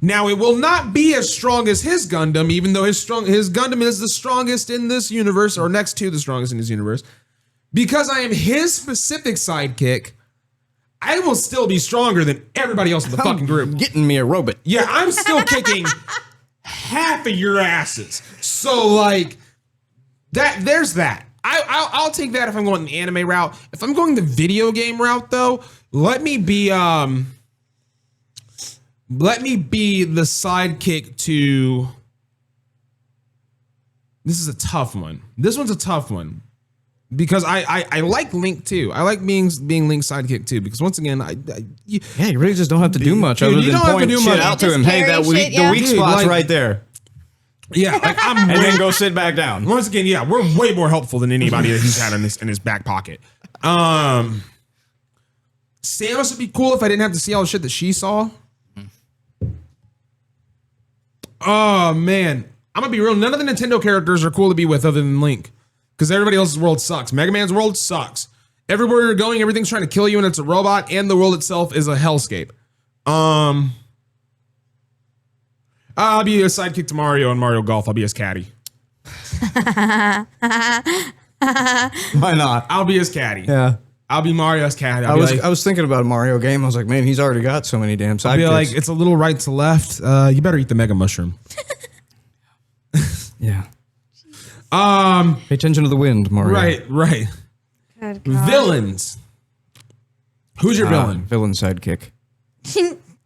Now, it will not be as strong as his Gundam, even though his Gundam is the strongest in this universe, or next to the strongest in his universe. Because I am his specific sidekick, I will still be stronger than everybody else in the fucking group. Getting me a robot. Yeah, I'm still kicking half of your asses. So like there's that. I'll take that if I'm going the anime route. If I'm going the video game route, though, let me be the sidekick to. This is a tough one. This one's a tough one. Because I like Link too. I like being Link's sidekick too. Because once again, Yeah, you really just don't have to do much Dude, other you than don't have to point do shit much. out to Just him. Hey, carry the shit, yeah. weak Dude, spot's like- right there. yeah, like I'm And then go sit back down. once again, yeah, we're way more helpful than anybody that he's had in his back pocket. Samus would be cool if I didn't have to see all the shit that she saw. Oh man, I'm gonna be real. None of the Nintendo characters are cool to be with other than Link, because everybody else's world sucks. Mega Man's world sucks. Everywhere you're going, everything's trying to kill you, and it's a robot, and the world itself is a hellscape. I'll be a sidekick to Mario in Mario Golf. I'll be his caddy. Why not? I'll be his caddy. Yeah. I'll be Mario's caddy. I was thinking about a Mario game. I was like, man, he's already got so many damn I'll be sidekicks. like, it's a little right to left. You better eat the mega mushroom. yeah. Pay attention to the wind, Mario. Right. Good God. Villains. Who's your villain? Villain sidekick.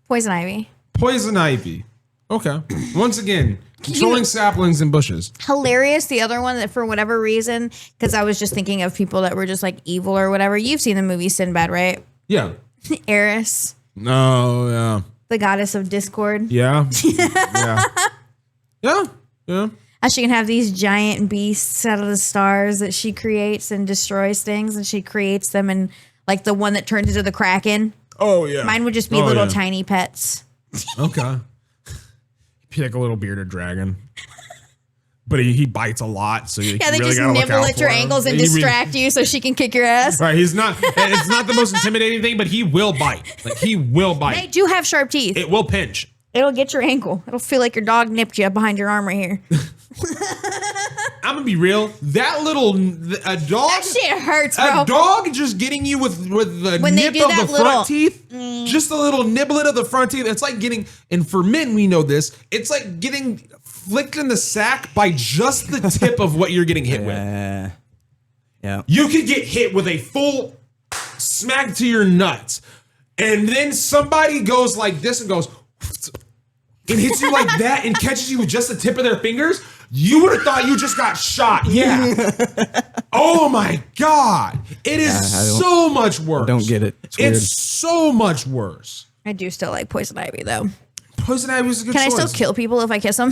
Poison Ivy. Poison Ivy. Okay. Once again, controlling saplings and bushes. Hilarious. The other one that for whatever reason, because I was just thinking of people that were just like evil or whatever. You've seen the movie Sinbad, right? Yeah. Eris, No, yeah. the goddess of discord. Yeah. Yeah. How she can have these giant beasts out of the stars that she creates and destroys things, and she creates them, and like the one that turns into the Kraken. Oh, yeah. Mine would just be little tiny pets. Okay. Be like a little bearded dragon. But he bites a lot, so you Yeah, they really just gotta look nibble out at your for him. ankles and He really- distract you so she can kick your ass. Right, it's not the most intimidating thing, but he will bite. Like he will bite. They do have sharp teeth. It will pinch. It'll get your ankle. It'll feel like your dog nipped you behind your arm right here. I'm gonna be real. That little a dog. That shit hurts, bro. A dog just getting you with the When they nip do of that the little- front teeth, just a little niblet of the front teeth. It's like getting, and for men we know this. It's like getting flicked in the sack by just the tip of what you're getting hit with. Yeah. You could get hit with a full smack to your nuts, and then somebody goes like this and goes and hits you like that and catches you with just the tip of their fingers. You would have thought you just got shot. Yeah. Oh my God. It is so much worse. Don't get it. It's weird. It's so much worse. I do still like Poison Ivy, though. Poison Ivy was a good Can choice. I still kill people if I kiss them?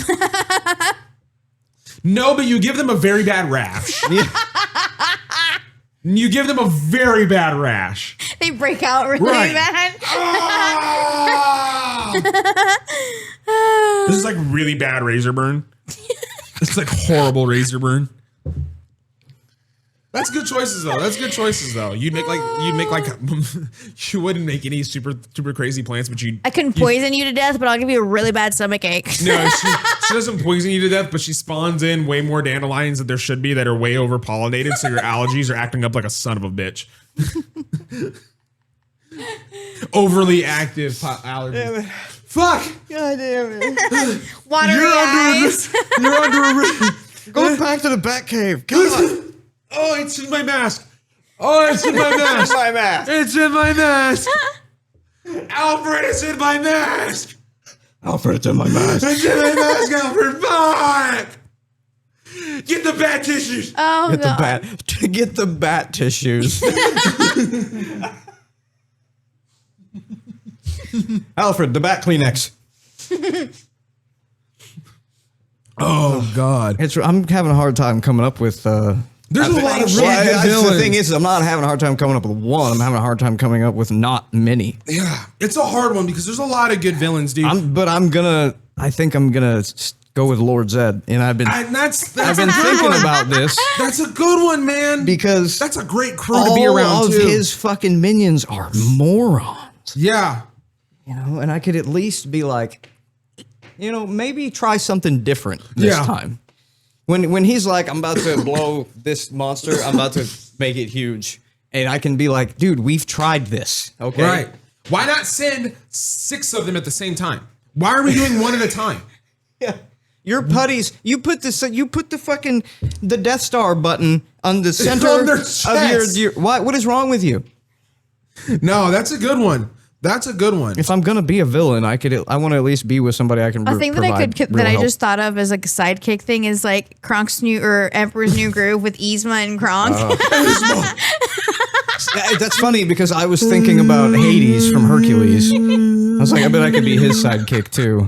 No, but you give them a very bad rash. You give them a very bad rash. They break out really Right. bad. Ah! This is like really bad razor burn. It's like horrible razor burn. That's good choices though. You'd make like you wouldn't make any super crazy plans, but I couldn't poison you to death, but I'll give you a really bad stomach ache. No, she doesn't poison you to death, but she spawns in way more dandelions than there should be that are way over pollinated, so your allergies are acting up like a son of a bitch. overly active allergies. Fuck! God damn it. Watery eyes. You're under a Go back to the Batcave. God. Oh, it's in my mask. Oh, it's in my mask. My mask. It's in my mask. Alfred, it's in my mask. Alfred, it's in my mask. It's in my mask, Alfred. Fuck! Get the bat tissues. Oh, Get God. the bat. Get the bat tissues. Alfred, the bat Kleenex. Oh God! I'm having a hard time coming up with. There's a lot of really Well, good the villains. thing is, I'm not having a hard time coming up with one. I'm having a hard time coming up with not many. Yeah, it's a hard one because there's a lot of good villains, dude. I think I'm gonna go with Lord Zed, and I've been That's I've been a good thinking one. about this That's a good one, man. because That's a great crew all to be around of too. his fucking minions are morons, Yeah, you know. And I could at least be like, you know, maybe try something different this Yeah. time. When he's like, I'm about to blow this monster, I'm about to make it huge, and I can be like, dude, we've tried this, okay? right. Why not send 6 of them at the same time? Why are we doing one at a time? Yeah. Your putties, you put the fucking the Death Star button on the center on their of chest. your what is wrong with you? No, that's a good one. That's a good one. If I'm gonna be a villain, I want to at least be with somebody I can. A thing that I just thought of as like a sidekick thing is like Kronk's new or Emperor's New Groove with Yzma and Kronk. That's funny because I was thinking about Hades from Hercules. I was like, I bet I could be his sidekick too.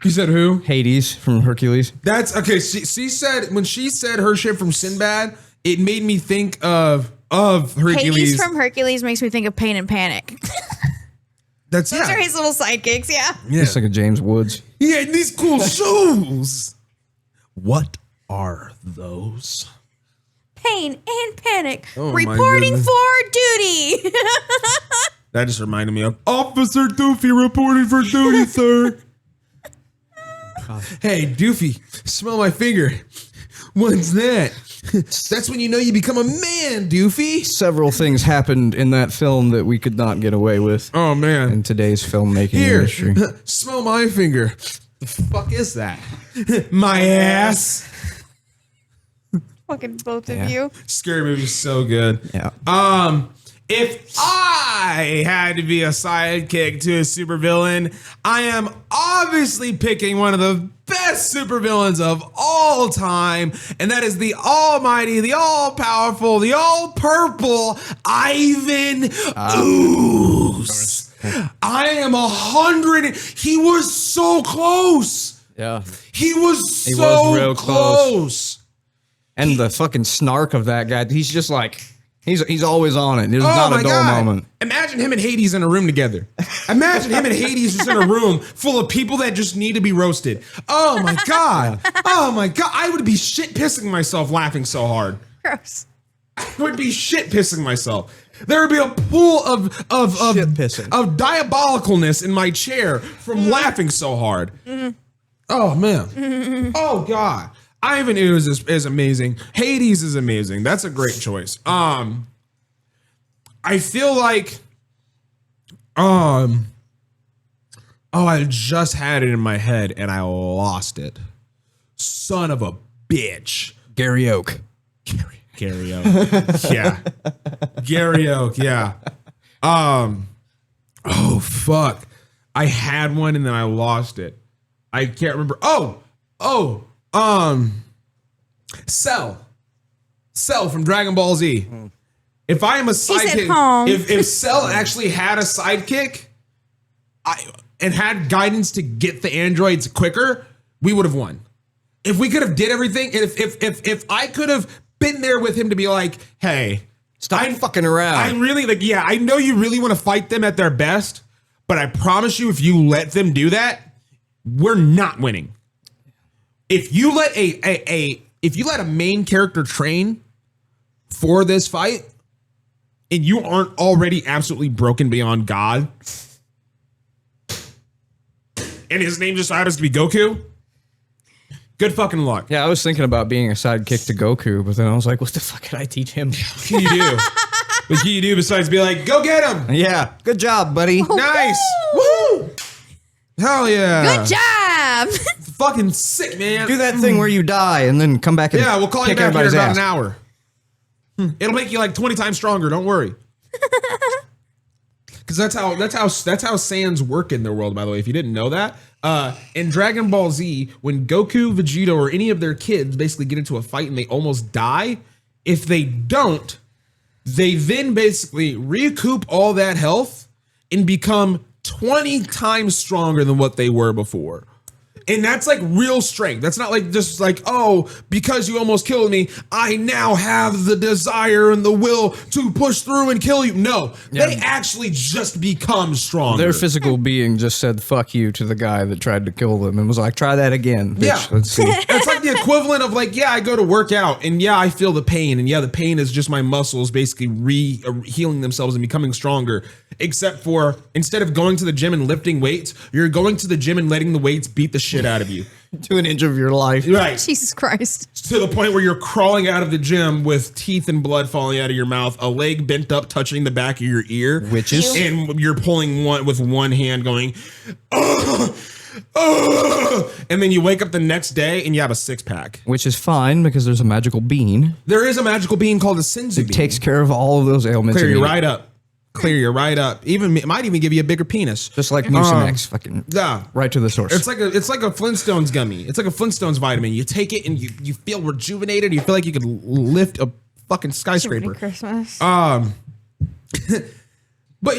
You said who? Hades from Hercules. That's okay. She said when she said her shit from Sinbad, it made me think of Hercules. Hades from Hercules makes me think of Pain and Panic. That's Those are his little sidekicks, yeah. Yeah. It's like a James Woods. He had these cool shoes. What are those? Pain and Panic. Oh, my reporting goodness. for duty. That just reminded me of Officer Doofy reporting for duty, sir. Hey, Doofy, smell my finger. What's that? That's when you know you become a man, Doofy. Several things happened in that film that we could not get away with Oh, man. in today's filmmaking Here, industry. smell my finger. The fuck is that? My ass. Fucking both Yeah. of you. Scary movie's so good. Yeah. If I had to be a sidekick to a supervillain, I am obviously picking one of the best supervillains of all time, and that is the almighty, the all-powerful, the all-purple Ivan Ooze. I am 100. He was so close. Yeah. He was so real close. And the fucking snark of that guy, he's just like, he's always on it. There's not a dull moment. Imagine him and Hades in a room together. Imagine him and Hades just in a room full of people that just need to be roasted. Oh my God. Oh my God. I would be shit pissing myself laughing so hard. Gross. I would be shit pissing myself. There would be a pool of Shit pissing. of diabolicalness in my chair from laughing so hard. Oh man. Oh God. Ivan Ooze is amazing. Hades is amazing. That's a great choice. I feel like oh, I just had it in my head and I lost it. Son of a bitch. Gary Oak. Gary Oak. Yeah. Gary Oak, yeah. Oh fuck. I had one and then I lost it. I can't remember. Cell. Cell from Dragon Ball Z. If I am a sidekick, home. if Cell actually had a sidekick and had guidance to get the androids quicker, we would have won. If we could have did everything, if I could have been there with him to be like, hey, Stop fucking around. I really like, yeah, I know you really want to fight them at their best, but I promise you, if you let them do that, we're not winning. If you let if you let a main character train for this fight, and you aren't already absolutely broken beyond God, and his name just happens to be Goku, good fucking luck. Yeah, I was thinking about being a sidekick to Goku, but then I was like, what the fuck could I teach him? What can you do? What can you do besides be like, go get him? Yeah. Good job, buddy. Nice. Woo! Hell yeah. Good job. Fucking sick, man. Do that thing where you die and then come back and Yeah, we'll call you kick back here in everybody's about ass. an hour. It'll make you like 20 times stronger. Don't worry. Because that's how Saiyans work in their world. By the way, if you didn't know that, in Dragon Ball Z, when Goku, Vegeta, or any of their kids basically get into a fight and they almost die, if they don't, they then basically recoup all that health and become 20 times stronger than what they were before. And that's like real strength. That's not like just like, oh, because you almost killed me, I now have the desire and the will to push through and kill you. No, they actually just become stronger. Their physical being just said "fuck you" to the guy that tried to kill them and was like, "Try that again, bitch. Yeah. Let's see." It's like the equivalent of like, yeah, I go to work out and yeah, I feel the pain. And yeah, the pain is just my muscles basically healing themselves and becoming stronger. Except for instead of going to the gym and lifting weights, you're going to the gym and letting the weights beat the shit out of you. To an inch of your life. Right. Jesus Christ. To the point where you're crawling out of the gym with teeth and blood falling out of your mouth, a leg bent up touching the back of your ear. Witches. And you're pulling one with one hand going, "Ugh, ugh," and then you wake up the next day and you have a six pack. Which is fine because there's a magical bean. There is a magical bean called the Senzu bean. Takes care of all of those ailments. Clear you immediately. right up. Clear you right up. Even it might even give you a bigger penis. Just like Mucinex, fucking Yeah. right to the source. It's like a Flintstones gummy. It's like a Flintstones vitamin. You take it and you feel rejuvenated. You feel like you could lift a fucking skyscraper. Christmas. But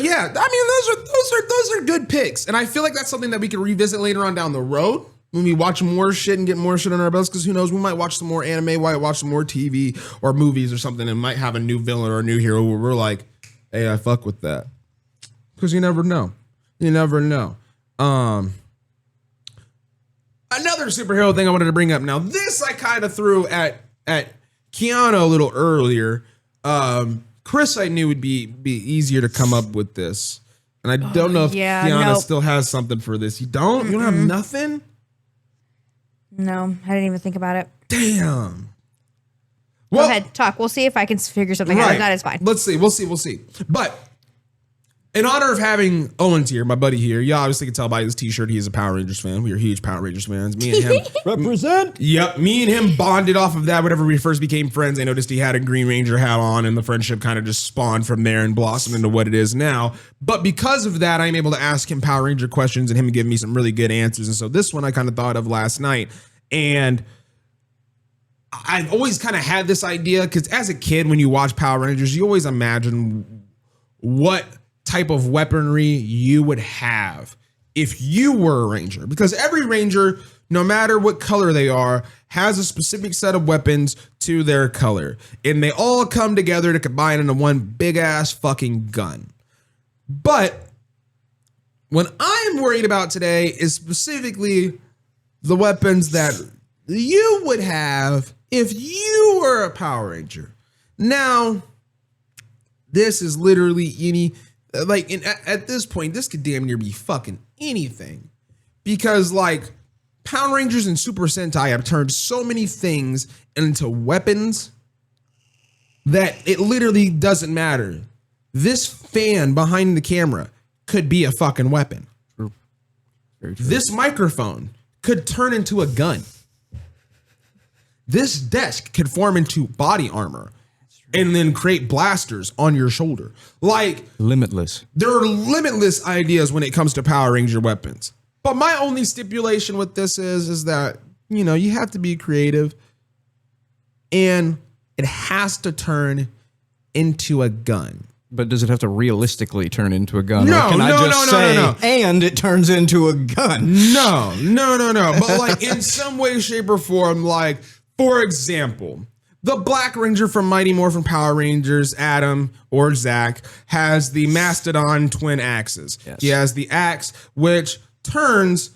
yeah, I mean those are good picks, and I feel like that's something that we can revisit later on down the road when we watch more shit and get more shit on our belts. Because who knows, we might watch some more anime, might watch some more TV or movies or something, and might have a new villain or a new hero where we're like, hey, I fuck with that. Because you never know. You never know. Another superhero thing I wanted to bring up. Now, this I kind of threw at Keanu a little earlier. Chris, I knew would be easier to come up with this. And I don't know if Keanu still has something for this. You don't? You don't have nothing? No, I didn't even think about it. Damn. Go ahead, talk. We'll see if I can figure something out. If not, it's fine. Let's see. We'll see. But in honor of having Owens here, my buddy here, you obviously can tell by his t-shirt he is a Power Rangers fan. We are huge Power Rangers fans. Me and him. Represent. Yep. Me and him bonded off of that whenever we first became friends. I noticed he had a Green Ranger hat on, and the friendship kind of just spawned from there and blossomed into what it is now. But because of that, I'm able to ask him Power Ranger questions and him give me some really good answers. And so this one I kind of thought of last night. And I've always kind of had this idea because as a kid, when you watch Power Rangers, you always imagine what type of weaponry you would have if you were a Ranger. Because every Ranger, no matter what color they are, has a specific set of weapons to their color. And they all come together to combine into one big ass fucking gun. But what I'm worried about today is specifically the weapons that you would have if you were a Power Ranger. Now, this is literally any, like, at this point, this could damn near be fucking anything. Because, like, Power Rangers and Super Sentai have turned so many things into weapons that it literally doesn't matter. This fan behind the camera could be a fucking weapon. True. Very true. This microphone could turn into a gun. This desk could form into body armor and then create blasters on your shoulder. Like, limitless. there are limitless ideas when it comes to Power Ranger weapons. But my only stipulation with this is that, you know, you have to be creative and it has to turn into a gun. But does it have to realistically turn into a gun? No, or can I no, just no, say, no. and it turns into a gun? No. But like in some way, shape, or form, like, for example, the Black Ranger from Mighty Morphin Power Rangers, Adam or Zach, has the Mastodon twin axes. Yes. He has the axe, which turns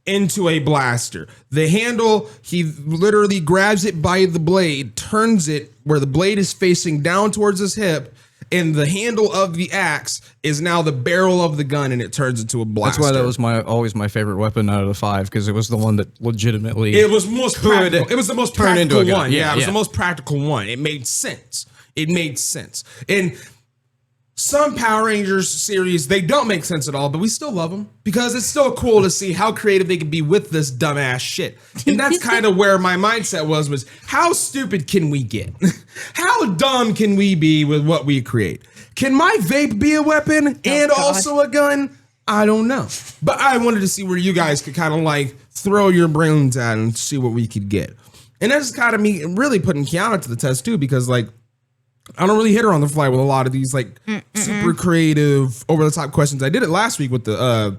into a blaster. The handle, he literally grabs it by the blade, turns it where the blade is facing down towards his hip, and the handle of the axe is now the barrel of the gun, and it turns into a blaster. That's why that was always my favorite weapon out of the 5, because it was the one that legitimately It was most practical. It was the most turn into practical a gun. one. Yeah, it was yeah. the most practical one. It made sense. And some Power Rangers series, they don't make sense at all, but we still love them because it's still cool to see how creative they can be with this dumbass shit. And that's kind of where my mindset was how stupid can we get? How dumb can we be with what we create? Can my vape be a weapon and also a gun? I don't know. But I wanted to see where you guys could kind of like throw your brains at and see what we could get. And that's kind of me really putting Kiana to the test too, because like, I don't really hit her on the fly with a lot of these like super creative, over the top questions. I did it last week with the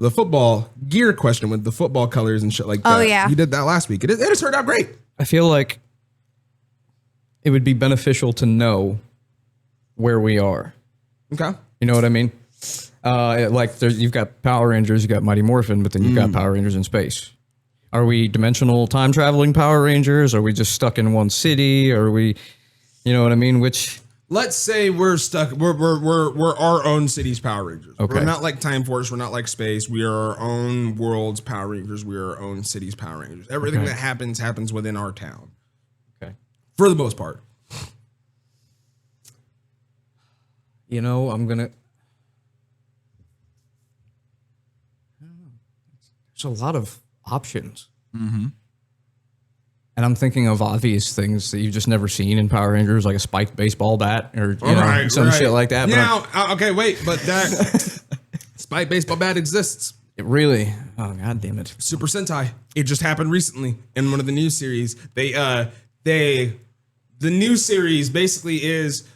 football gear question with the football colors and shit like that. Oh yeah, you did that last week. It has turned out great. I feel like it would be beneficial to know where we are. Okay, you know what I mean? Like you've got Power Rangers, you got Mighty Morphin, but then you've got Power Rangers in space. Are we dimensional time traveling Power Rangers? Are we just stuck in one city? Are we? You know what I mean? Which let's say we're stuck. We're our own city's Power Rangers. Okay. We're not like Time Force. We're not like space. We are our own world's Power Rangers. We are our own city's Power Rangers. Everything that happens within our town. Okay. For the most part. You know, there's a lot of options. Mm-hmm. And I'm thinking of obvious things that you've just never seen in Power Rangers, like a spiked baseball bat or some shit like that. Now, okay, wait, but that spiked baseball bat exists. It really? Oh, God damn it. Super Sentai. It just happened recently in one of the new series. The new series basically is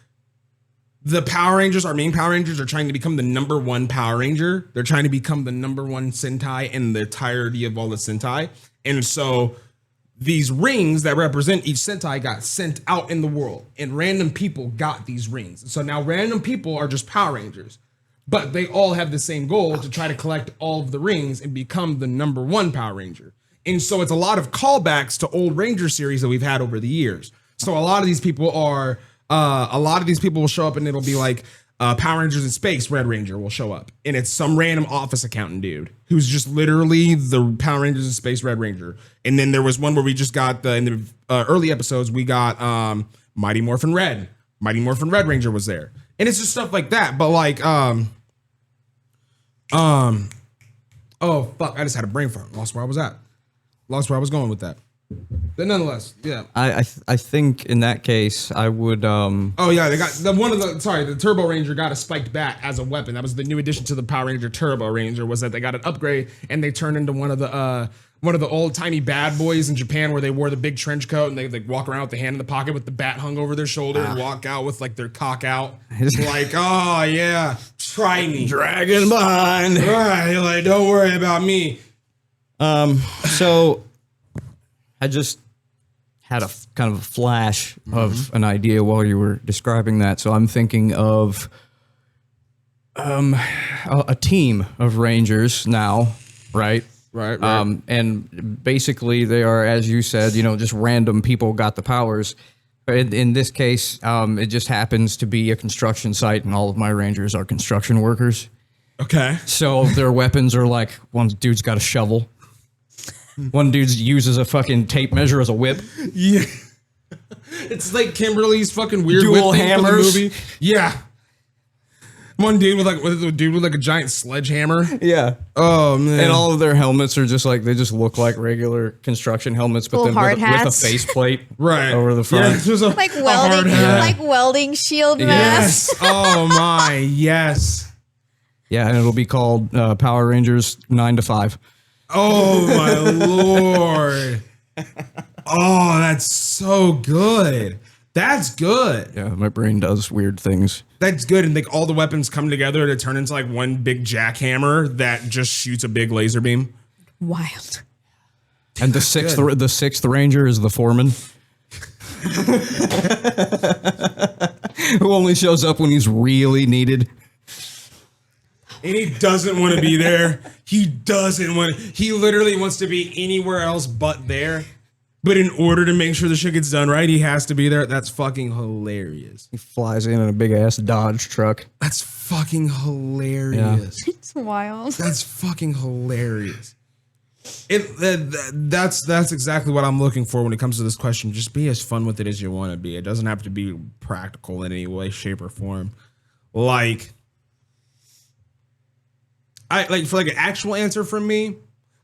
the Power Rangers, our main Power Rangers, are trying to become the number one Power Ranger. They're trying to become the number one Sentai in the entirety of all the Sentai. And so these rings that represent each Sentai got sent out in the world, and random people got these rings. So now random people are just Power Rangers, but they all have the same goal to try to collect all of the rings and become the number one Power Ranger. And so it's a lot of callbacks to old Ranger series that we've had over the years. So a lot of these people will show up and it'll be like, Power Rangers in Space, Red Ranger will show up. And it's some random office accountant dude who's just literally the Power Rangers in Space Red Ranger. And then there was one where we just got, in the early episodes, we got Mighty Morphin Red. Mighty Morphin Red Ranger was there. And it's just stuff like that. But like, oh, fuck, I just had a brain fart. Lost where I was at. Lost where I was going with that. But nonetheless, yeah. I think in that case I would Oh yeah, they got the Turbo Ranger got a spiked bat as a weapon. That was the new addition to the Power Ranger Turbo Ranger, was that they got an upgrade and they turned into one of the old timey bad boys in Japan where they wore the big trench coat and they like walk around with the hand in the pocket with the bat hung over their shoulder and walk out with like their cock out. Like, oh yeah, try me. Dragon behind. Right, like don't worry about me. So I just had a kind of a flash of an idea while you were describing that. So I'm thinking of a team of Rangers now, right? Right. And basically they are, as you said, just random people got the powers. In this case, it just happens to be a construction site and all of my Rangers are construction workers. Okay. So their weapons are like, one dude's got a shovel. One dude uses a fucking tape measure as a whip. Yeah. It's like Kimberly's fucking weird dual whip thing from the hammers. movie. Yeah. One dude with a giant sledgehammer. Yeah. Oh man. And all of their helmets are just like, they just look like regular construction helmets, but Little then hard with a hats. faceplate right over the front. Yeah, just Like a hard welding, hat. like welding shield Yes. mask. Oh my. Yes. Yeah, and it'll be called Power Rangers 9 to 5. Oh my lord. Oh, that's so good. That's good. Yeah, my brain does weird things. That's good. And like all the weapons come together to turn into like one big jackhammer that just shoots a big laser beam. Wild. And the sixth Ranger is the foreman. Who only shows up when he's really needed. And he doesn't want to be there. He literally wants to be anywhere else but there. But in order to make sure the shit gets done right, he has to be there. That's fucking hilarious. He flies in a big ass Dodge truck. That's fucking hilarious. It's wild. That's fucking hilarious. That's exactly what I'm looking for when it comes to this question. Just be as fun with it as you want to be. It doesn't have to be practical in any way, shape, or form. like for like an actual answer from me,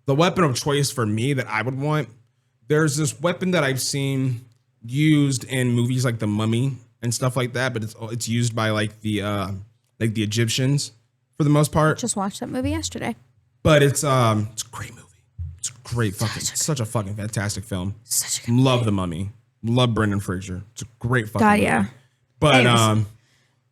the weapon of choice for me that I would want. There's this weapon that I've seen used in movies like The Mummy and stuff like that, but it's used by like the Egyptians for the most part. Just watched that movie yesterday. But it's a great movie. It's a great such a fucking fantastic film. Such a good Love The Mummy. Love Brendan Fraser. It's a great fucking movie. yeah. But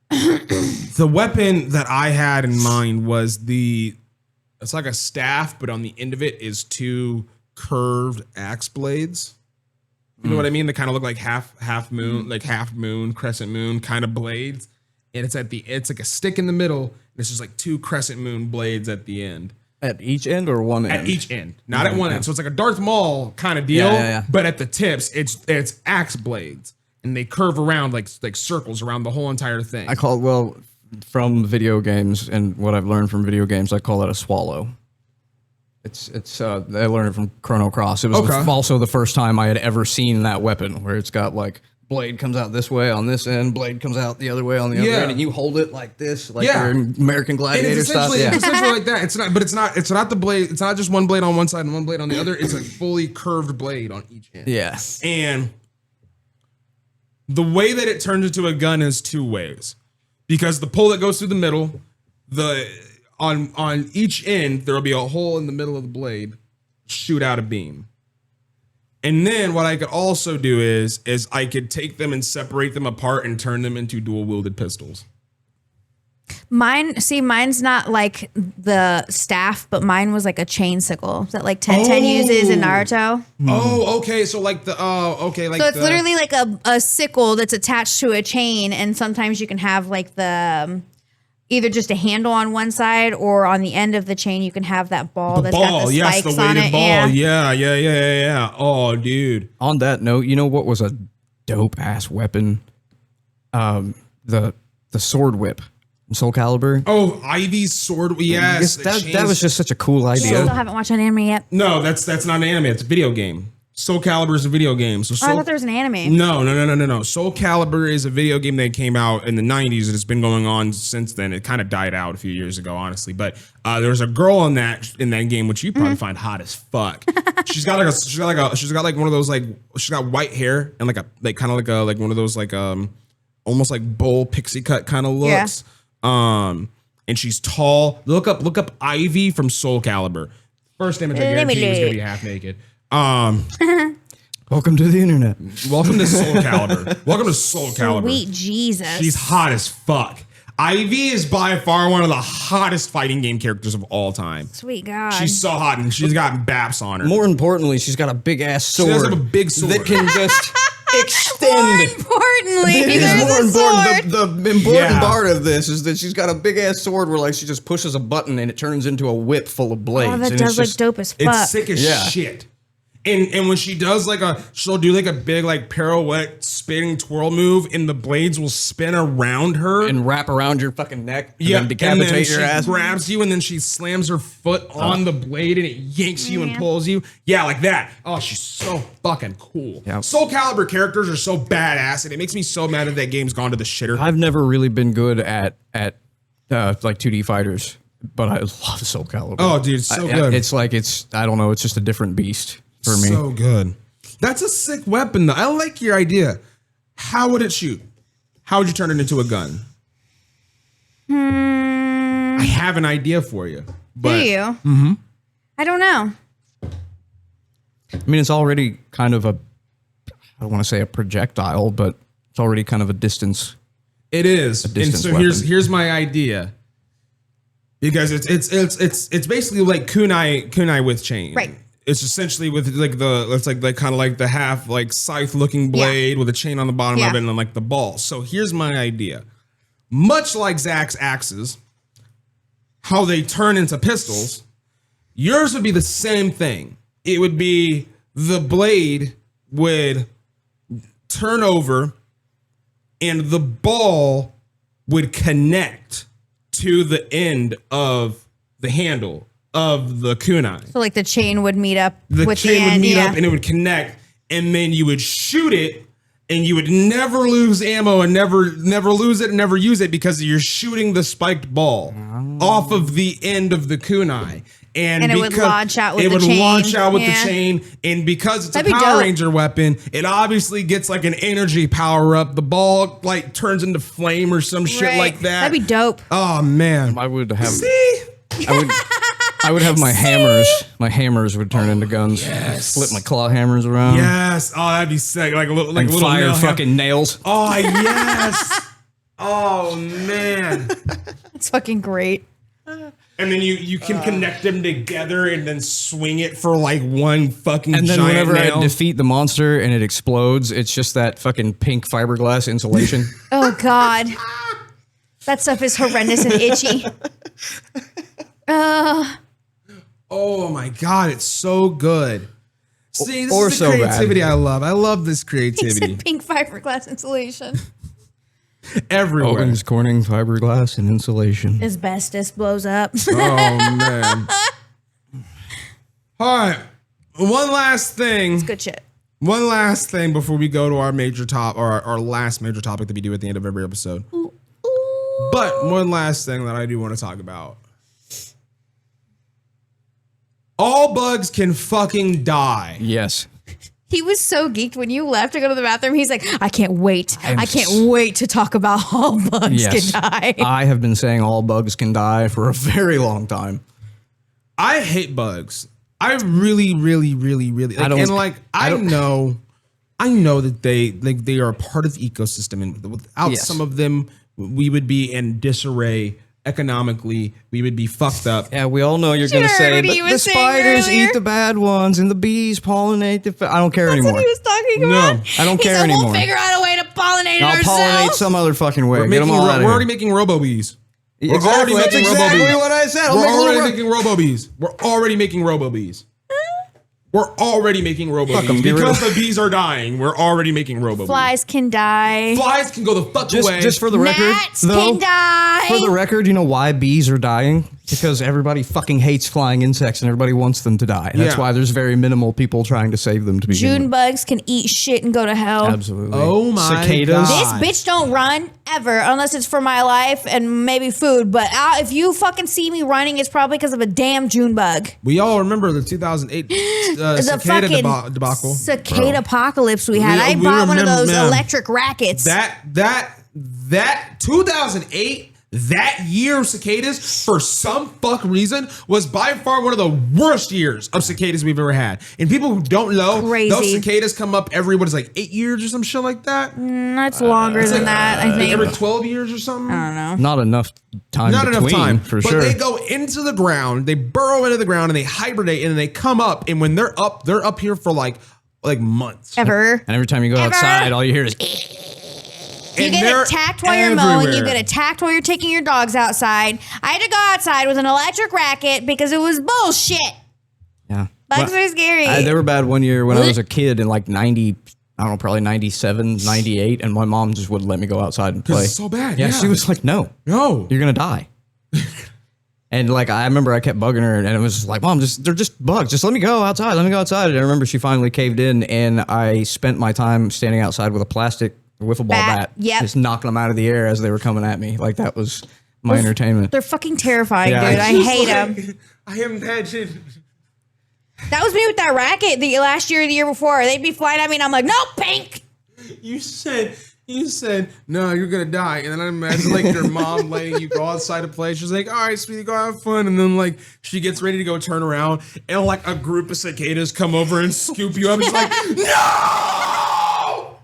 the weapon that I had in mind was it's like a staff, but on the end of it is two curved axe blades. You know what I mean? They kind of look like half moon, crescent moon kind of blades. And it's like a stick in the middle, and it's just like two crescent moon blades at the end. At each end or one end? At each end, not at one end. So it's like a Darth Maul kind of deal, but at the tips, it's axe blades, and they curve around like circles around the whole entire thing. I call it, from video games and what I've learned from video games, I call it a swallow. I learned it from Chrono Cross. It was also the first time I had ever seen that weapon, where it's got like blade comes out this way on this end, blade comes out the other way on the other end, and you hold it like this, like your American Gladiator stuff. It's essentially like that. It's not the blade. It's not just one blade on one side and one blade on the other. It's a fully curved blade on each end. Yeah. And the way that it turns into a gun is two ways, because the pull that goes through the middle, on each end there will be a hole in the middle of the blade, shoot out a beam. And then what I could also do is I could take them and separate them apart and turn them into dual wielded pistols. Mine's not like the staff, but mine was like a chain sickle that like 10 uses in Naruto. Oh, okay. So like so it's literally like a sickle that's attached to a chain, and sometimes you can have like the either just a handle on one side, or on the end of the chain you can have that ball got the spikes on it. Ball. Yeah. Oh, dude. On that note, you know what was a dope ass weapon? The sword whip in Soul Calibur. Oh, Ivy's sword. Yes, that was just such a cool idea. I still haven't watched an anime yet. No, that's not an anime. It's a video game. Soul Calibur is a video game. So I thought there was an anime. No. Soul Calibur is a video game that came out in the 90s, and it's been going on since then. It kind of died out a few years ago, honestly. But there's a girl in that game, which you probably find hot as fuck. she's got one of those she's got white hair and like one of those almost like bowl pixie cut kind of looks. Yeah. And she's tall. Look up Ivy from Soul Calibur. First image I guarantee was gonna be half naked. Welcome to the internet. Welcome to Soul Calibur. Welcome to Soul Calibur. Sweet Jesus. She's hot as fuck. Ivy is by far one of the hottest fighting game characters of all time. Sweet God. She's so hot, and she's got baps on her. More importantly, she's got a big ass sword. She does have a big sword that can just extend. More importantly, the important part of this is that she's got a big ass sword where like she just pushes a button and it turns into a whip full of blades. Oh, that does look dope as fuck. It's sick as shit. And when she does she'll do like a big like pirouette spinning twirl move, and the blades will spin around her and wrap around your fucking neck. And then decapitate your ass. Grabs you, and then she slams her foot on the blade, and it yanks you and pulls you. Yeah, like that. Oh, she's so fucking cool. Yep. Soul Calibur characters are so badass, and it makes me so mad that game's gone to the shitter. I've never really been good at like 2D fighters, but I love Soul Calibur. Oh, dude, it's so good. I don't know. It's just a different beast. For me. So good. That's a sick weapon, though. I like your idea. How would it shoot? How would you turn it into a gun? I have an idea for you. But, do you? Mm-hmm. I don't know. I mean, it's already kind of I don't want to say a projectile, but it's already kind of a distance. It is. And so weapon. here's my idea. Because it's basically like kunai with chain. Right. It's essentially with like kind of like the half like scythe looking blade with a chain on the bottom of it, and then like the ball. So here's my idea. Much like Zach's axes, how they turn into pistols, yours would be the same thing. It would be the blade would turn over and the ball would connect to the end of the handle of the kunai. So like the chain would meet up the chain would meet up and it would connect, and then you would shoot it, and you would never lose ammo and never lose it and never use it because you're shooting the spiked ball off of the end of the kunai. And it would launch out with the chain. It would launch out with the chain. And because it's a Power Ranger weapon, it obviously gets like an energy power up. The ball like turns into flame or some shit like that. That'd be dope. Oh, man. I would have. See? I would have my hammers. My hammers would turn into guns. Yes. Flip my claw hammers around. Yes. Oh, that'd be sick. Like a little, And little fire nail fucking nails. Oh, yes. Oh, man. It's fucking great. And then you can connect them together and then swing it for like one fucking And then giant whenever nail. I defeat the monster and it explodes, it's just that fucking pink fiberglass insulation. Oh, God. That stuff is horrendous and itchy. Oh my God, it's so good. See, this Or is the so bad. creativity I love. I love this He creativity. said pink fiberglass insulation. Everywhere. Owens Corning fiberglass and insulation. Asbestos blows up. Oh, man. All right. One last thing. Good shit. One last thing before we go to our major top or our last major topic that we do at the end of every episode. But one last thing that I do want to talk about. All bugs can fucking die. Yes. He was so geeked when you left to go to the bathroom. He's like, I can't wait. I can't wait to talk about all bugs Yes. can die. I have been saying all bugs can die for a very long time. I hate bugs. I really, really, really, really. Like, I know that they are a part of the ecosystem, and without some of them, we would be in disarray economically. We would be fucked up. Yeah, we all know you're going to say, but the spiders eat the bad ones and the bees pollinate the... I don't care anymore. That's what he was talking about. I don't care said, anymore. We'll figure out a way to pollinate it I'll ourselves. pollinate some other fucking way. We're Get them all out of we're here. already making robo-bees. Exactly. That's exactly what I said. We're already making robo-bees. We're already making robo-bees. We're already making robo-bees. Because the bees are dying, we're already making robo-bees. Flies can die. Flies can go the fuck away. Just for the record, Gnats though, can die. for the record, you know why bees are dying? Because everybody fucking hates flying insects and everybody wants them to die. That's why there's very minimal people trying to save them to begin June with. bugs can eat shit and go to hell. Absolutely. Oh my Cicadas. God. This bitch don't run ever unless it's for my life and maybe food. But if you fucking see me running, it's probably because of a damn June bug. We all remember the 2008 The cicada fucking debacle. cicada apocalypse we had. I We bought one of remember, those man. electric rackets. That 2008, that year of cicadas, for some fuck reason, was by far one of the worst years of cicadas we've ever had. And people who don't know, Crazy. those cicadas come up every, 8 years or some shit like that? That's longer than that, I think. Every 12 years or something? I don't know. Not enough time Not between, enough time, for but sure. they go into the ground, they burrow into the ground, and they hibernate, and then they come up, and when they're up here for like months. Ever. And every time you go outside, all you hear is... You And get they're attacked while you're mowing. You everywhere. get attacked while you're taking your dogs outside. I had to go outside with an electric racket because it was bullshit. Yeah. Bugs are scary. They were bad one year when I was a kid in like 90, I don't know, probably 97, 98, and my mom just wouldn't let me go outside and play. It's so bad. Yeah, she was like, no, No. you're going to die. And like, I remember I kept bugging her and it was just like, Mom, they're just bugs. Just let me go outside. Let me go outside. And I remember she finally caved in and I spent my time standing outside with a plastic wiffle ball bat. Yep. Just knocking them out of the air as they were coming at me. Like that was my entertainment. They're fucking terrifying, Yeah. dude. I hate them. I imagine. That was me with that racket the last year or the year before. They'd be flying at me and I'm like, no, pink. You said, no, you're gonna die. And then I imagine like your mom letting you go outside to play. She's like, all right, sweetie, go have fun. And then like she gets ready to go turn around and like a group of cicadas come over and scoop you up. She's like, no!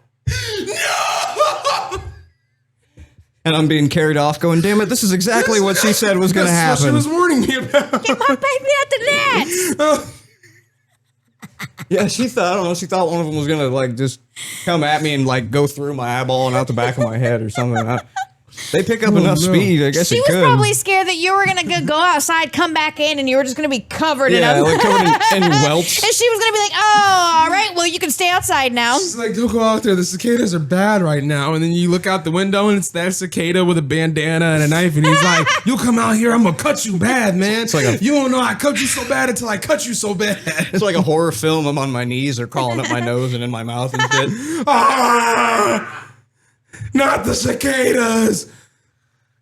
No! And I'm being carried off going, damn it, this is exactly what she said was going to That's happen. what she was warning me about. Get my baby out the net. Yeah, she thought one of them was going to like just come at me and like go through my eyeball and out the back of my head or something. They pick up enough speed, I guess She it was could. probably scared that you were gonna go outside, come back in, and you were just gonna be covered in yeah, them. like covered in welts. And she was gonna be like, "Oh, all right, well, you can stay outside now." It's like, don't go out there. The cicadas are bad right now. And then you look out the window and it's that cicada with a bandana and a knife. And he's like, you come out here, I'm going to cut you bad, man. It's like you don't know I cut you so bad until I cut you so bad. It's like a horror film. I'm on my knees. They're crawling up my nose and in my mouth and shit. Ah, not the cicadas.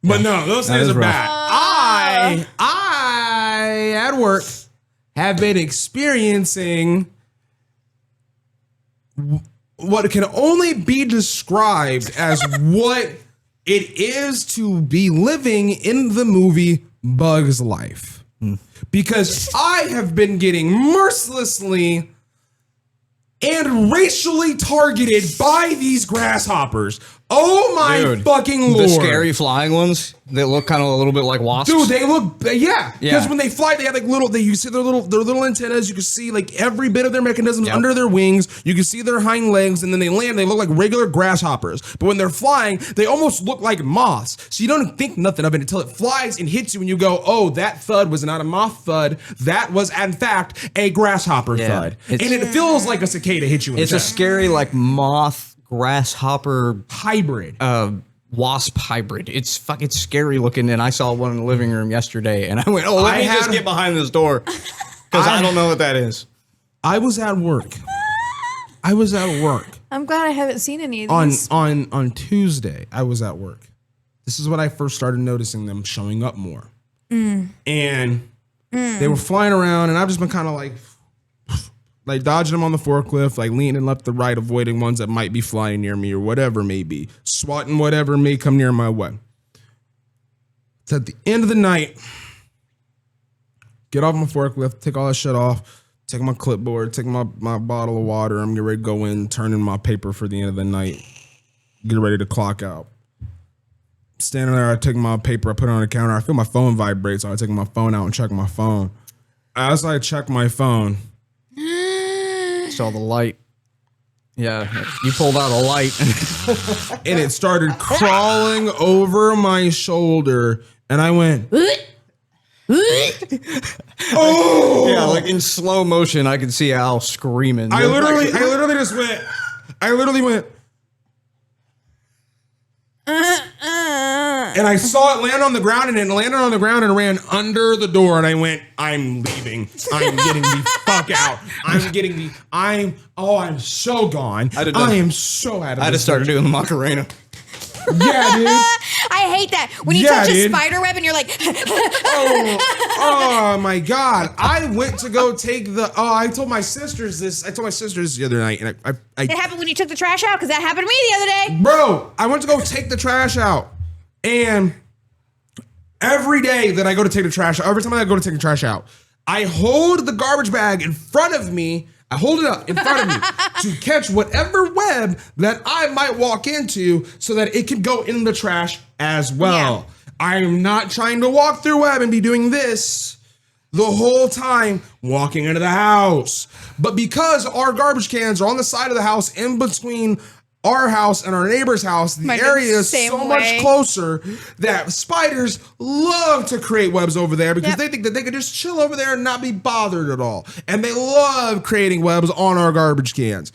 But no, those things is are rough. bad. I at work have been experiencing what can only be described as what it is to be living in the movie Bug's Life. Because I have been getting mercilessly and racially targeted by these grasshoppers. Oh my Dude, fucking lord. The scary flying ones that look kind of a little bit like wasps. Dude, they look, yeah. Because Yeah. when they fly, they have like little, you see their little antennas. You can see like every bit of their mechanisms under their wings. You can see their hind legs, and then they land. They look like regular grasshoppers. But when they're flying, they almost look like moths. So you don't think nothing of it until it flies and hits you, and you go, "Oh, that thud was not a moth thud. That was, in fact, a grasshopper thud." And it feels like a cicada hit you in the It's a chest. scary like moth grasshopper hybrid. wasp hybrid. It's fucking scary looking, and I saw one in the living room yesterday, and I went, "Oh, let me just get behind this door," because I don't know what that is. I was at work. I'm glad I haven't seen any of these. On Tuesday, I was at work. This is when I first started noticing them showing up more. And they were flying around, and I've just been kind of like dodging them on the forklift, like leaning left to right, avoiding ones that might be flying near me or whatever may be, swatting whatever may come near my way. It's at the end of the night, get off my forklift, take all that shit off, take my clipboard, take my bottle of water. I'm getting ready to go in, turn in my paper for the end of the night, get ready to clock out. Standing there, I take my paper, I put it on the counter. I feel my phone vibrate, so I take my phone out and check my phone. As I check my phone, Saw the light. Yeah, you pulled out a light. and it started crawling over my shoulder, and I went, "Oh!" Yeah, like in slow motion, I could see Al screaming. I literally went, and I saw it land on the ground, and it landed on the ground and ran under the door, and I went, "I'm leaving. I'm getting the fuck out. I'm so gone. I am so out of I this just started doing the Macarena. Yeah, dude. I hate that. When you touch a spider web and you're like, Oh my God. I went to go take I told my sisters this the other night, and it happened when you took the trash out, because that happened to me the other day. Bro, I went to go take the trash out, and every day that I go to take the trash out, every time I go to take the trash out, I hold the garbage bag in front of me. I hold it up in front of me to catch whatever web that I might walk into so that it can go in the trash as well. Yeah. I am not trying to walk through web and be doing this the whole time walking into the house. But because our garbage cans are on the side of the house in between our house and our neighbor's house, the area is so much closer that spiders love to create webs over there because they think that they could just chill over there and not be bothered at all. And they love creating webs on our garbage cans.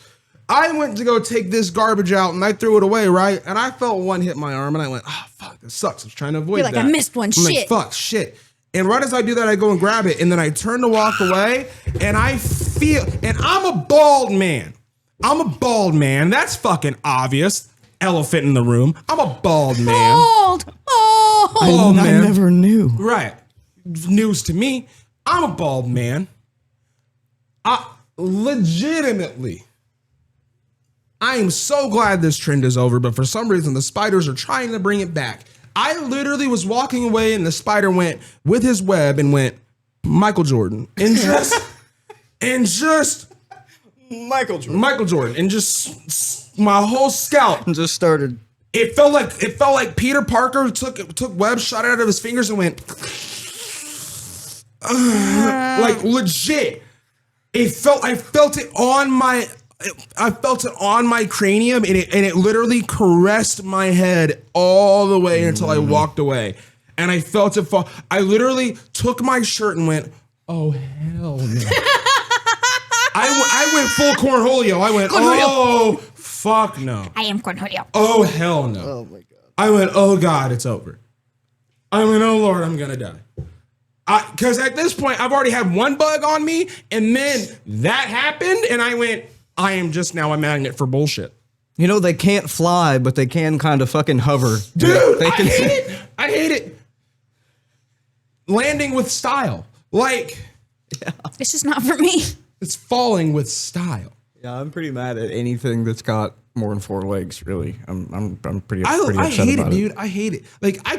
I went to go take this garbage out and I threw it away, right? And I felt one hit my arm and I went, "Oh, fuck, this sucks." I was trying to avoid that. I missed one. I'm like, fuck, shit. And right as I do that, I go and grab it. And then I turn to walk away and I feel, and I'm a bald man. That's fucking obvious. Elephant in the room. I'm a bald man. Bald I never knew. Right. News to me. I'm a bald man. Legitimately. I am so glad this trend is over, but for some reason the spiders are trying to bring it back. I literally was walking away and the spider went with his web and went Michael Jordan. And just Michael Jordan, and just my whole scalp Just started. It felt like Peter Parker took web, shot it out of his fingers, and went like legit. I felt it on my I felt it on my cranium, and it literally caressed my head all the way until I walked away. And I felt it fall. I literally took my shirt and went, oh, hell no. I went full Cornholio. I went, oh, fuck no. I am Cornholio. Oh, hell no. Oh my God. I went, oh God, it's over. I went, oh Lord, I'm going to die. Because at this point, I've already had one bug on me, and then that happened, and I went, I am just now a magnet for bullshit. You know, they can't fly, but they can kind of fucking hover. Dude, they can. I hate it. Landing with style. Like, It's just not for me. it's falling with style. Yeah, I'm pretty mad at anything that's got more than 4 legs. Really, I'm pretty I upset hate it, about dude. I hate it. Like, I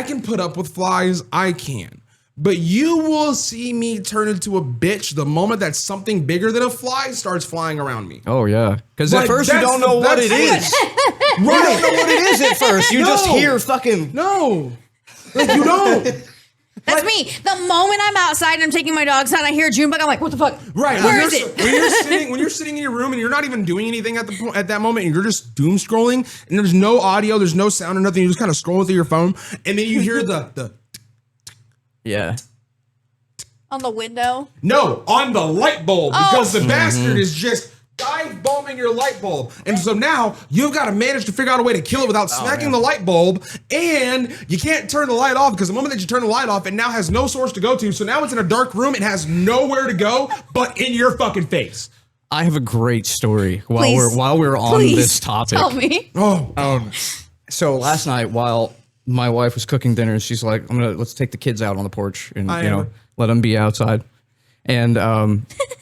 can put up with flies. I can. But you will see me turn into a bitch the moment that something bigger than a fly starts flying around me. Oh yeah, because at Like, first you that's don't know what it that's- is. You don't know what it is at first. You just No. hear fucking. No. Like, you don't. That's me. The moment I'm outside and I'm taking my dogs out and I hear a June bug, I'm like, what the fuck? Right. Where when is it? when you're sitting in your room and you're not even doing anything at that moment, and you're just doom scrolling, and there's no audio, there's no sound or nothing, you're just kind of scrolling through your phone, and then you hear the Yeah. On the window. no on the light bulb, because the Mm-hmm. bastard is just dive bombing your light bulb, and so now you've got to manage to figure out a way to kill it without smacking the light bulb, and you can't turn the light off because the moment that you turn the light off, it now has no source to go to. So now it's in a dark room, it has nowhere to go but in your fucking face. I have a great story Please. while we're on Please this topic. tell me. Oh, So last night, while my wife was cooking dinner, she's like, let's take the kids out on the porch and let them be outside. And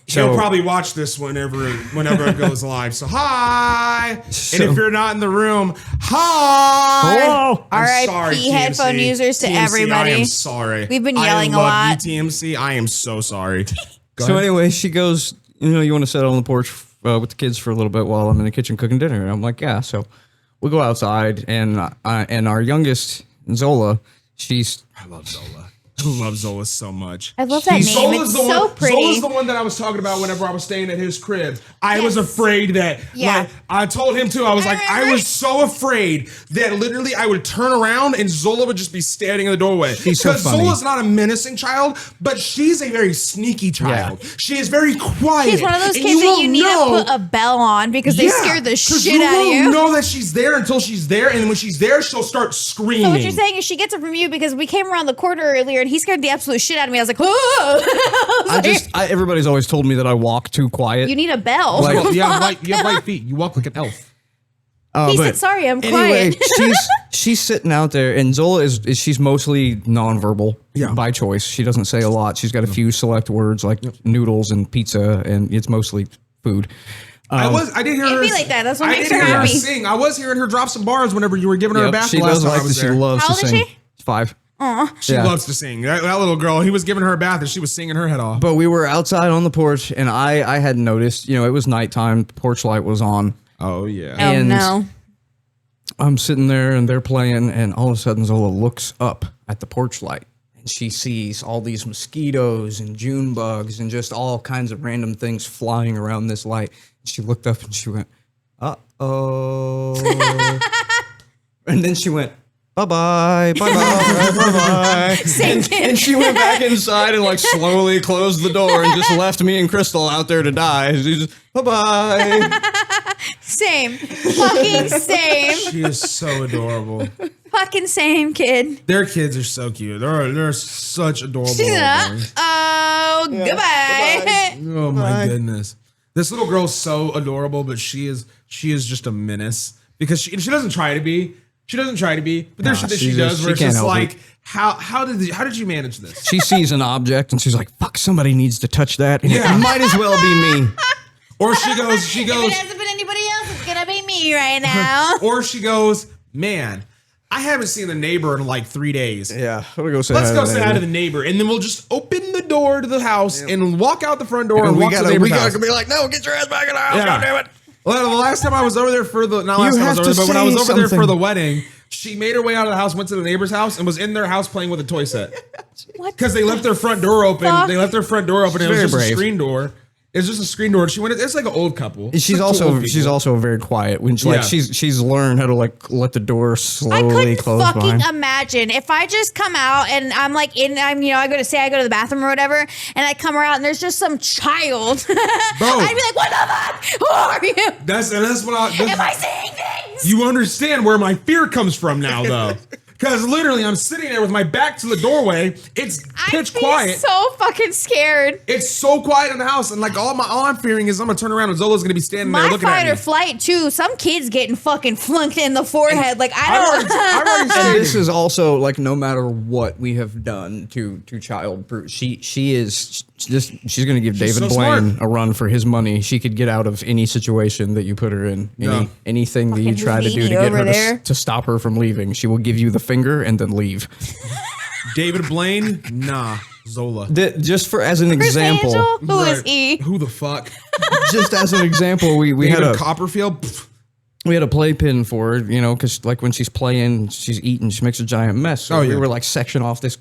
She'll probably watch this whenever it goes live. So hi, and if you're not in the room, hi. Hello. I'm R.I.P. sorry, headphone TMC. users to TMC, everybody. I am sorry. We've been I yelling a love lot. You, TMC. I am so sorry. Go So ahead. anyway, she goes, you want to sit on the porch with the kids for a little bit while I'm in the kitchen cooking dinner? And I'm like, yeah. So we go outside, and our youngest, Zola, I love Zola. I love Zola so much. I love that name. It's so pretty. Zola's the one that I was talking about whenever I was staying at his crib. I was afraid that, Yeah. like, I told him too, I was like, I was so afraid that literally I would turn around and Zola would just be standing in the doorway. She's so Because funny. Zola's not a menacing child, but she's a very sneaky child. Yeah. She is very quiet. She's one of those and kids that won't you need know- to put a bell on because they scare the 'cause shit out of won't you. know that she's there until she's there, and when she's there, she'll start screaming. So what you're saying is she gets it from you because we came around the corner earlier and he scared the absolute shit out of me. I was like, oh. everybody's always told me that I walk too quiet. You need a bell. Like, you have white feet. You walk like an elf. He but said, sorry, I'm Anyway, quiet. she's sitting out there, and Zola she's mostly nonverbal by choice. She doesn't say a lot. She's got a few select words like noodles and pizza, and it's mostly food. I did hear It'd her be like that. That's what I makes did her hear happy. sing. I was hearing her drop some bars whenever you were giving her a bath she last does time I like was that. She there. loves How to old is sing. she? 5. She loves to sing. That little girl, he was giving her a bath and she was singing her head off. But we were outside on the porch, and I hadn't noticed. It was nighttime. The porch light was on. Oh, yeah. Oh, And no. I'm sitting there, and they're playing, and all of a sudden Zola looks up at the porch light, and she sees all these mosquitoes and June bugs and just all kinds of random things flying around this light. And she looked up and she went, uh-oh. And then she went, bye-bye, bye-bye, bye-bye. And she went back inside and slowly closed the door and just left me and Crystal out there to die. She just, bye-bye. Same. Fucking same. She is so adorable. Fucking same, kid. Their kids are so cute. They're such adorable little things. Oh, goodbye. Oh, my goodness. This little girl's so adorable, but she is just a menace because she doesn't try to be. She doesn't try to be, but there's shit that she does where it's just like, how did you manage this? She sees an object and she's like, fuck, somebody needs to touch that. And Yeah. it might as well be me. Or she goes, If it hasn't been anybody else, it's gonna be me right now. or she goes, man, I haven't seen the neighbor in like 3 days. Yeah, let me go say Let's hi go to say the hi to neighbor. the neighbor, and then we'll just open the door to the house and walk out the front door and we walk to the gotta, neighbor's we house. gotta be like, no, get your ass back in the house, Yeah. God damn it. Well, the last time I was over there for the not last You time I was have over to there, but when I was say over there for something. the wedding, she made her way out of the house, went to the neighbor's house, and was in their house playing with a toy set. What? Because they left their front door open. Fuck. They left their front door open. And it was very just brave. a screen door. It's just a screen door. She went. It's like an old couple. She's also very quiet when she, like she's learned how to like let the door slowly close behind. I couldn't fucking imagine if I just come out and I'm like I go to the bathroom or whatever, and I come out and there's just some child. Bro, I'd be like, what the fuck? Who are you? That's what Am I seeing things? You understand where my fear comes from now, though. Because literally, I'm sitting there with my back to the doorway. It's pitch quiet. So fucking scared. It's so quiet in the house, and like all I'm fearing is I'm gonna turn around and Zola's gonna be standing there looking at me. My fight or flight too. Some kids getting fucking flunked in the forehead. Like I don't. And this is also like no matter what we have done to child proof, she's gonna give David Blaine a run for his money. She could get out of any situation that you put her in. Anything that you try to do to get her to stop her from leaving, she will give you the finger and then leave. David Blaine, nah. Zola. Just for as an example, who is he? Who the fuck? Just as an example, we had a Copperfield. We had a playpen for her, because like when she's playing, she's eating, she makes a giant mess. So we were like section off this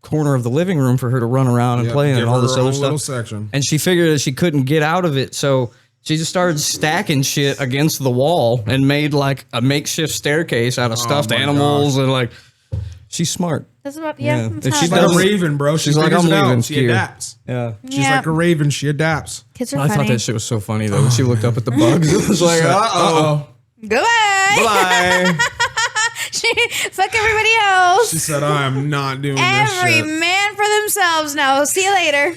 corner of the living room for her to run around and play in and all this other stuff. Section. And she figured that she couldn't get out of it, so she just started stacking shit against the wall and made like a makeshift staircase out of stuffed animals and like she's smart. That's about She's like a raven, bro. She's like, I'm leaving. She adapts. Yeah. She's like a raven. She adapts. Kids are I funny. thought that shit was so funny though. When she looked up at the bugs, it was like, uh-oh. Goodbye. Bye. Fuck everybody else. She said, I am not doing this shit. Every man for themselves now. See you later.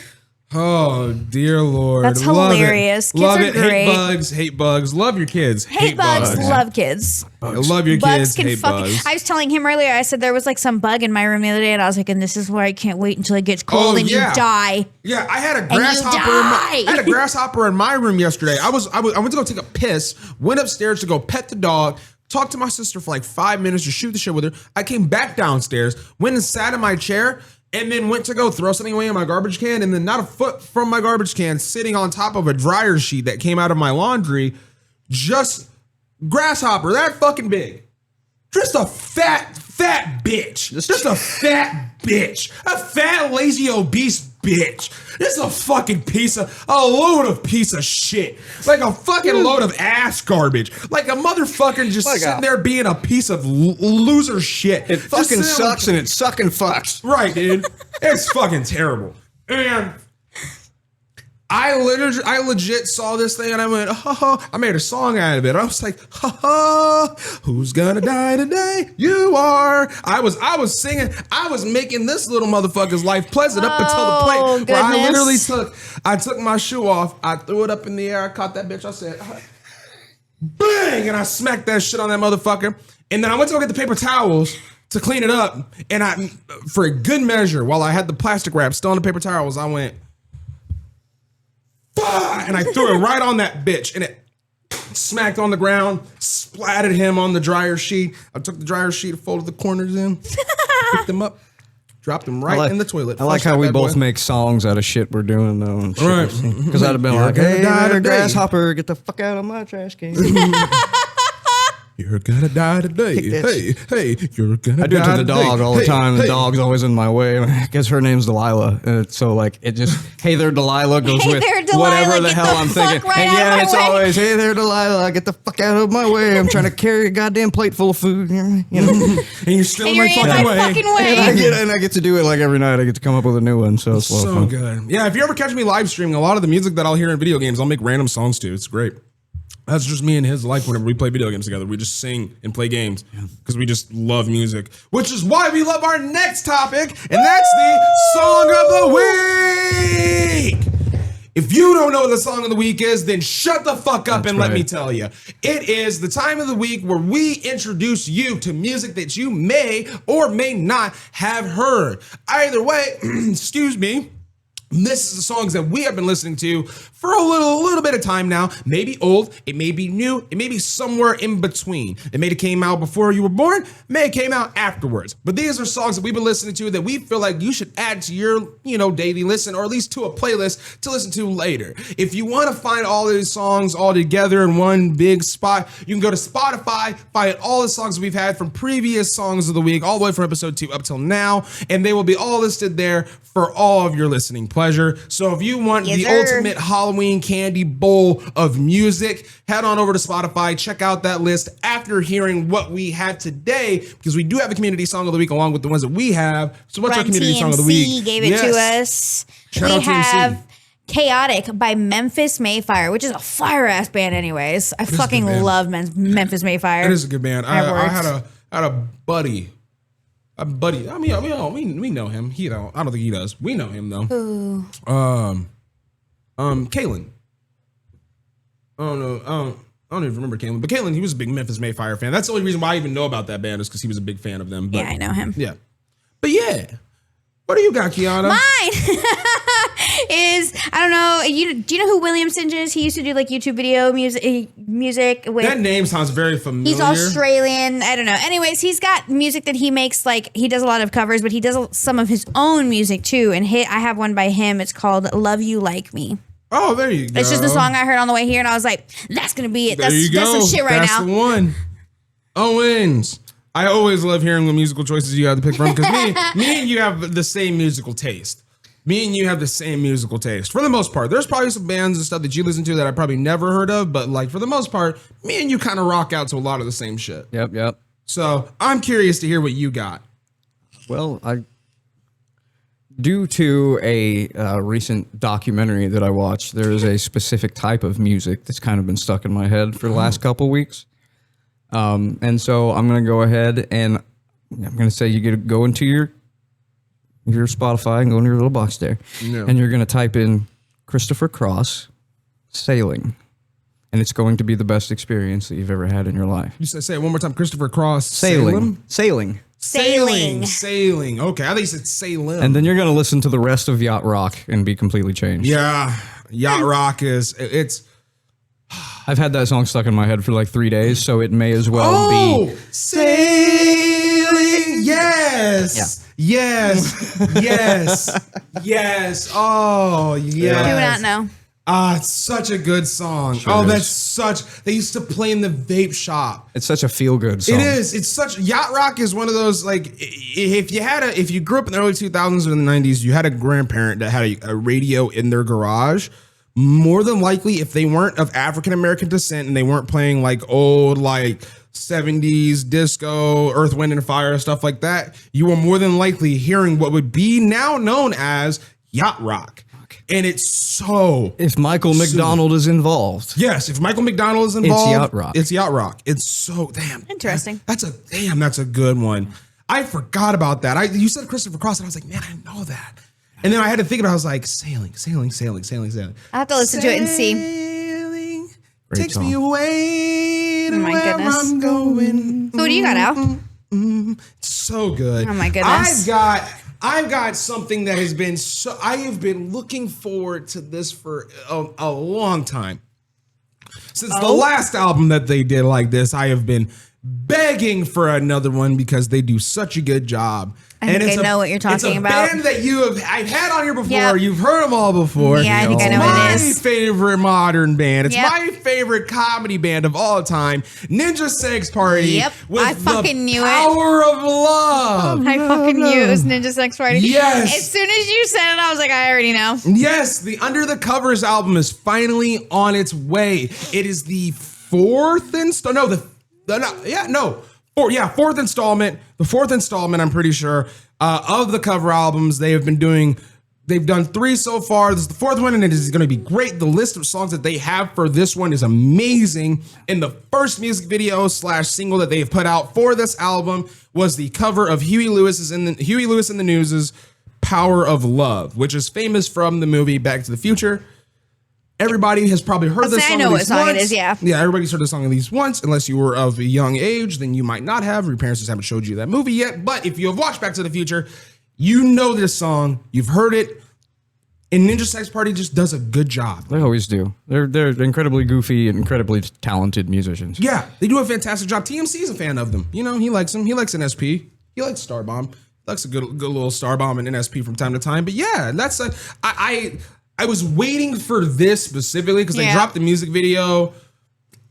Oh, dear Lord. That's hilarious. Love Kids it. are great. Hate bugs. Love your kids. Hate bugs. Love kids. Love your Bugs kids. can Hate bugs. I was telling him earlier, I said there was like some bug in my room the other day, and I was like, and this is why I can't wait until it gets cold and you die. Yeah, I had a grasshopper in my room yesterday. I went to go take a piss, went upstairs to go pet the dog, talked to my sister for like 5 minutes to shoot the shit with her. I came back downstairs, went and sat in my chair, and then went to go throw something away in my garbage can, and then not a foot from my garbage can, sitting on top of a dryer sheet that came out of my laundry, just grasshopper, that fucking big. Just a fat bitch. Just a fat bitch. A fat, lazy, obese bitch. This is a fucking load of shit. Like a fucking load of ass garbage. Like a motherfucker just sitting there being a piece of loser shit. It fucking sucks and it sucking fucks. Right, dude. It's fucking terrible. And I legit saw this thing and I went, I made a song out of it. I was like, who's gonna die today? You are. I was singing. I was making this little motherfucker's life pleasant up until the point where I literally took my shoe off. I threw it up in the air. I caught that bitch. I said, bang, and I smacked that shit on that motherfucker. And then I went to go get the paper towels to clean it up. And for a good measure, while I had the plastic wrap still on the paper towels, I went, and I threw it right on that bitch, and it smacked on the ground, splattered him on the dryer sheet. I took the dryer sheet, folded the corners in, picked them up, dropped them right in the toilet. I like how we both make songs out of shit we're doing though. Right. Because I'd have been like, hey, grasshopper, get the fuck out of my trash can. You're gonna die today. Hey, you're gonna die. I do it to the dog all the time. The dog's always in my way. I guess her name's Delilah. And so like it just, hey there Delilah goes with whatever the hell I'm thinking. And it's always, hey there Delilah, get the fuck out of my way. I'm trying to carry a goddamn plate full of food. And you're still in my fucking way. And I get to do it like every night. I get to come up with a new one. So it's so good. Yeah, if you ever catch me live streaming, a lot of the music that I'll hear in video games, I'll make random songs to. It's great. That's just me and his life whenever we play video games together. We just sing and play games because we just love music, which is why we love our next topic, and that's the Song of the Week. If you don't know what the Song of the Week is, then shut the fuck up and let me tell you. It is the time of the week where we introduce you to music that you may or may not have heard. Either way, excuse me, this is the songs that we have been listening to for a little bit of time now. Maybe old, it may be new, it may be somewhere in between. It may have came out before you were born, may have came out afterwards. But these are songs that we've been listening to that we feel like you should add to your, daily listen, or at least to a playlist to listen to later. If you want to find all of these songs all together in one big spot, you can go to Spotify, find all the songs we've had from previous songs of the week, all the way from episode 2 up till now, and they will be all listed there for all of your listening pleasure. pleasure. So if you want Yes, the sir. ultimate Halloween candy bowl of music, head on over to Spotify, check out that list after hearing what we have today, because we do have a community song of the week along with the ones that we have. So what's our Run community song of the TMC week? gave it to us. Shout we out TMC. have Chaotic by Memphis Mayfire, which is a fire ass band anyways. I fucking band. love Memphis Mayfire. It is a good band. I That had a buddy. A buddy. I mean, we know him. He don't. I don't think he does. We know him though. Ooh. Kalen. I don't know. I don't even remember Kalen, but Kalen, he was a big Memphis Mayfire fan. That's the only reason why I even know about that band is because he was a big fan of them. But, Yeah, I know him. Yeah. But yeah. What do you got, Kiana? Mine is, I don't know. Do you know who William Singe is? He used to do like YouTube video music with. That name sounds very familiar. He's Australian. I don't know. Anyways, he's got music that he makes. Like he does a lot of covers, but he does some of his own music too. And I have one by him. It's called "Love You Like Me." Oh, there you go. It's just a song I heard on the way here, and I was like, "That's gonna be it. There you That's go. some shit right That's now." the one. Owens. I always love hearing the musical choices you have to pick from because me and you have the same musical taste. Me and you have the same musical taste for the most part. There's probably some bands and stuff that you listen to that I probably never heard of, but like for the most part, me and you kind of rock out to a lot of the same shit. Yep. So I'm curious to hear what you got. Well, due to a recent documentary that I watched, there is a specific type of music that's kind of been stuck in my head for the last couple weeks. And so I'm going to go ahead and I'm going to say you get to go into your Spotify and go into your little box there. Yeah. And you're going to type in Christopher Cross Sailing. And it's going to be the best experience that you've ever had in your life. You say it one more time. Christopher Cross. Sailing. Sailing. Okay. I think you said Salem. And then you're going to listen to the rest of Yacht Rock and be completely changed. Yeah. Yacht Rock it's. I've had that song stuck in my head for like 3 days, so it may as well be. Sailing. Yes. Yeah. Yes. Oh, yes. Do not know. It's such a good song. Sure They used to play in the vape shop. It's such a feel-good song. It is. It's such, Yacht Rock is one of those, like, if you grew up in the early 2000s or the 90s, you had a grandparent that had a radio in their garage. More than likely, if they weren't of African-American descent and they weren't playing like old, like 70s disco, Earth, Wind and Fire, stuff like that, you were more than likely hearing what would be now known as Yacht Rock. And it's so. If Michael McDonald is involved. Yes, if Michael McDonald is involved, It's Yacht Rock. It's Yacht Rock. It's so damn Interesting. That's a good one. I forgot about that. You said Christopher Cross, and I was like, man, I know that. And then I had to think about it. I was like, sailing. I'll have to listen to it and see. Sailing Great takes song. me away to Oh my where goodness. I'm going. So what do you got, Al? So good. Oh my goodness. I've got something that has been so. I have been looking forward to this for a long time. Since the last album that they did like this, I have been begging for another one because they do such a good job. I think I know what you're talking about. It's a band that I've had on here before. Yep. You've heard them all before. Yeah, I think I know what it is. My favorite modern band. It's Yep. my favorite comedy band of all time. Ninja Sex Party. Yep, with I fucking knew it. Power of Love. I fucking knew it was Ninja Sex Party. Yes. As soon as you said it, I was like, I already know. Yes, the Under the Covers album is finally on its way. It is the fourth installment. Fourth installment. The fourth installment, I'm pretty sure, of the cover albums. They've done 3 so far. This is the 4th one, and it is going to be great. The list of songs that they have for this one is amazing. And the first music video / single that they have put out for this album was the cover of Huey Lewis and the News's "Power of Love," which is famous from the movie Back to the Future. Everybody has probably heard this song. I know what song it is, yeah. Yeah, everybody's heard the song at least once. Unless you were of a young age, then you might not have. Your parents just haven't showed you that movie yet. But if you have watched Back to the Future, you know this song. You've heard it. And Ninja Sex Party just does a good job. They always do. They're incredibly goofy and incredibly talented musicians. Yeah, they do a fantastic job. TMC is a fan of them. You know, he likes them. He likes NSP. He likes Starbomb. He likes a good little Starbomb and NSP from time to time. But yeah, that's I was waiting for this specifically because they dropped the music video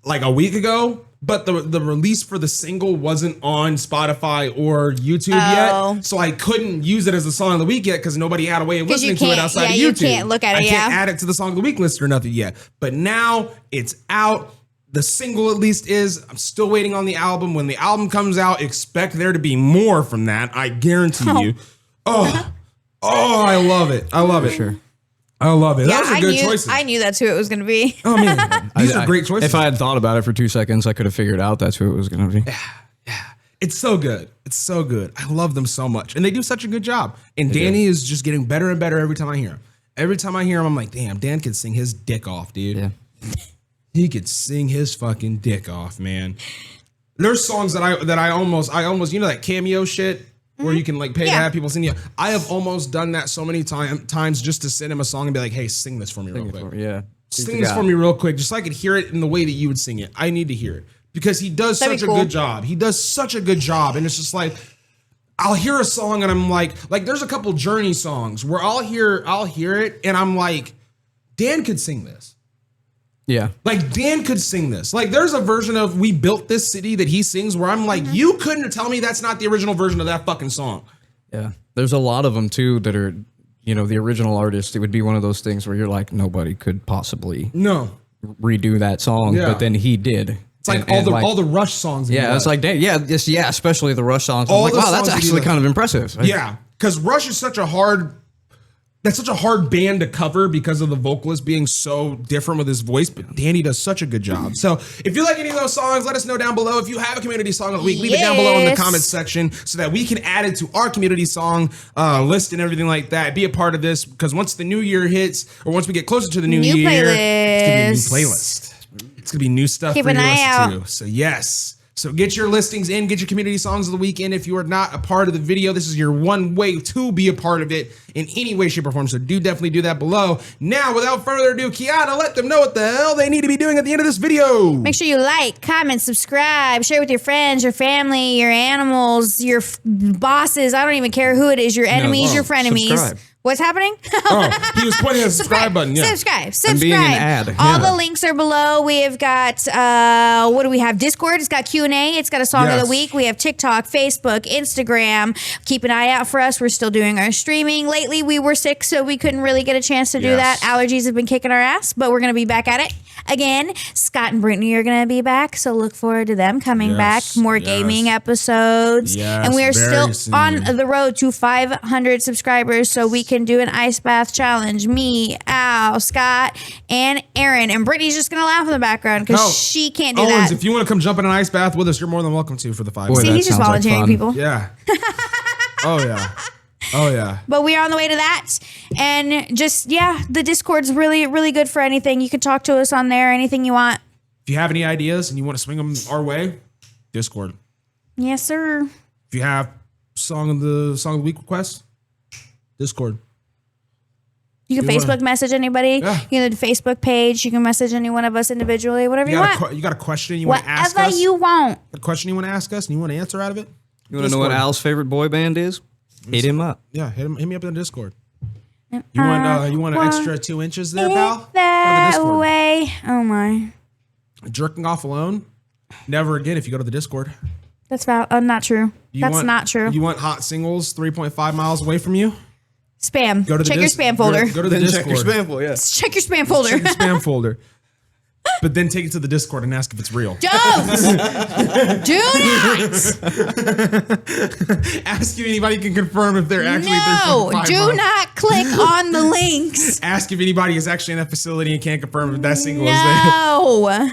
like a week ago. but the release for the single wasn't on Spotify or YouTube yet, so I couldn't use it as a song of the week yet because nobody had a way of listening to it outside of YouTube. You can't look at it. I can't add it to the song of the week list or nothing yet. But now it's out. The single at least is. I'm still waiting on the album. When the album comes out, expect there to be more from that. I guarantee you. Oh, I love it. I love it. Sure. I love it. Yeah, Those are good choices. I knew that's who it was going to be. Oh man, these are great choices. If I had thought about it for 2 seconds, I could have figured out that's who it was going to be. Yeah. It's so good. It's so good. I love them so much. And they do such a good job. And Danny is just getting better and better every time I hear him. Every time I hear him, I'm like, damn, Dan can sing his dick off, dude. Yeah. He could sing his fucking dick off, man. There's songs that I almost, you know, that cameo shit where you can like pay to have people sing you. I have almost done that so many times just to send him a song and be like, hey, sing this for me real quick. Sing this for me real quick, just so I could hear it in the way that you would sing it. I need to hear it because he does such a good job. He does such a good job. And it's just like, I'll hear a song and I'm like there's a couple Journey songs where I'll hear it and I'm like, Dan could sing this. Yeah. Like Dan could sing this. Like there's a version of We Built This City that he sings where I'm like, you couldn't tell me that's not the original version of that fucking song. Yeah. There's a lot of them too that are, you know, the original artist. It would be one of those things where you're like, nobody could possibly redo that song, but then he did. It's like all the Rush songs. Yeah, it's like, especially the Rush songs. I'm like, wow, that's actually kind of impressive. Yeah, because Rush is such a hard band to cover because of the vocalist being so different with his voice, but Danny does such a good job. So if you like any of those songs, let us know down below. If you have a community song of the week, leave it down below in the comments section so that we can add it to our community song list and everything like that. Be a part of this because once the new year hits, or once we get closer to the new year, it's gonna be a new playlist. It's gonna be new stuff for you to listen to. So yes. So get your listings in, get your community songs of the week in. If you are not a part of the video, this is your one way to be a part of it in any way, shape, or form. So definitely do that below. Now, without further ado, Kiana, let them know what the hell they need to be doing at the end of this video. Make sure you like, comment, subscribe, share with your friends, your family, your animals, your bosses. I don't even care who it is, your enemies, your frenemies. Subscribe. What's happening? He was pointing at the subscribe button. Yeah. Subscribe. And being an ad. All the links are below. We have got, what do we have? Discord. It's got Q&A. It's got a song of the week. We have TikTok, Facebook, Instagram. Keep an eye out for us. We're still doing our streaming. Lately, we were sick, so we couldn't really get a chance to do that. Allergies have been kicking our ass, but we're going to be back at it again. Scott and Brittany are going to be back, so look forward to them coming back. More gaming episodes. And we are still on the road to 500 subscribers, so we can do an ice bath challenge. Me, Al, Scott, and Aaron. And Brittany's just going to laugh in the background because she can't do that. If you want to come jump in an ice bath with us, you're more than welcome to for the 5. See, he's just volunteering people. Yeah. Oh, yeah. But we are on the way to that. And just, the Discord's really, really good for anything. You can talk to us on there, anything you want. If you have any ideas and you want to swing them our way, Discord. Yes, sir. If you have song of the week requests, Discord. You can Facebook message anybody. Yeah. You can do the Facebook page. You can message any one of us individually, whatever you want. You got a question you want to ask us? Whatever you want. A question you want to ask us and you want to answer out of it? You want to know what Al's favorite boy band is? Hit him up. Yeah, hit me up in the Discord. You want an extra 2 inches there, pal? That way. Oh my. Jerking off alone? Never again if you go to the Discord. That's not true. That's not true. You want hot singles 3.5 miles away from you? Spam. Check your spam folder. Go to the Discord. Check your spam folder. Yeah. Check your spam folder. Check your spam folder. But then take it to the Discord and ask if it's real. Don't! Do not! Ask if anybody can confirm if they're actually 3.5 miles. Do not click on the links. Ask if anybody is actually in that facility and can't confirm if that single is there.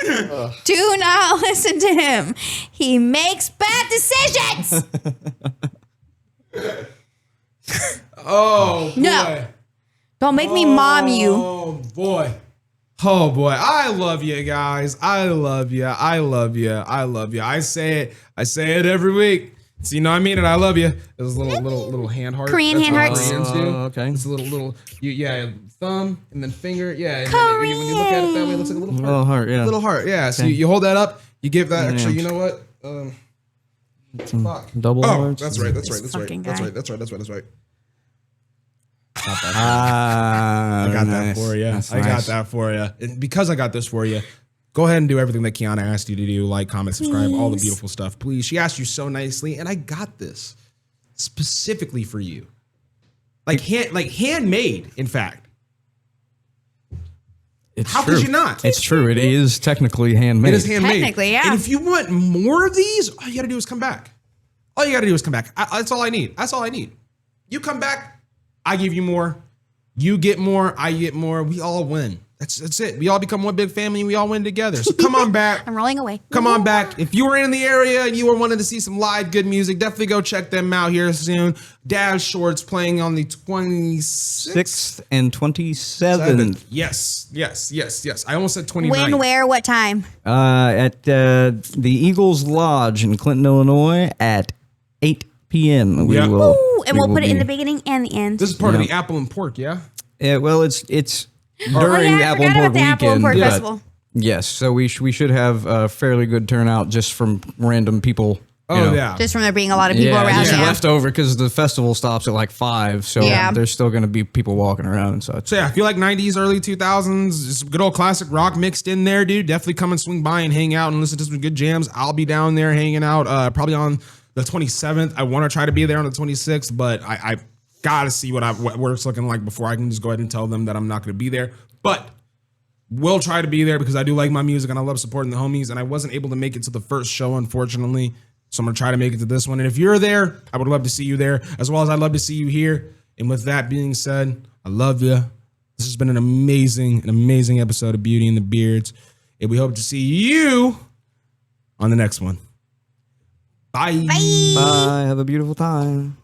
No. Do not listen to him. He makes bad decisions. Oh, boy. No. Don't make me mom you. Oh, boy. Oh, boy. I love you guys. I love you. I love you. I love you. I say it every week. So you know I mean it. I love you. There's a little hand heart. Korean hand hearts. Okay. It's a little thumb and then finger. Yeah. And then when you look at it that way, it looks like a little heart. Little heart, yeah. Little heart, yeah. So you hold that up. You give that. Actually, you know what? Fuck. Double hearts. That's right. That's right. I got that for you. I got that for you. And because I got this for you, go ahead and do everything that Kiana asked you to do. Like, comment, subscribe, all the beautiful stuff. Please. She asked you so nicely, and I got this specifically for you. Like handmade, in fact. How true. could you not? It's true. It is technically handmade. It is handmade. Technically, yeah. And if you want more of these, all you got to do is come back. All you got to do is come back. That's all I need. That's all I need. You come back, I give you more. You get more, I get more. We all win. That's it. We all become one big family and we all win together. So come on back. I'm rolling away. Come on back. If you were in the area and you were wanting to see some live good music, definitely go check them out here soon. Dad Shorts playing on the 26th 6th and 27th. Yes. I almost said 29th. When, where, what time? At the Eagles Lodge in Clinton, Illinois at 8 p.m. Yeah. Ooh, and we'll will put it in be- the beginning and the end. This is part of the Apple and Pork, yeah? Yeah, well, it's during I Apple and forgot Pork about the Apple weekend. and Pork but- Festival. Yes, so we should have a fairly good turnout just from random people. you know. Yeah. Just from there being a lot of people Yeah, around. just Yeah. left over because the festival stops at like 5, so Yeah. there's still going to be people walking around and such. So yeah, if you like 90s, early 2000s, just good old classic rock mixed in there, dude, definitely come and swing by and hang out and listen to some good jams. I'll be down there hanging out probably on the 27th. I want to try to be there on the 26th, but I got to see what it's looking like before I can just go ahead and tell them that I'm not going to be there. But we'll try to be there because I do like my music and I love supporting the homies, and I wasn't able to make it to the first show, unfortunately. So I'm going to try to make it to this one. And if you're there, I would love to see you there, as well as I'd love to see you here. And with that being said, I love you. This has been an amazing episode of Beauty and the Beards. And we hope to see you on the next one. Bye. Bye. Have a beautiful time.